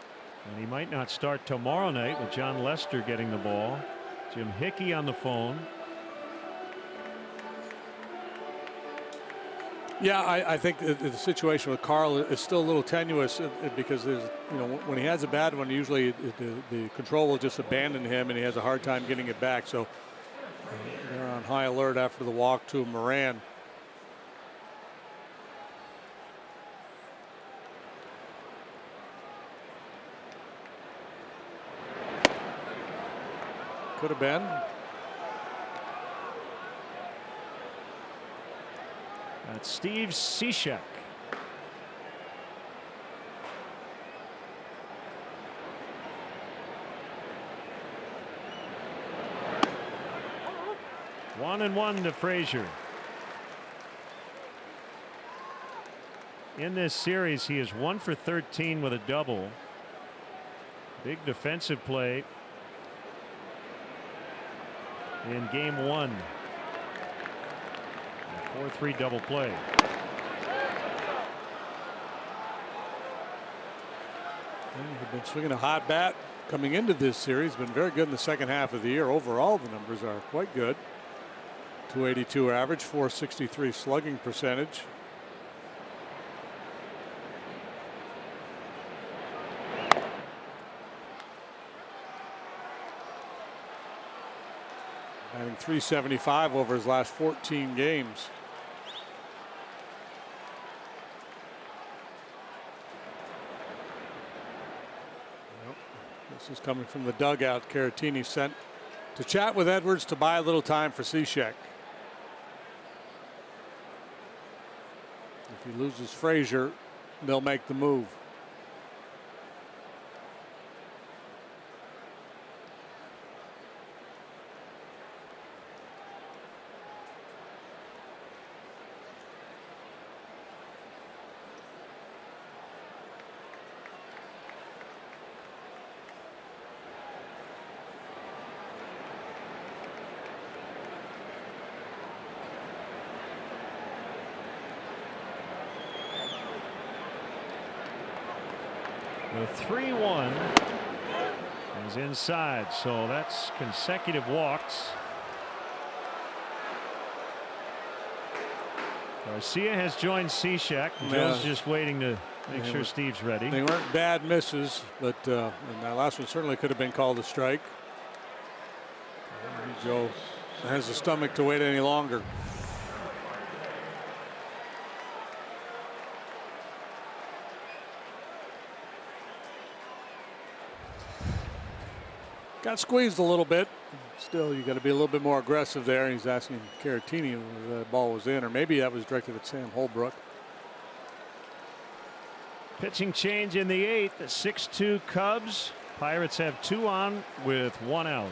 and he might not start tomorrow night with John Lester getting the ball. Jim Hickey on the phone. Yeah, I think the situation with Carl is still a little tenuous because there's, you know, when he has a bad one, usually the control will just abandon him and he has a hard time getting it back. So they're on high alert after the walk to Moran. Could have been. That's Steve Cishek. One and 1 to Frazier. In this series, he is 1 for 13 with a double. Big defensive play in game 1. 4-3 double play. He's been swinging a hot bat coming into this series. Been very good in the second half of the year. Overall, the numbers are quite good. 282 average, 463 slugging percentage. Batting .375 over his last 14 games. This is coming from the dugout. Caratini sent to chat with Edwards to buy a little time for Cishek. If he loses Frazier, they'll make the move. The 3-1 is inside, so that's consecutive walks. Garcia has joined Cishek. Joe's just waiting to make sure Steve's ready. They weren't bad misses, but and that last one certainly could have been called a strike. Maybe Joe has the stomach to wait any longer. Got squeezed a little bit. Still, you got to be a little bit more aggressive there. He's asking Caratini whether the ball was in, or maybe that was directed at Sam Holbrook. Pitching change in the 8th. The 6-2 Cubs. Pirates have 2 on with 1 out.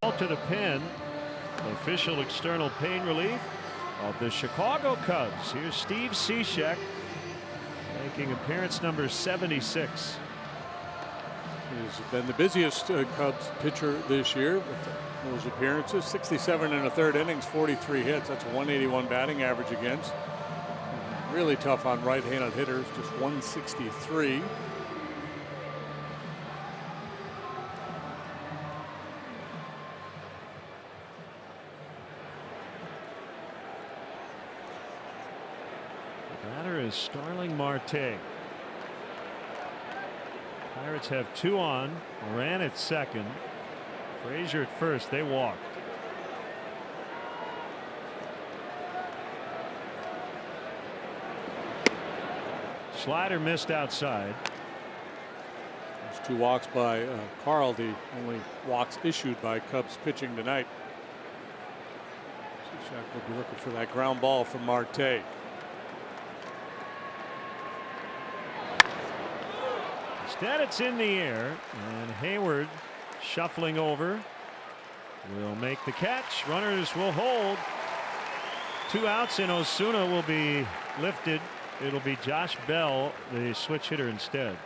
Call to the pen. Official external pain relief of the Chicago Cubs. Here's Steve Cishek making appearance number 76. He's been the busiest Cubs pitcher this year with those appearances. 67 and a third innings, 43 hits. That's a 181 batting average against. Really tough on right-handed hitters, just 163. Starling Marte. Pirates have 2 on. Moran at second. Frazier at first. They walked. Slider missed outside. There's 2 walks by Carl, the only walks issued by Cubs pitching tonight. Cishek will be looking for that ground ball from Marte. Instead, it's in the air, and Hayward shuffling over will make the catch. Runners will hold. 2 outs, and Osuna will be lifted. It'll be Josh Bell, the switch hitter, instead.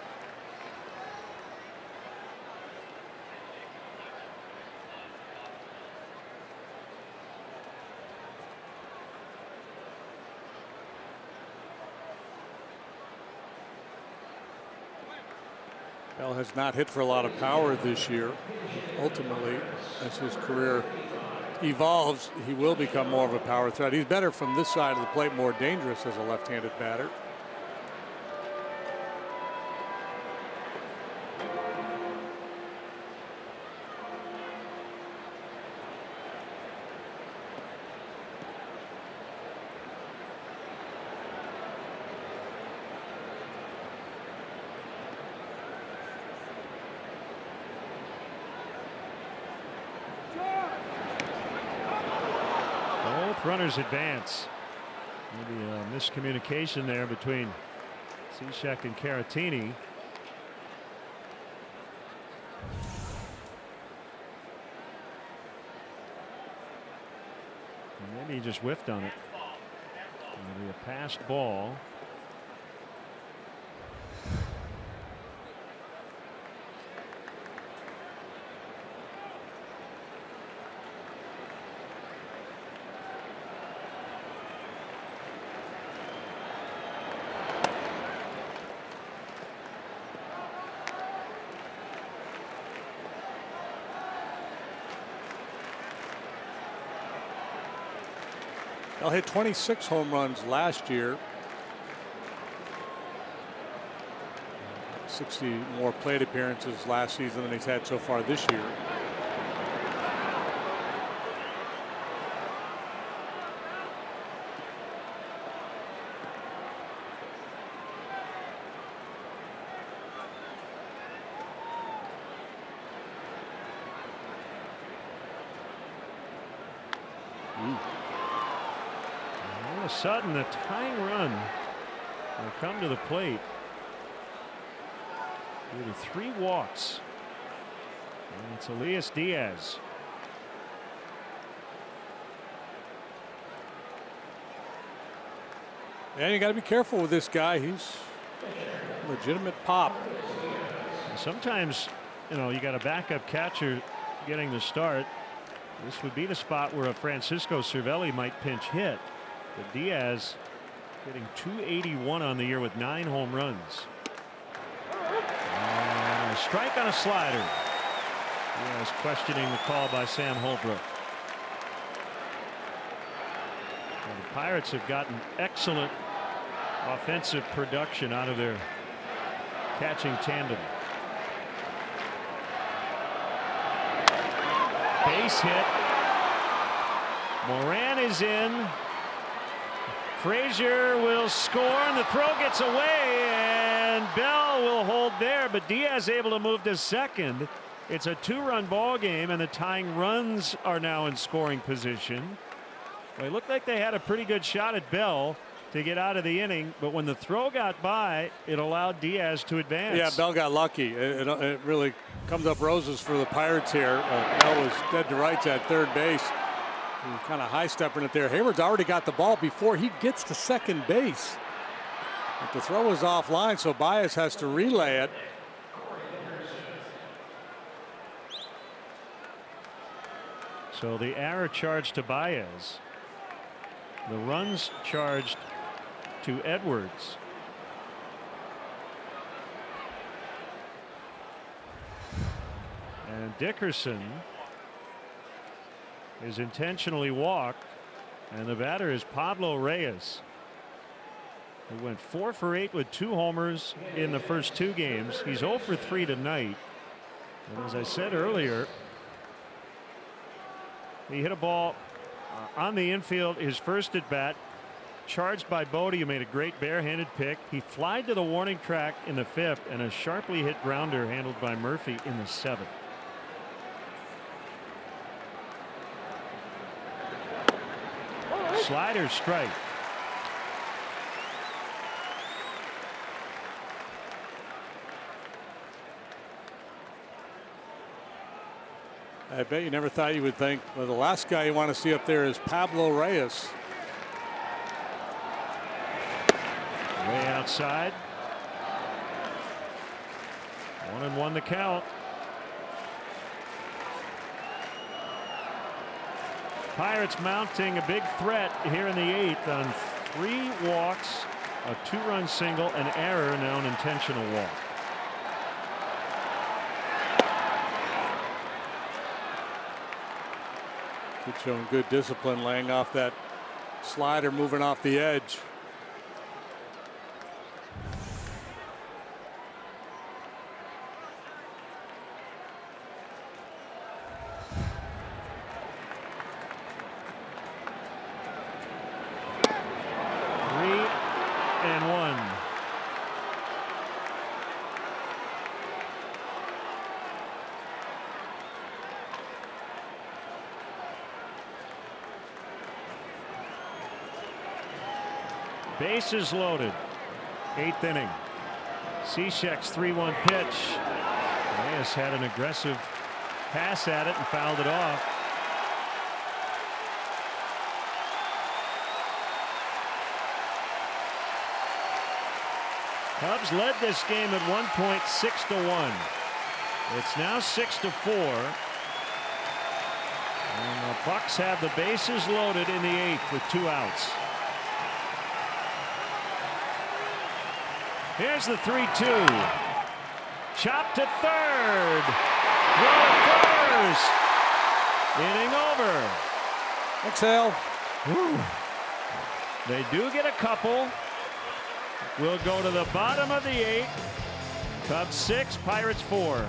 Bell has not hit for a lot of power this year. Ultimately, as his career evolves, he will become more of a power threat. He's better from this side of the plate, more dangerous as a left-handed batter. Runners advance. Maybe a miscommunication there between Cishek and Caratini. Maybe he just whiffed on it. It'll be a passed ball. Bell hit 26 home runs last year. 60 more plate appearances last season than he's had so far this year. All of a sudden, the tying run will come to the plate. Due to 3 walks. And it's Elias Diaz. And you got to be careful with this guy. He's a legitimate pop. Sometimes, you know, you got a backup catcher getting the start. This would be the spot where a Francisco Cervelli might pinch hit. But Diaz getting 281 on the year with 9 home runs. And a strike on a slider. Diaz questioning the call by Sam Holbrook. And the Pirates have gotten excellent offensive production out of their catching tandem. Base hit. Moran is in. Frazier will score, and the throw gets away, and Bell will hold there, but Diaz able to move to second. It's a 2-run ball game, and the tying runs are now in scoring position. Well, it looked like they had a pretty good shot at Bell to get out of the inning, but when the throw got by, it allowed Diaz to advance. Yeah, Bell got lucky. It really comes up roses for the Pirates here. Bell was dead to rights at third base. Kind of high stepping it there. Hayward's already got the ball before he gets to second base. But the throw is offline, so Baez has to relay it. So the error charged to Baez. The runs charged to Edwards. And Dickerson is intentionally walked, and the batter is Pablo Reyes, who went 4 for 8 with 2 homers in the first 2 games. He's 0 for 3 tonight, and as I said earlier, he hit a ball on the infield his first at bat, charged by Bodie, who made a great barehanded pick. He flied to the warning track in the 5th, and a sharply hit grounder handled by Murphy in the 7th. Slider strike. I bet you never thought you would think, well, the last guy you want to see up there is Pablo Reyes. Way outside. 1-1 the count. Pirates mounting a big threat here in the 8th on 3 walks, a 2-run single, an error, now an intentional walk. Kid showing good discipline, laying off that slider, moving off the edge. Bases loaded. 8th inning. Cishek's 3-1 pitch. Reyes had an aggressive pass at it and fouled it off. Cubs led this game at one point 6-1. It's now 6-4. And the Bucks have the bases loaded in the 8th with 2 outs. Here's the 3-2. Chop to third. Throw to first. Inning over. Exhale. Whew. They do get a couple. We'll go to the bottom of the 8th. Cubs 6, Pirates 4.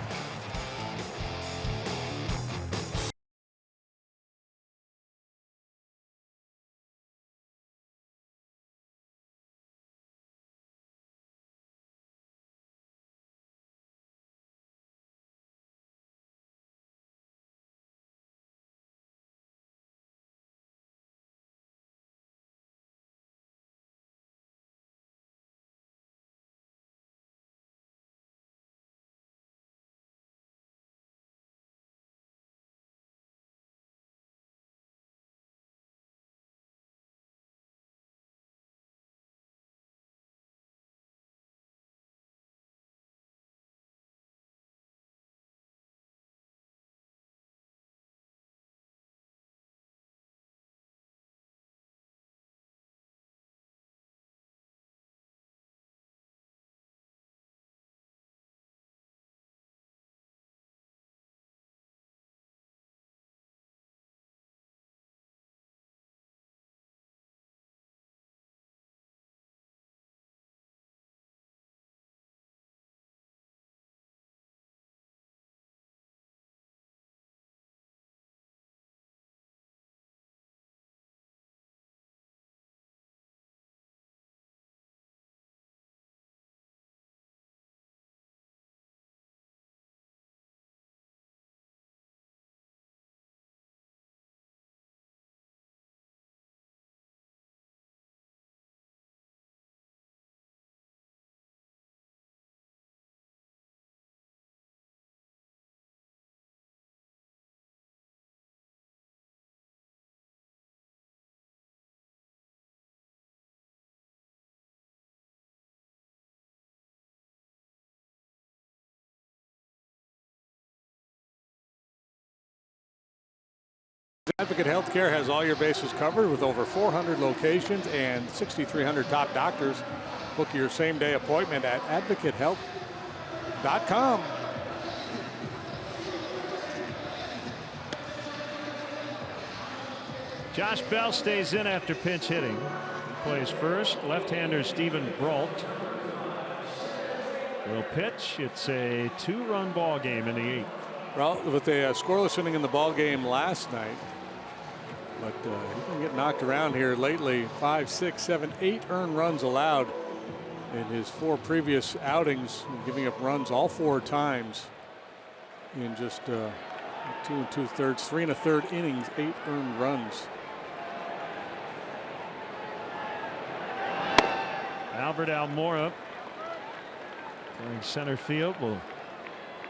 Advocate Healthcare has all your bases covered with over 400 locations and 6,300 top doctors. Book your same-day appointment at advocatehealth.com. Josh Bell stays in after pinch hitting. He plays first. Left-hander Stephen Brault will pitch. It's a 2-run ball game in the 8th. Well, with a scoreless inning in the ball game last night, but he can get knocked around here lately. 5, 6, 7, 8 earned runs allowed in his 4 previous outings, giving up runs all 4 times in just 2 2/3, 3 1/3 innings, 8 earned runs. Albert Almora playing center field will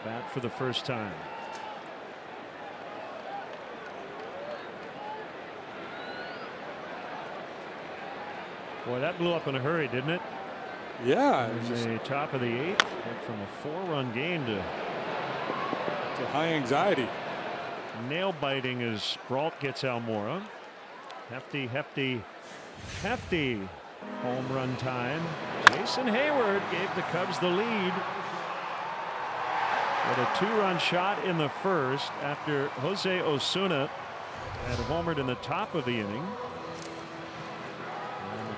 bat for the first time. Boy, that blew up in a hurry, didn't it? Yeah, it was the top of the 8th. Went from a 4-run game to high anxiety. Nail biting as Brault gets Almora. Hefty home run time. Jason Hayward gave the Cubs the lead with a 2-run shot in the first after Jose Osuna had homered in the top of the inning.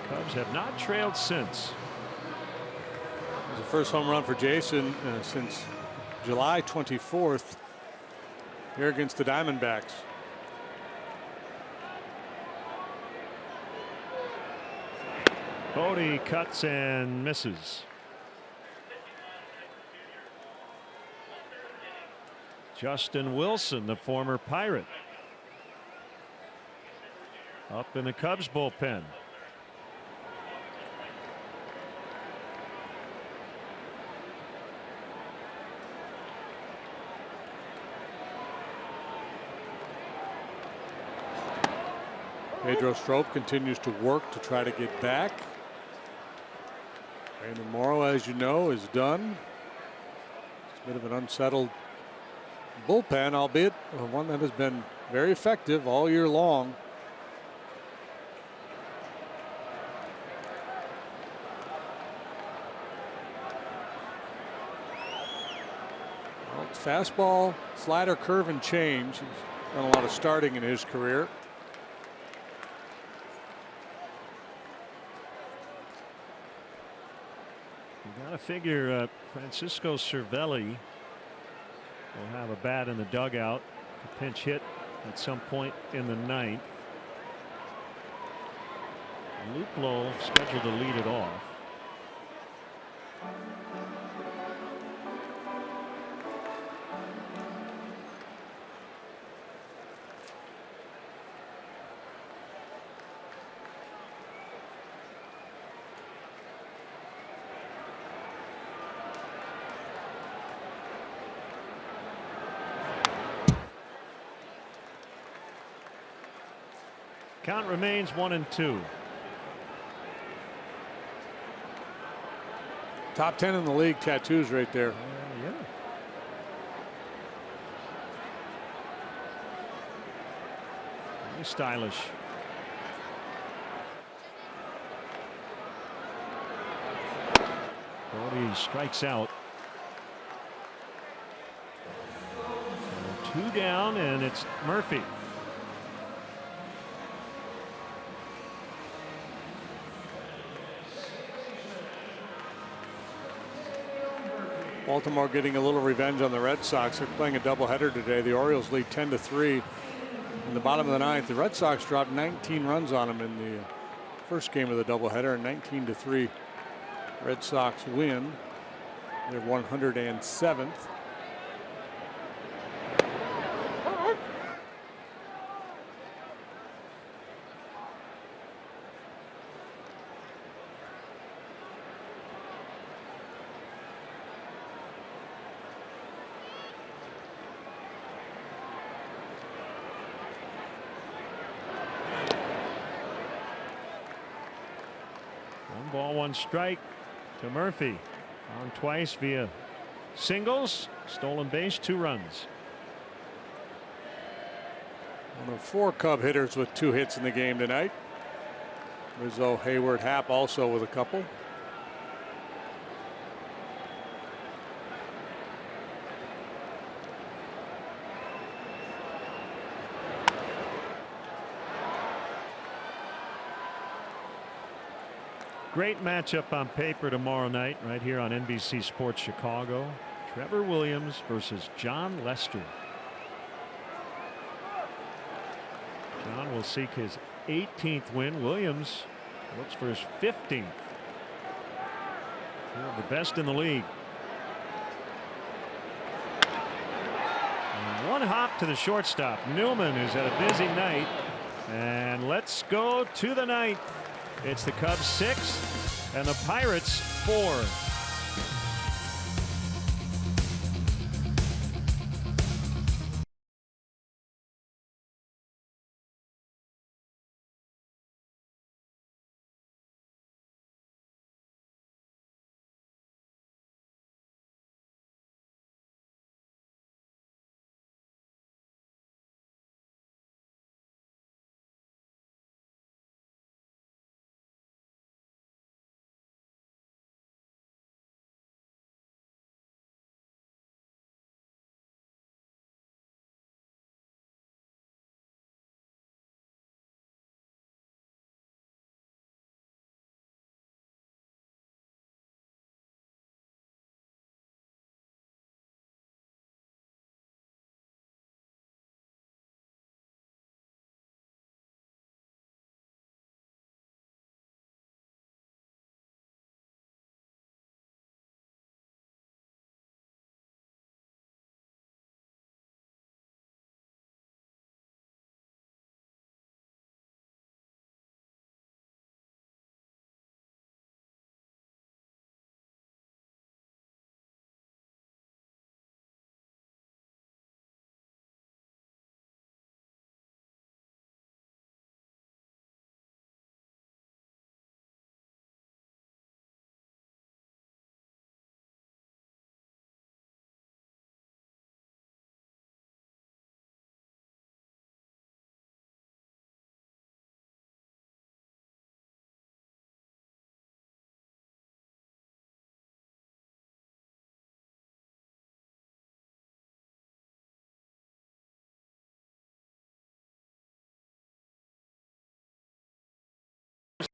Cubs have not trailed since. It was the first home run for Jason since July 24th here against the Diamondbacks. Bodie cuts and misses. Justin Wilson, the former Pirate, up in the Cubs bullpen. Pedro Strop continues to work to try to get back. Brandon Morrow, as you know, is done. It's a bit of an unsettled bullpen, albeit one that has been very effective all year long. Well, fastball, slider, curve, and change. He's done a lot of starting in his career. You got to figure Francisco Cervelli will have a bat in the dugout. A pinch hit at some point in the ninth. Luplow scheduled to lead it off. Count remains 1-2. Top 10 in the league tattoos right there. Yeah. Very stylish. Brody strikes out. So 2 down, and it's Murphy. Baltimore getting a little revenge on the Red Sox. They're playing a doubleheader today. The Orioles lead 10-3 in the bottom of the ninth. The Red Sox dropped 19 runs on them in the first game of the doubleheader, and 19-3 Red Sox win. They're 107th. Ball, 1 strike to Murphy. On twice via singles. Stolen base, 2 runs. One of 4 Cub hitters with 2 hits in the game tonight. Rizzo, Hayward, Happ also with a couple. Great matchup on paper tomorrow night right here on NBC Sports Chicago. Trevor Williams versus John Lester. John will seek his 18th win. Williams looks for his 15th. The best in the league. And 1 hop to the shortstop. Newman is at a busy night. And let's go to the ninth. It's the Cubs 6 and the Pirates 4.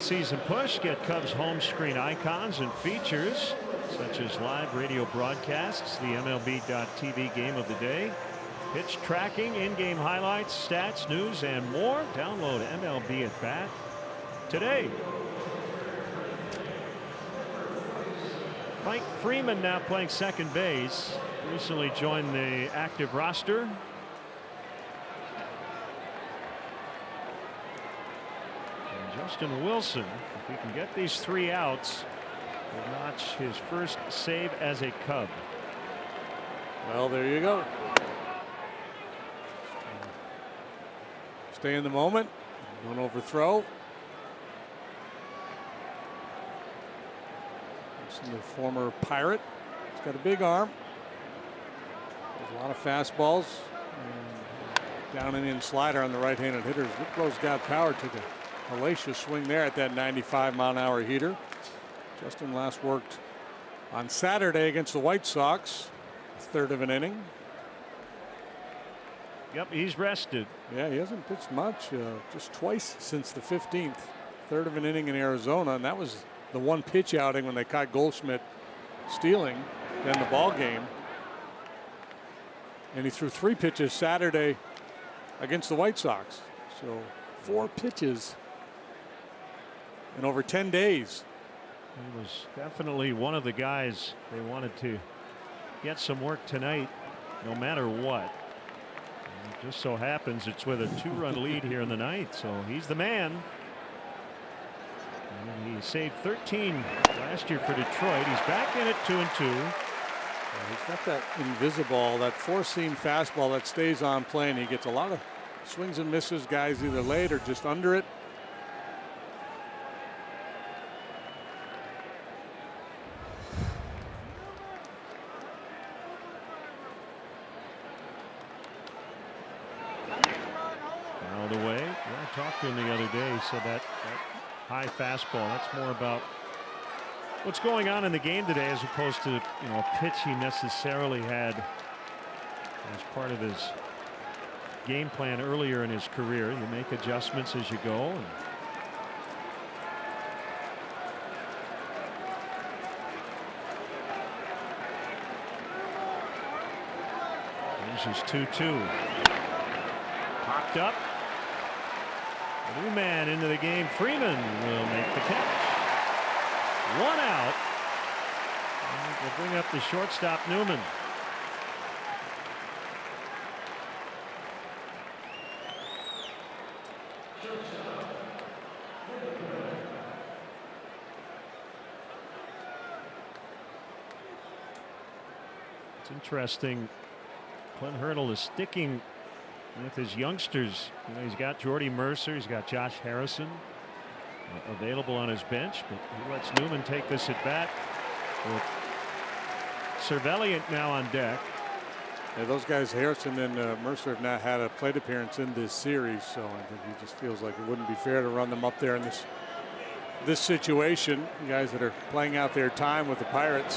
Season push. Get Cubs home screen icons and features such as live radio broadcasts, the MLB.TV game of the day, pitch tracking, in-game highlights, stats, news, and more. Download MLB at Bat today. Mike Freeman now playing second base. Recently joined the active roster. And Justin Wilson, if he can get these 3 outs, will notch his first save as a Cub. Well, there you go. Stay in the moment. Don't overthrow. The former Pirate. He's got a big arm. There's a lot of fastballs. And down and in slider on the right-handed hitters. Whitlow's got power. Took a hellacious swing there at that 95-mile-an-hour heater. Justin last worked on Saturday against the White Sox. A third of an inning. Yep, he's rested. Yeah, he hasn't pitched much. Just twice since the 15th. Third of an inning in Arizona, and that was the one pitch outing when they caught Goldschmidt stealing in the ball game. And he threw 3 pitches Saturday against the White Sox. So 4 pitches in over 10 days. He was definitely one of the guys they wanted to get some work tonight, no matter what. And it just so happens it's with a 2-run lead here in the ninth, so he's the man. And he saved 13 last year for Detroit. He's back in at 2-2. He's got that invisible, that 4-seam fastball that stays on plane. He gets a lot of swings and misses, guys either late or just under it. All the way. Yeah, I talked to him the other day. He said that high fastball, that's more about what's going on in the game today as opposed to, you know, a pitch he necessarily had as part of his game plan earlier in his career. You make adjustments as you go. And here's his 2-2. Popped up. A new man into the game. Freeman will make the catch. 1 out. And we'll bring up the shortstop Newman. It's interesting. Clint Hurdle is sticking with his youngsters. You know, he's got Jordy Mercer, he's got Josh Harrison available on his bench, but he lets Newman take this at bat with Cervelli now on deck. Yeah, those guys, Harrison and Mercer, have not had a plate appearance in this series, so I think he just feels like it wouldn't be fair to run them up there in this situation. The guys that are playing out their time with the Pirates.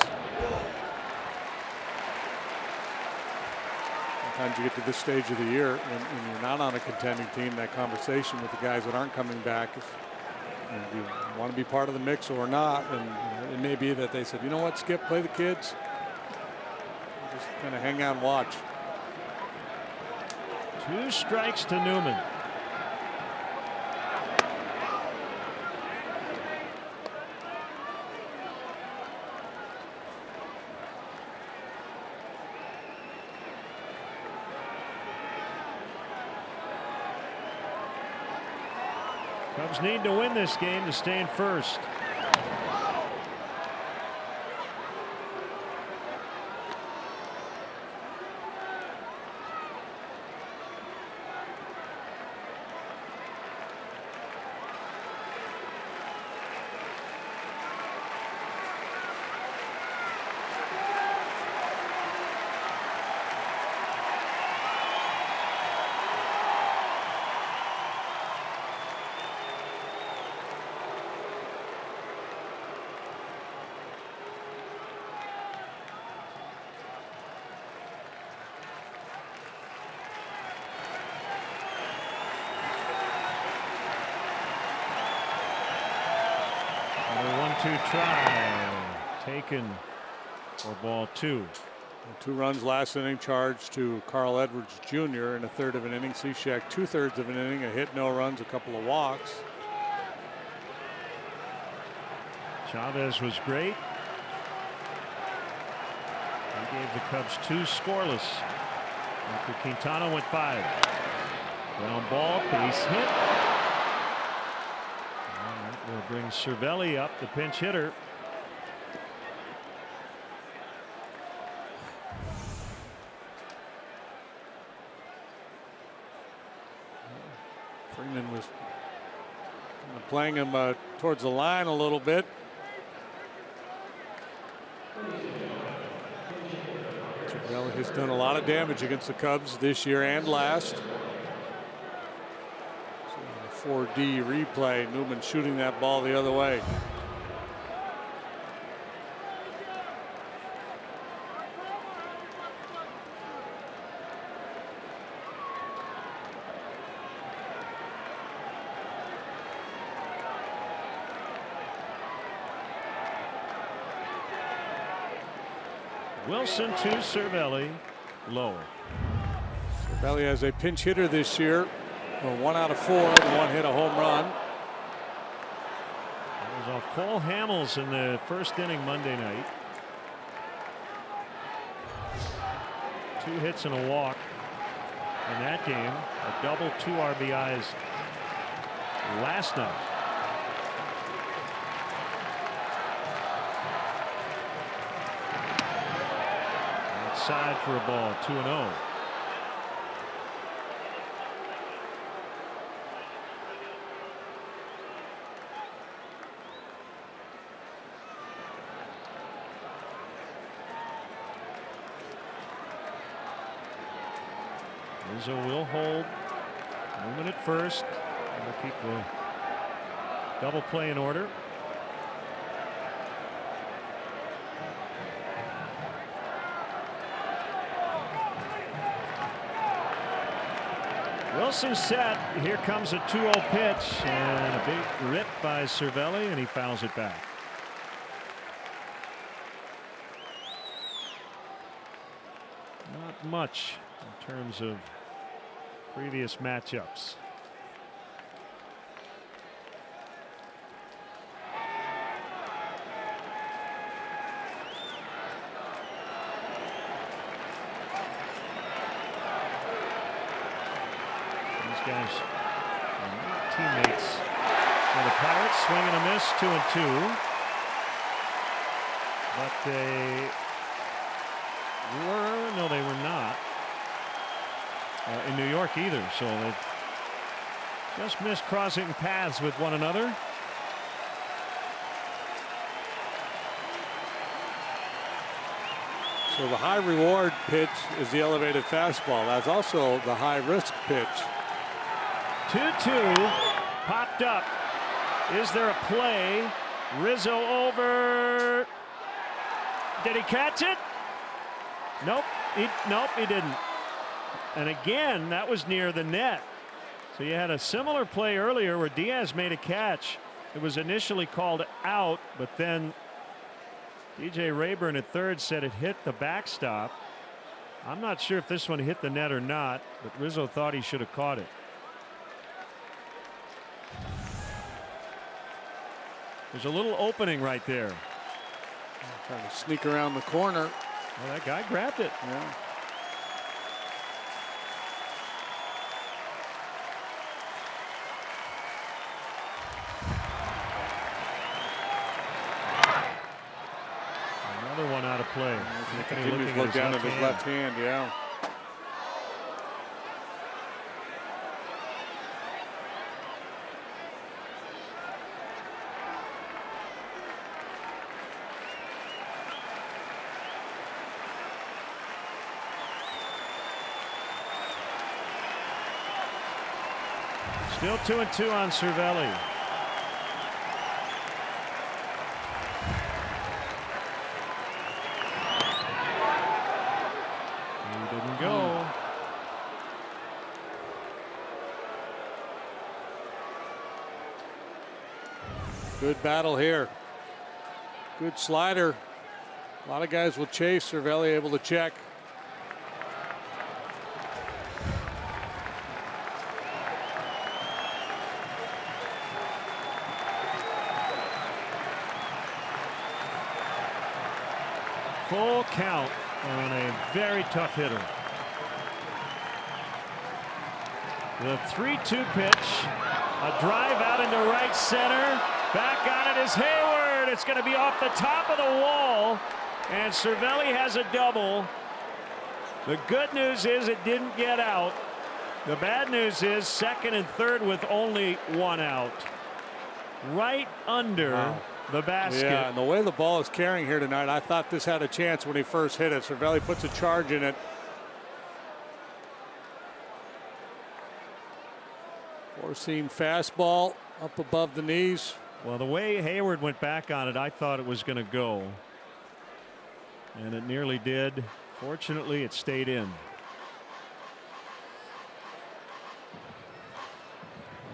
Sometimes you get to this stage of the year when you're not on a contending team, that conversation with the guys that aren't coming back, if you want to be part of the mix or not. And it may be that they said, you know what, Skip, play the kids. Just kind of hang out and watch. 2 strikes to Newman. Cubs need to win this game to stay in first. 1-2 try taken for ball 2. 2 runs last inning charged to Carl Edwards Jr. in a third of an inning. Cishek 2/3 of an inning, a hit, no runs, a couple of walks. Chavez was great. He gave the Cubs 2 scoreless after Quintana went 5. Ground ball, base hit. And that will bring Cervelli up, the pinch hitter. Freeman was playing him towards the line a little bit. Cervelli has done a lot of damage against the Cubs this year and last. So 4D replay, Newman shooting that ball the other way. Wilson to Cervelli, low. Cervelli has a pinch hitter this year. 1 out of 4, and 1 hit a home run. That was off Cole Hamels in the first inning Monday night. 2 hits and a walk in that game. A double, 2 RBIs last night. Outside for a ball, 2-0. Rizzo will hold. Newman at first. We'll keep the double play in order. Wilson set. Here comes a 2-0 pitch and a big rip by Cervelli, and he fouls it back. Not much in terms of previous matchups. Guys, teammates for the Pirates, swing and a miss, 2-2. But they were not in New York either. So they just missed crossing paths with one another. So the high reward pitch is the elevated fastball. That's also the high risk pitch. 2-2 popped up. Is there a play? Rizzo over. Did he catch it? Nope. He didn't. And again, that was near the net. So you had a similar play earlier where Diaz made a catch. It was initially called out, but then DJ Rayburn at third said it hit the backstop. I'm not sure if this one hit the net or not, but Rizzo thought he should have caught it. There's a little opening right there. Trying to sneak around the corner. Well, that guy grabbed it. Yeah. Another one out of play. Continues to look down at his left hand. Yeah. Still 2-2 on Cervelli. He didn't go. Good battle here. Good slider. A lot of guys will chase. Cervelli able to check. Full count on a very tough hitter. The 3-2 pitch. A drive out into right center. Back on it is Hayward. It's going to be off the top of the wall. And Cervelli has a double. The good news is it didn't get out. The bad news is second and third with only one out. Right under the basket. Yeah, and the way the ball is carrying here tonight, I thought this had a chance when he first hit it. Cervelli puts a charge in it. Four-seam fastball up above the knees. Well, the way Hayward went back on it, I thought it was going to go. And it nearly did. Fortunately, it stayed in.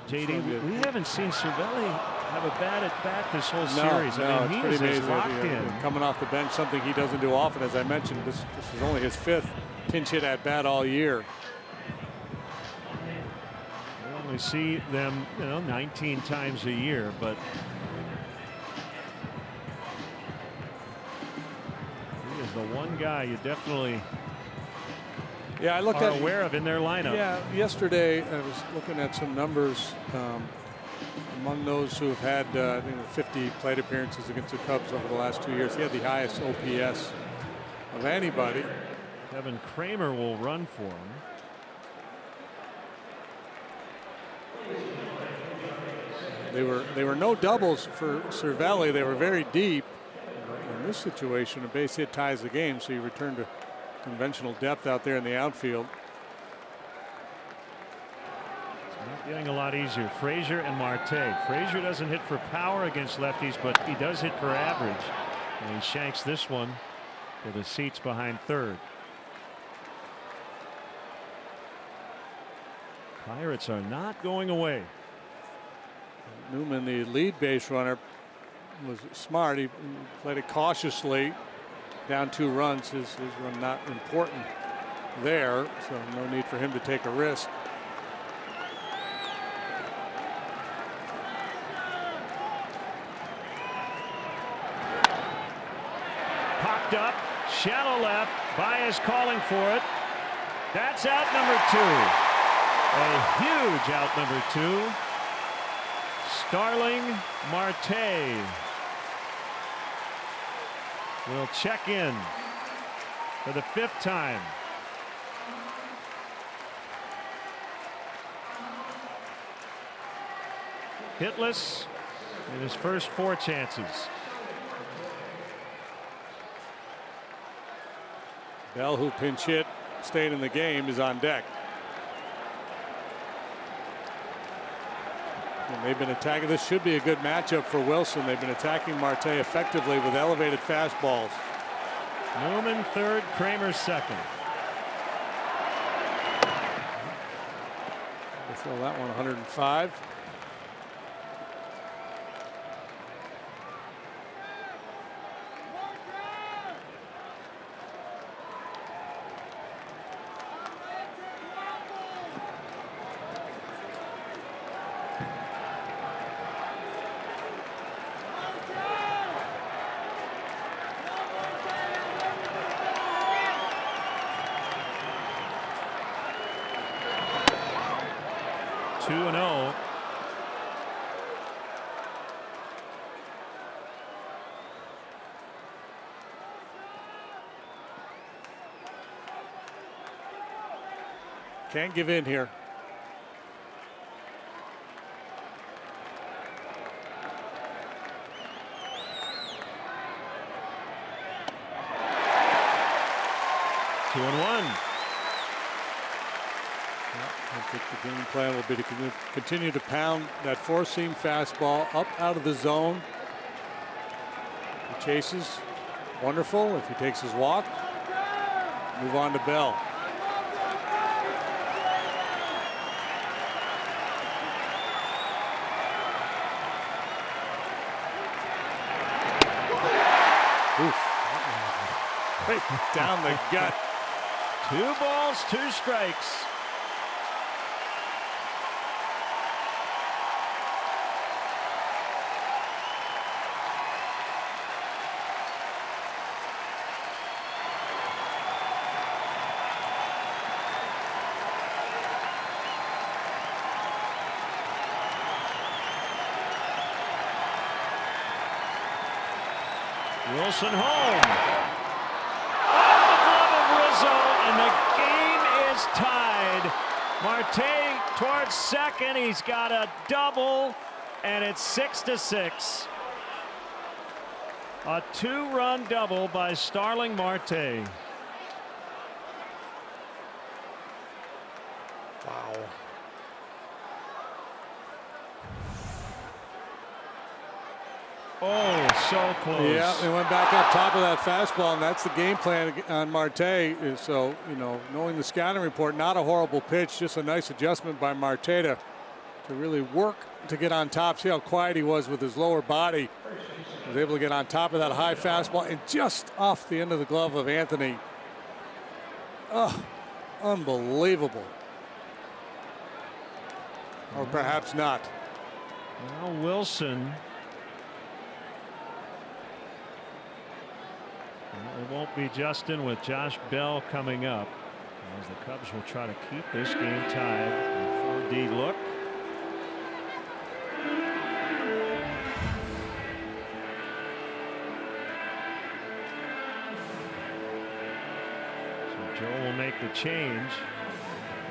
JD, we haven't seen Cervelli have a bad at bat this whole series. No, I mean, it's he pretty is amazing. locked in. Coming off the bench, something he doesn't do often. As I mentioned, this is only his 5th pinch hit at bat all year. We only see them, 19 times a year, but he is the one guy you definitely are aware of in their lineup. Yeah, yesterday I was looking at some numbers among those who have had I think 50 plate appearances against the Cubs over the last 2 years. He had the highest OPS of anybody. Kevin Kramer will run for him. They were no doubles for Cervelli. They were very deep. In this situation, a base hit ties the game, so you return to conventional depth out there in the outfield. It's not getting a lot easier. Frazier and Marte. Frazier doesn't hit for power against lefties, but he does hit for average. And he shanks this one to the seats behind third. Pirates are not going away. Newman, the lead base runner, was smart. He played it cautiously. Down 2 runs. His run not important there, so no need for him to take a risk. Popped up, shallow left. Baez calling for it. That's out number 2. A huge out number 2. Starling Marte will check in for the 5th time. Hitless in his first 4 chances. Bell, who pinch hit, staying in the game, is on deck. And they've been attacking. This should be a good matchup for Wilson. They've been attacking Marte effectively with elevated fastballs. Newman third, Kramer second. They throw that one 105. Can't give in here. Two and one. I think the game plan will be to continue to pound that 4-seam fastball up out of the zone. He chases. Wonderful. If he takes his walk, move on to Bell. Oof. Right down the gut. 2 balls, 2 strikes. Wilson home. Off the glove of Rizzo, and the game is tied. Marte towards second. He's got a double, and it's 6-6. A 2-run double by Starling Marte. Wow. Oh, so close. Yeah, they went back up top of that fastball, and that's the game plan on Marte. So, you know, knowing the scouting report, not a horrible pitch, just a nice adjustment by Marte to really work to get on top. See how quiet he was with his lower body. Was able to get on top of that high fastball and just off the end of the glove of Anthony. Oh, unbelievable. Or perhaps not. Well, Wilson. It won't be Justin with Josh Bell coming up, as the Cubs will try to keep this game tied. 4D look. So Joe will make the change.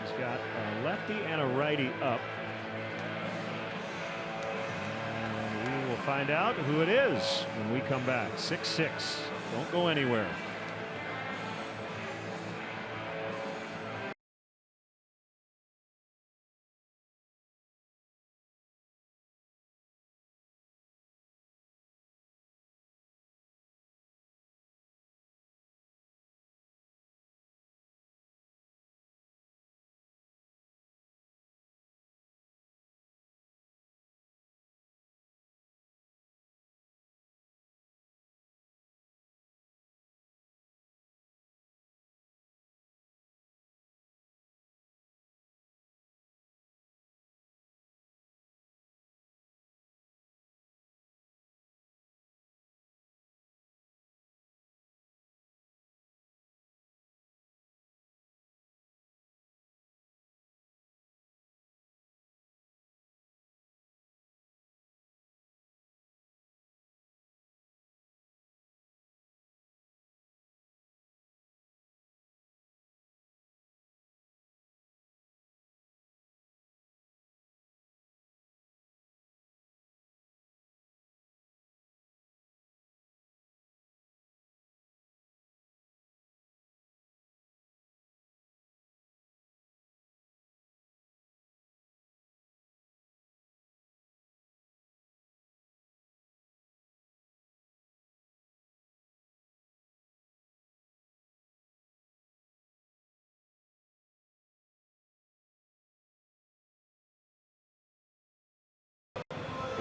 He's got a lefty and a righty up. And we will find out who it is when we come back. 6-6. Don't go anywhere.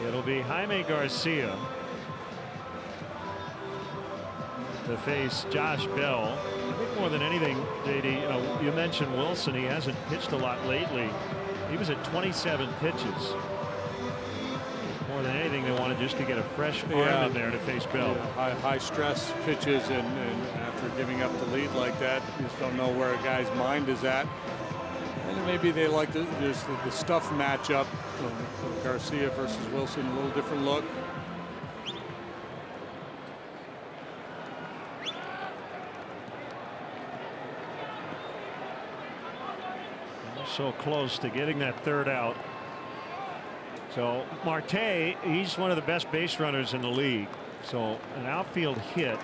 It'll be Jaime Garcia to face Josh Bell. I think more than anything, JD, you mentioned Wilson. He hasn't pitched a lot lately. He was at 27 pitches. More than anything, they wanted just to get a fresh arm in there to face Bell. Yeah, high stress pitches, and after giving up the lead like that, you just don't know where a guy's mind is at. And maybe they like the stuff matchup. Garcia versus Wilson, a little different look. So close to getting that third out. So Marte, he's one of the best base runners in the league. So an outfield hit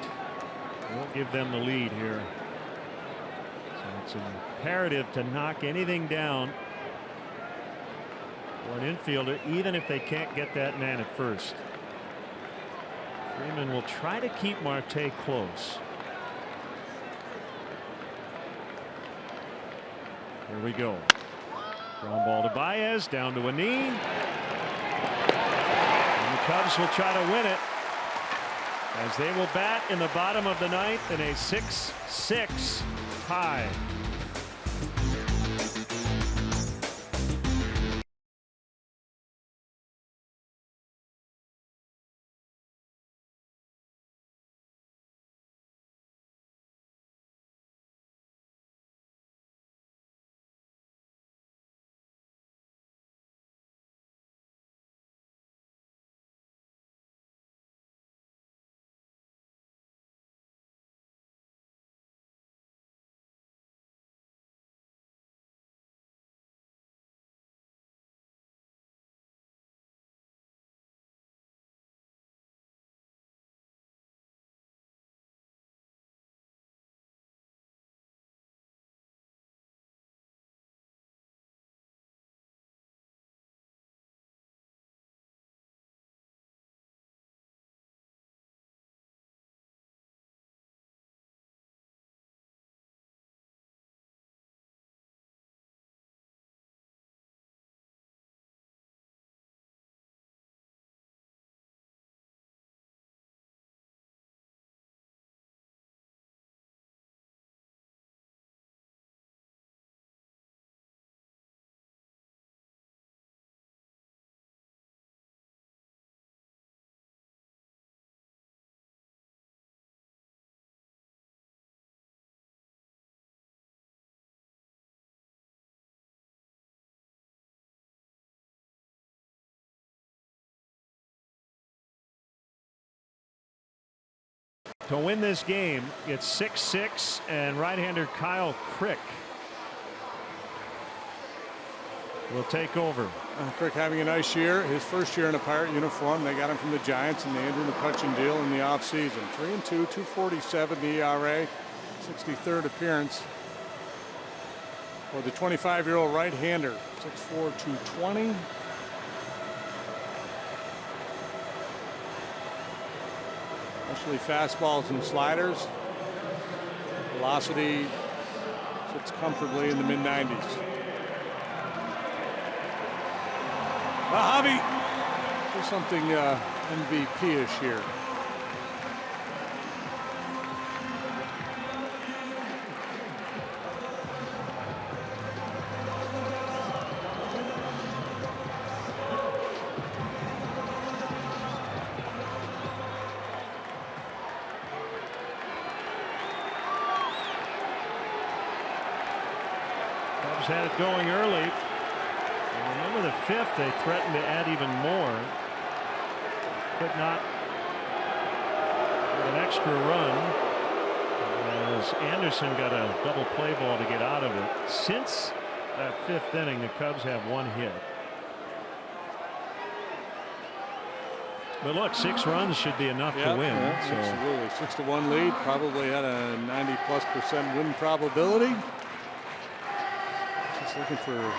will give them the lead here. So it's imperative to knock anything down for an infielder, even if they can't get that man at first. Freeman will try to keep Marte close. Here we go. Ground ball to Baez, down to a knee. And the Cubs will try to win it. as they will bat in the bottom of the ninth in a 6-6 tie. To win this game, it's 6-6, and right-hander Kyle Crick will take over. Crick having a nice year. His first year in a Pirate uniform. They got him from the Giants in the Andrew McCutcheon deal in the offseason. 3-2, 2.47 the ERA, 63rd appearance for the 25-year-old right-hander. 6'4", 220. Mostly fastballs and sliders. Velocity sits comfortably in the mid-90s. Javi do something MVP-ish here. Had it going early. And remember the fifth, they threatened to add even more. Could not with an extra run as Anderson got a double play ball to get out of it. Since that fifth inning, the Cubs have one hit. But look, 6 runs should be enough to win. Yeah, absolutely. 6-1 lead. Probably had a 90+% win probability. Looking for a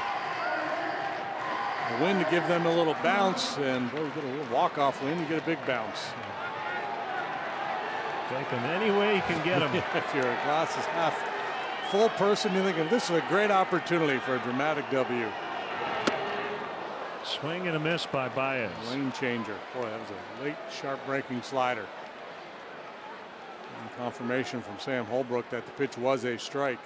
win to give them a little bounce, and boy, you get a little walk-off win, you get a big bounce. Take them any way you can get them. If you're a glass is half full person, you're thinking this is a great opportunity for a dramatic W. Swing and a miss by Baez. Lane changer. Boy, that was a late, sharp-breaking slider. And confirmation from Sam Holbrook that the pitch was a strike.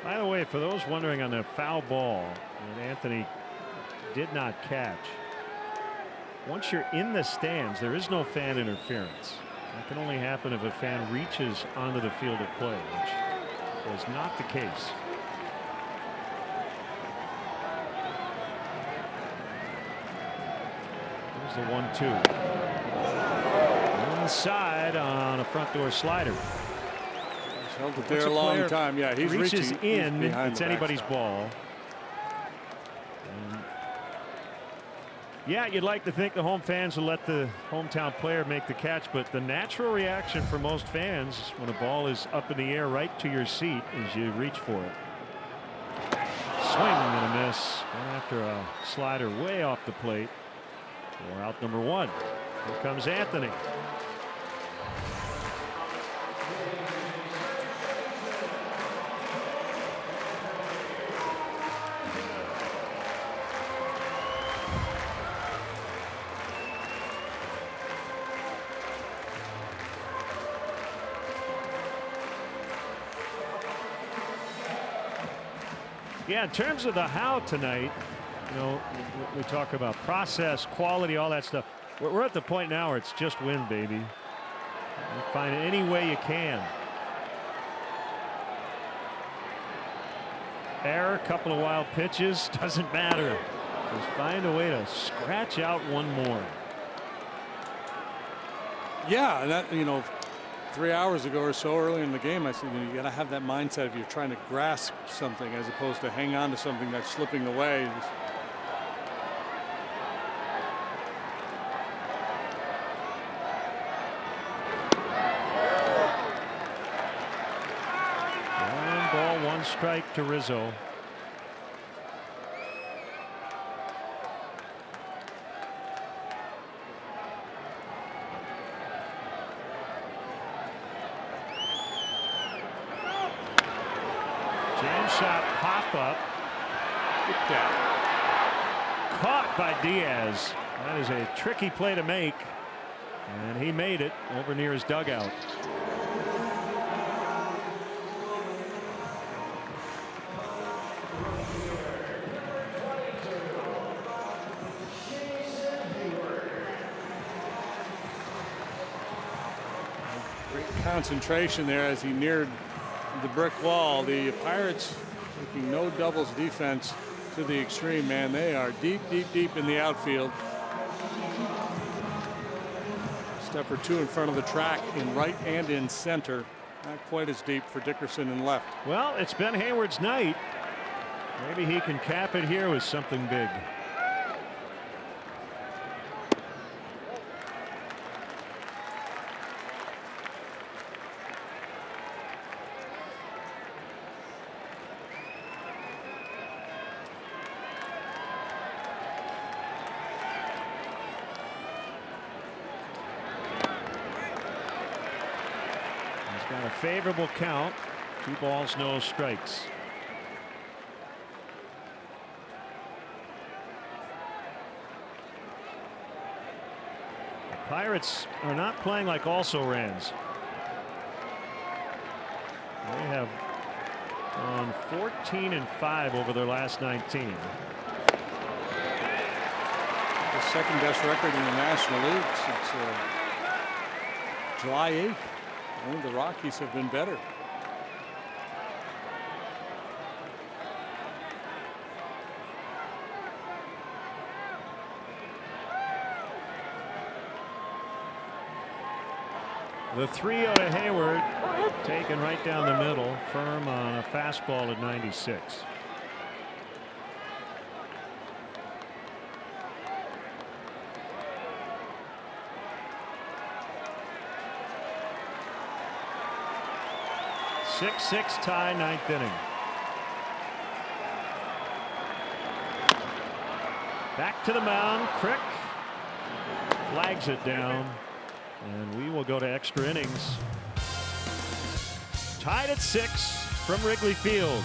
By the way, for those wondering on the foul ball that Anthony did not catch, once you're in the stands, there is no fan interference. That can only happen if a fan reaches onto the field of play, which was not the case. There's the 1-2. Inside on a front door slider. held it there a long time. Yeah, he's reaches reaching in. He's behind it's the anybody's backstop. ball. And yeah, you'd like to think the home fans will let the hometown player make the catch, but the natural reaction for most fans when a ball is up in the air right to your seat is you reach for it. Swing and a miss. And after a slider way off the plate. For out number 1. Here comes Anthony. Yeah, in terms of the how tonight, you know, we talk about process, quality, all that stuff. We're at the point now where it's just win, baby. You find it any way you can. Error, couple of wild pitches, doesn't matter. Just find a way to scratch out one more. Yeah, that, you know, 3 hours ago or so early in the game, I said, you got to have that mindset if you're trying to grasp something as opposed to hang on to something that's slipping away. One ball, one strike to Rizzo. Jam shot pop up. Get that. Caught by Diaz. That is a tricky play to make. And he made it over near his dugout. Great concentration there as he neared the brick wall. The Pirates taking no doubles defense to the extreme, man. They are deep, deep, deep in the outfield. Step or two in front of the track in right and in center. Not quite as deep for Dickerson in left. Well, it's Ben Hayward's night. Maybe he can cap it here with something big. Got a favorable count. 2 balls, no strikes. The Pirates are not playing like also-rans. They have gone 14-5 over their last 19. The second best record in the National League since July 8th. Only the Rockies have been better. The 3-0 to Hayward, taken right down the middle, firm on a fastball at 96. Six tie, 9th inning. Back to the mound. Crick flags it down, and we will go to extra innings. Tied at 6 from Wrigley Field.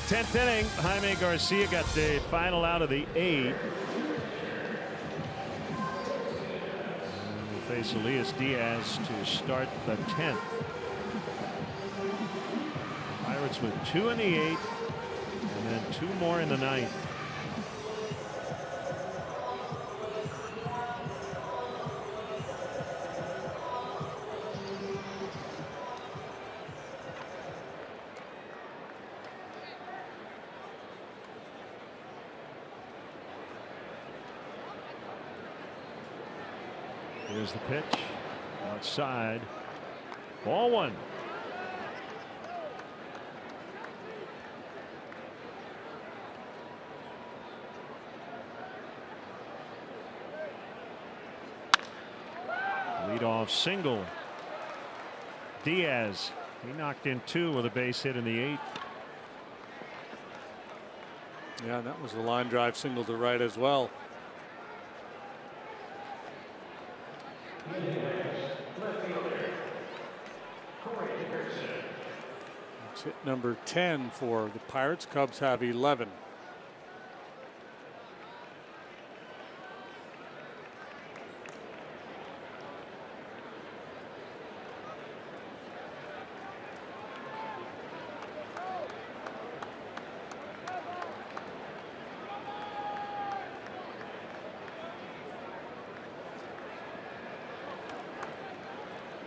10th inning, Jaime Garcia got the final out of the 8th. We'll face Elias Diaz to start the 10th. Pirates with 2 in the 8th and then 2 more in the 9th. Here's the pitch outside. Ball 1. Leadoff single. Diaz. He knocked in 2 with a base hit in the 8th. Yeah, that was a line drive single to right as well. It's hit number 10 for the Pirates. Cubs have 11.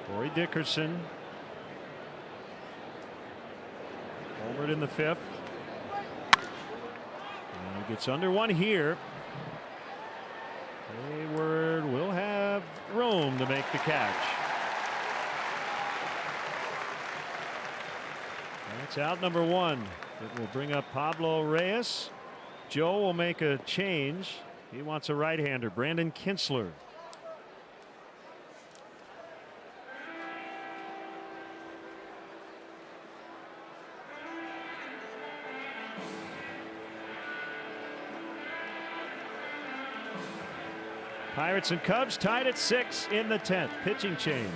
Corey Dickerson homered in the 5th. And he gets under 1 here. Hayward will have room to make the catch. That's out number 1. It will bring up Pablo Reyes. Joe will make a change. He wants a right-hander, Brandon Kintzler. Pirates and Cubs tied at 6 in the 10th. Pitching change.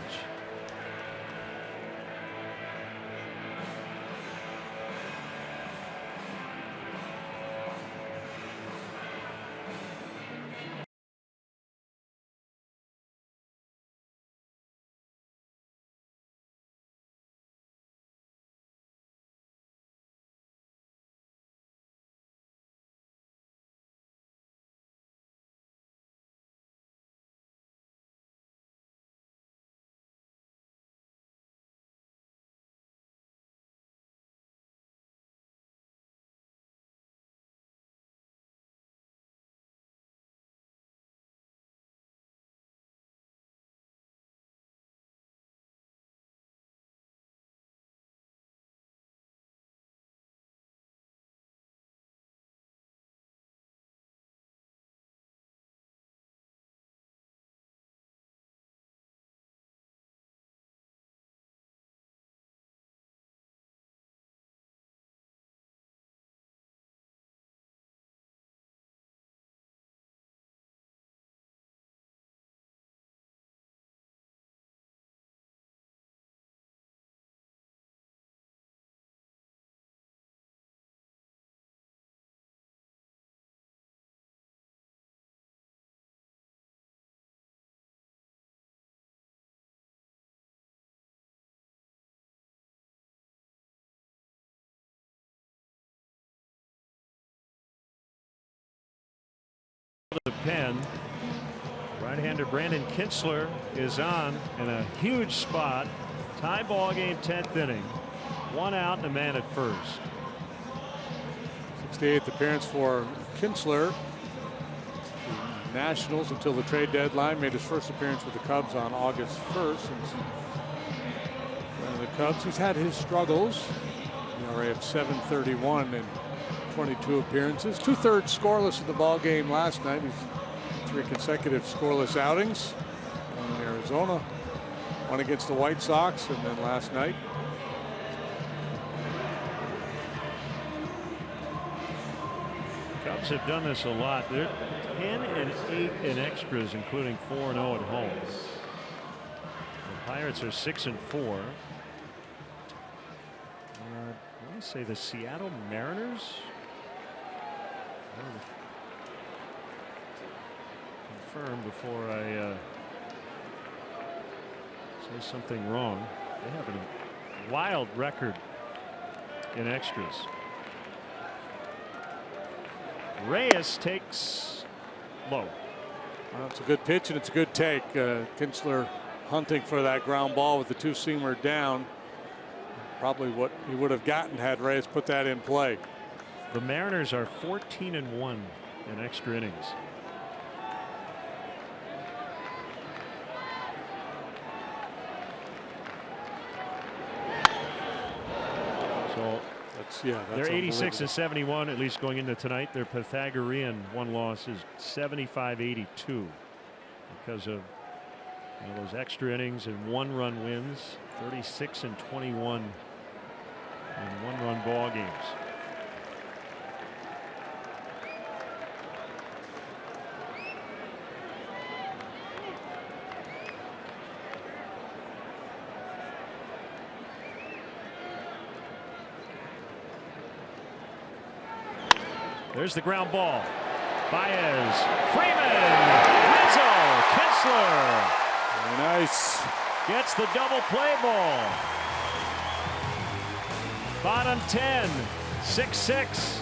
The pen. Right-hander Brandon Kintzler is on in a huge spot. Tie ball game, 10th inning. 1 out and a man at first. 68th appearance for Kintzler. The Nationals until the trade deadline. Made his first appearance with the Cubs on August 1st. And the Cubs, he's had his struggles. ERA of 7.31 and 22 appearances. 2/3 scoreless in the ball game last night. He's 3 consecutive scoreless outings. One in Arizona, 1 against the White Sox, and then last night. Cubs have done this a lot. They're 10 and 8 in extras, including 4-0 at home. The Pirates are 6 and 4. want to say the Seattle Mariners. Confirm before I say something wrong. They have a wild record in extras. Reyes takes low. Well, it's a good pitch and it's a good take. Kinsler hunting for that ground ball with the two-seamer down. Probably what he would have gotten had Reyes put that in play. The Mariners are 14-1 in extra innings. So that's they're 86-71, at least going into tonight. Their Pythagorean one-loss is 75-82 because of those extra innings and one-run wins. 36-21 in one-run ball games. There's the ground ball. Baez, Freeman, Rizzo, Kinsler. Very nice. Gets the double play ball. Bottom 10, 6-6.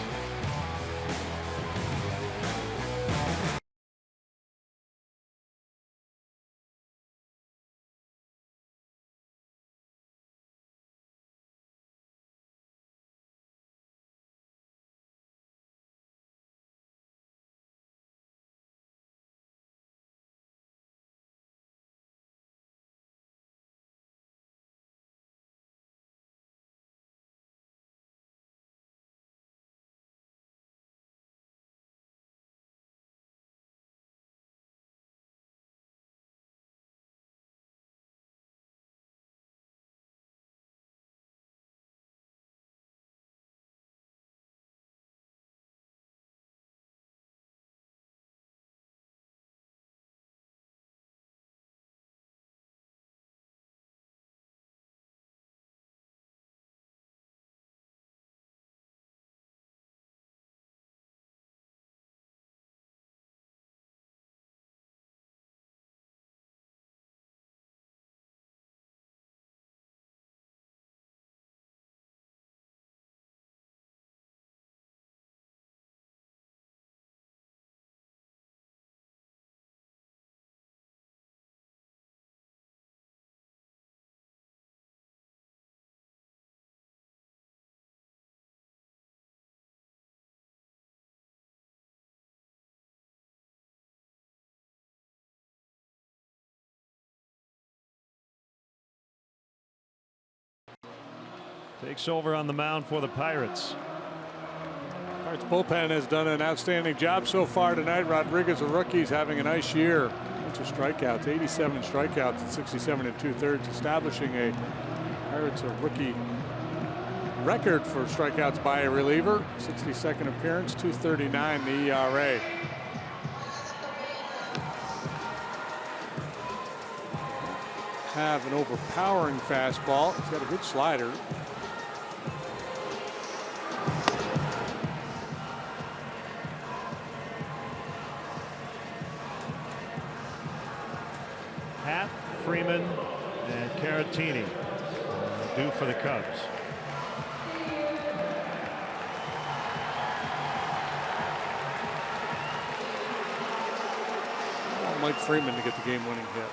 Takes over on the mound for the Pirates. Pirates bullpen has done an outstanding job so far tonight. Rodriguez, a rookie, is having a nice year. Bunch of strikeouts, 87 strikeouts at 67 2/3, establishing a Pirates rookie record for strikeouts by a reliever. 62nd appearance, 2.39 the ERA. Have an overpowering fastball. He's got a good slider. Happ, Freeman, and Caratini due for the Cubs. I want Mike Freeman to get the game-winning hit.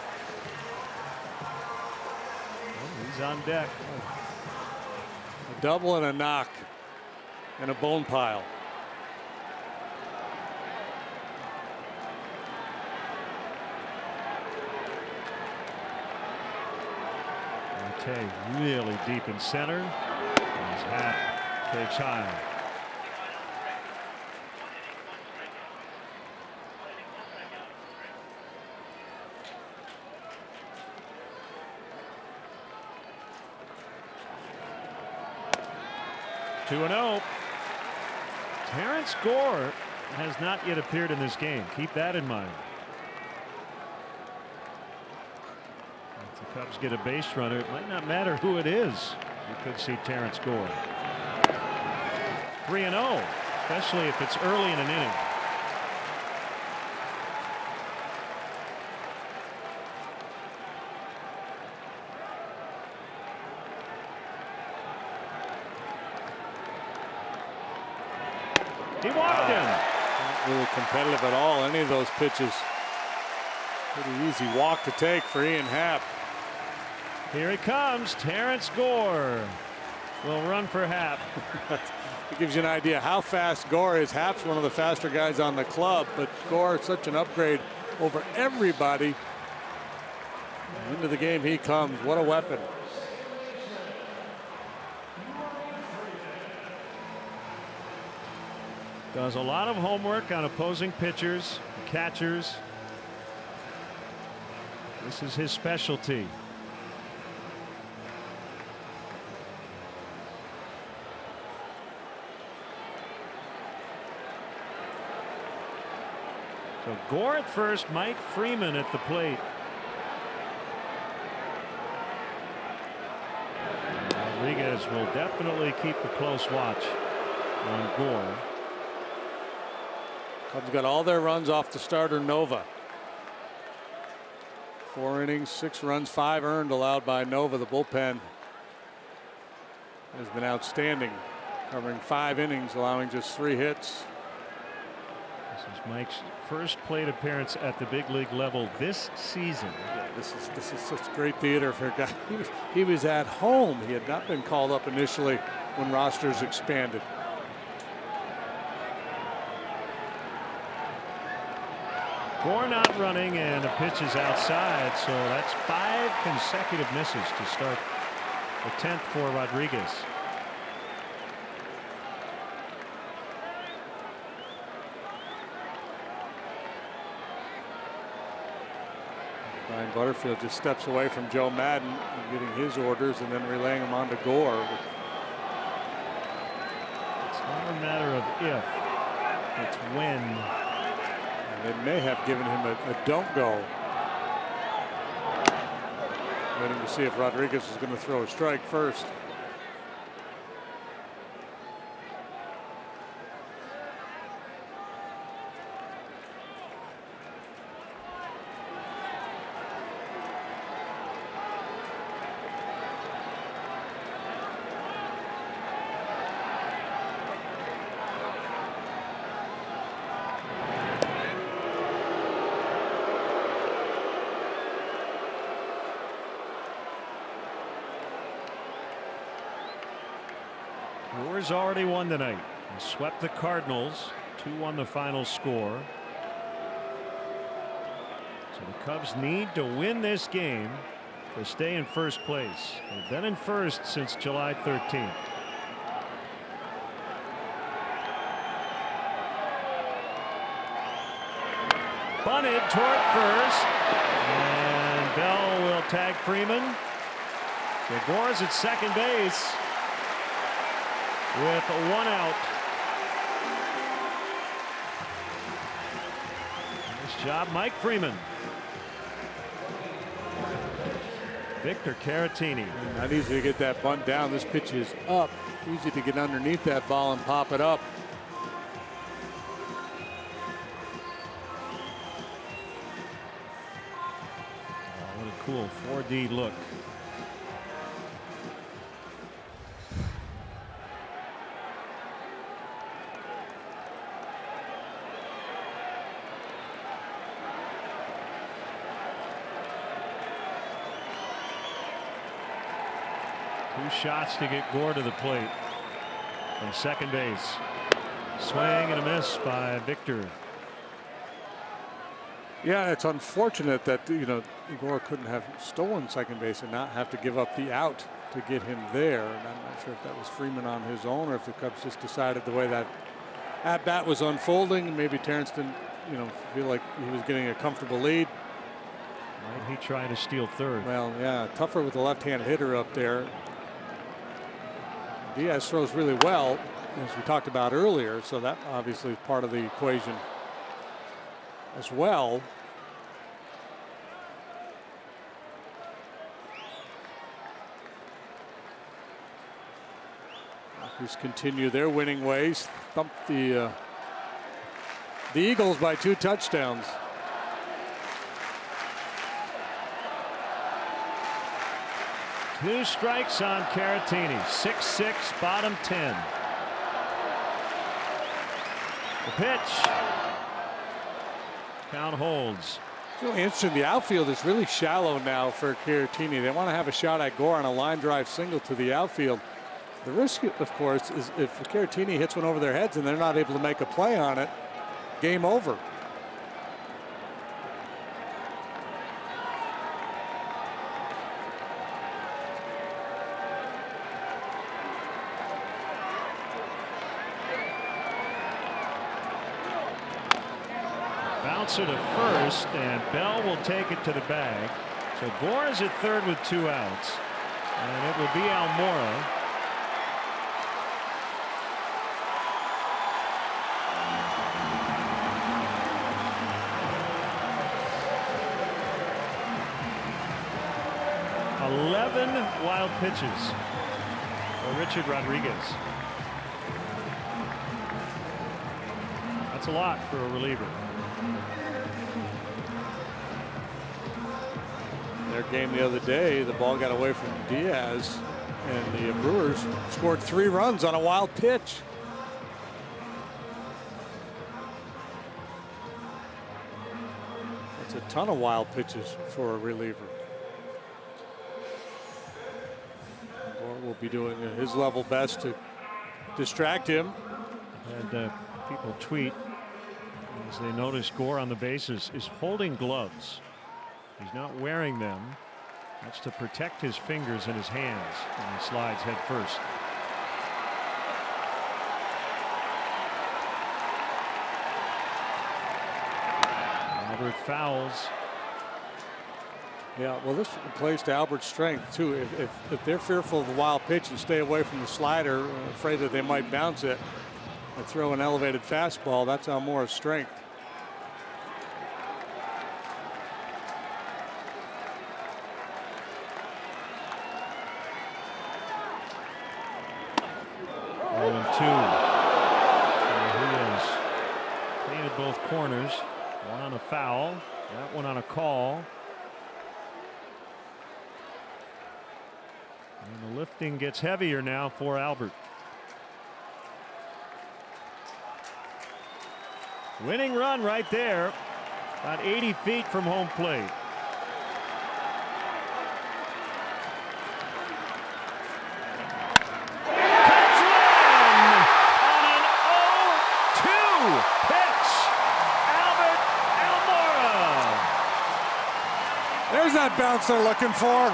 He's on deck. A double and a knock and a bone pile. Marte really deep in center. As Happ takes high. Two and 0. Terrence Gore has not yet appeared in this game. Keep that in mind. If the Cubs get a base runner, it might not matter who it is. You could see Terrence Gore. 3-0, especially if it's early in an inning. He walked him. Not really competitive at all. Any of those pitches. Pretty easy walk to take for Ian Happ. Here he comes. Terrence Gore will run for Happ. It gives you an idea how fast Gore is. Happ's one of the faster guys on the club, but Gore is such an upgrade over everybody. Into the game he comes. What a weapon. Does a lot of homework on opposing pitchers, catchers. This is his specialty. So Gore at first, Mike Freeman at the plate. Rodriguez will definitely keep a close watch on Gore. Cubs got all their runs off the starter Nova. 4 innings, 6 runs, 5 earned allowed by Nova. The bullpen has been outstanding, covering 5 innings, allowing just 3 hits. This is Mike's first plate appearance at the big league level this season. Yeah, this is such great theater for a guy. He was at home. He had not been called up initially when rosters expanded. Gore not running, and the pitch is outside, so that's 5 consecutive misses to start the 10th for Rodriguez. Brian Butterfield just steps away from Joe Madden and getting his orders and then relaying them on to Gore. It's not a matter of if, it's when. They may have given him a don't go. Waiting to see if Rodriguez is going to throw a strike first. Gore's already won tonight. He swept the Cardinals. 2-1 the final score. So the Cubs need to win this game to stay in first place. They've been in first since July 13th. Bunted toward first, and Bell will tag Freeman. So Gore's at second base with 1 out. Nice job, Mike Freeman. Victor Caratini. Not easy to get that bunt down. This pitch is up. Easy to get underneath that ball and pop it up. Oh, what a cool 4D look. Two shots to get Gore to the plate from second base. Swing and a miss by Victor. Yeah, it's unfortunate that, you know, Gore couldn't have stolen second base and not have to give up the out to get him there. And I'm not sure if that was Freeman on his own or if the Cubs just decided the way that at bat was unfolding. Maybe Terrence didn't, you know, feel like he was getting a comfortable lead. Might he try to steal third? Well, yeah, tougher with the left-hand hitter up there. Diaz throws really well, as we talked about earlier, so that obviously is part of the equation as well. Rockies continue their winning ways. Thumped the Eagles by 2 touchdowns. Two strikes on Caratini. 6-6, bottom 10. The pitch. Count holds. It's really interesting. The outfield is really shallow now for Caratini. They want to have a shot at Gore on a line drive single to the outfield. The risk, of course, is if Caratini hits one over their heads and they're not able to make a play on it, game over. Bouncer to first, and Bell will take it to the bag. So Gore is at third with 2 outs, and it will be Almora. Wild pitches for Richard Rodriguez. That's a lot for a reliever. Their game the other day, the ball got away from Diaz, and the Brewers scored 3 runs on a wild pitch. That's a ton of wild pitches for a reliever. Will be doing his level best to distract him. And people tweet as they notice Gore on the bases is holding gloves. He's not wearing them. That's to protect his fingers and his hands when he slides head first. Albert fouls. Yeah, well, this plays to Albert's strength too. If they're fearful of the wild pitch and stay away from the slider, afraid that they might bounce it and throw an elevated fastball, that's Almora's strength. And 2. So he has painted both corners. One on a foul, that one on a call. And the lifting gets heavier now for Albert. Winning run right there, about 80 feet from home plate. Touchdown on an 0-2 pitch. Albert Almora. There's that bounce they're looking for.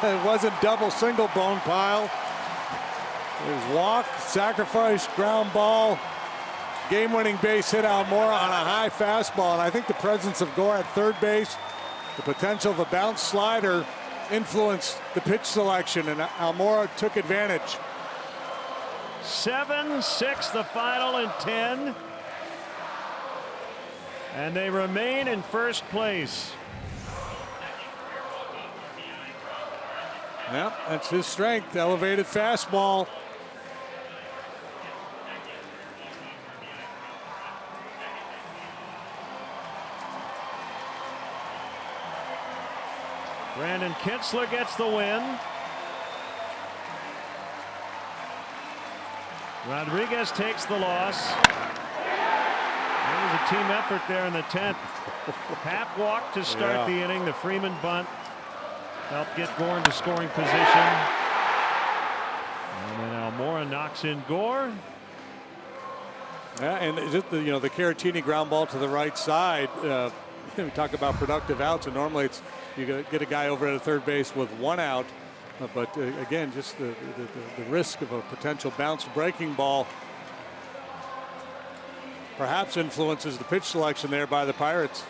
It wasn't double, single bone pile. It was walk, sacrifice, ground ball, game-winning base hit Almora on a high fastball. And I think the presence of Gore at third base, the potential of a bounce slider influenced the pitch selection, and Almora took advantage. 7-6 the final in 10. And they remain in first place. Yep, that's his strength, elevated fastball. Brandon Kinsler gets the win. Rodriguez takes the loss. There was a team effort there in the 10th. Hap walked to start the inning. The Freeman bunt helped get Gore into scoring position. And then Almora knocks in Gore. Yeah, and just the Caratini ground ball to the right side. We talk about productive outs, and normally it's you get a guy over at a third base with 1 out. But again, just the risk of a potential bounce breaking ball perhaps influences the pitch selection there by the Pirates.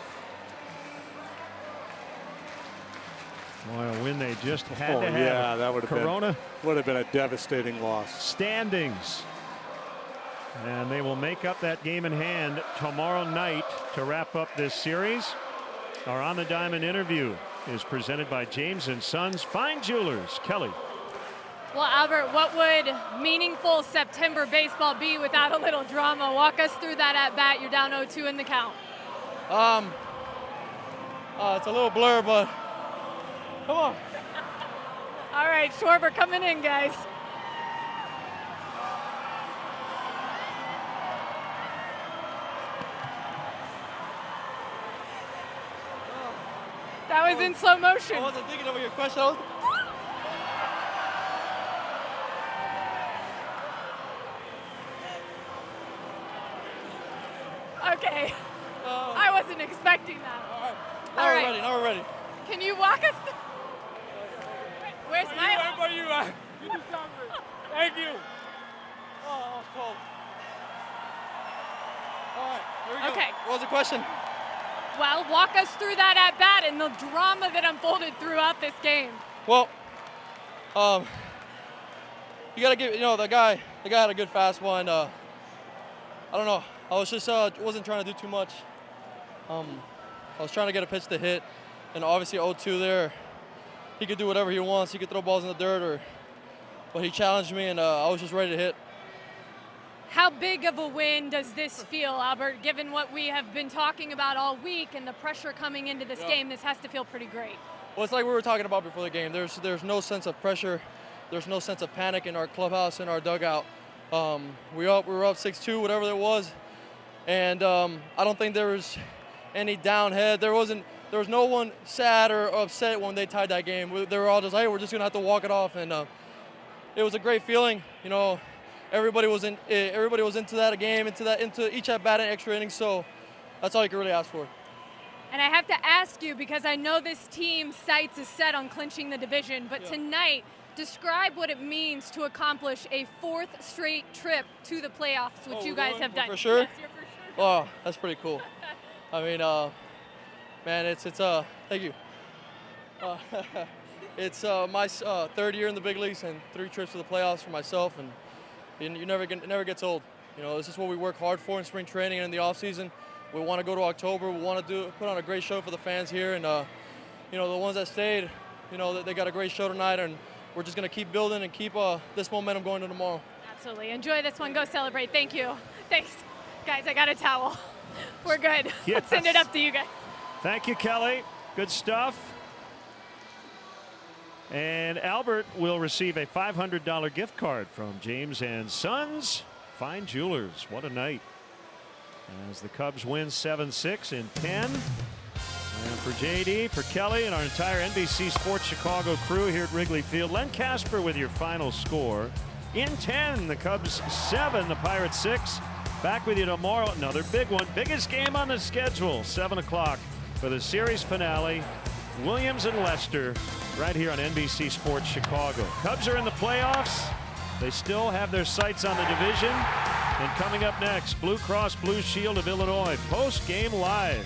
Boy, a win they just had to have. Yeah, that would have been a devastating loss. Standings. And they will make up that game in hand tomorrow night to wrap up this series. Our On the Diamond interview is presented by James & Sons Fine Jewelers. Kelly. Well, Albert, what would meaningful September baseball be without a little drama? Walk us through that at bat. You're down 0-2 in the count. It's a little blur, but come on. All right, Schwarber coming in, guys. That was in slow motion. I wasn't thinking of your question. Okay. I wasn't expecting that. All right. Now we're ready. Can you walk us through? Where's my... Where you at? You do something. Thank you. Oh, it's cold. All right, here we go. Okay. What was the question? Well, walk us through that at bat and the drama that unfolded throughout this game. Well, you gotta give, the guy had a good fastball, and I don't know. I was just wasn't trying to do too much. I was trying to get a pitch to hit, and obviously 0-2 there. He could do whatever he wants. He could throw balls in the dirt, but he challenged me, and I was just ready to hit. How big of a win does this feel, Albert? Given what we have been talking about all week and the pressure coming into this game, this has to feel pretty great. Well, it's like we were talking about before the game. There's no sense of pressure. There's no sense of panic in our clubhouse, in our dugout. We were up 6-2, whatever it was, and I don't think there was any down head. There was no one sad or upset when they tied that game. They were all just, hey, we're just gonna have to walk it off, and it was a great feeling. Everybody was into that game, into each at bat and extra innings. So that's all you can really ask for. And I have to ask you, because I know this team's sights is set on clinching the division, but tonight, describe what it means to accomplish a 4th straight trip to the playoffs, which you guys have done. For sure? Yes, you're for sure. Oh, that's pretty cool. I mean, man, it's thank you. It's my 3rd year in the big leagues and 3 trips to the playoffs for myself, and it never gets old. This is what we work hard for in spring training and in the off season. We want to go to October. We want to put on a great show for the fans here, and the ones that stayed, they got a great show tonight, and we're just going to keep building and keep this momentum going to tomorrow. Absolutely. Enjoy this one. Go celebrate. Thank you. Thanks. Guys, I got a towel. We're good. Yes. Let's send it up to you guys. Thank you, Kelly. Good stuff. And Albert will receive a $500 gift card from James & Sons Fine Jewelers. What a night. As the Cubs win 7-6 in 10. And for JD, for Kelly, and our entire NBC Sports Chicago crew here at Wrigley Field, Len Casper with your final score. In 10, the Cubs 7, the Pirates 6. Back with you tomorrow. Another big one. Biggest game on the schedule. 7 o'clock for the series finale. Williams and Lester right here on NBC Sports Chicago. Cubs are in the playoffs. They still have their sights on the division. And coming up next, Blue Cross Blue Shield of Illinois post-game live.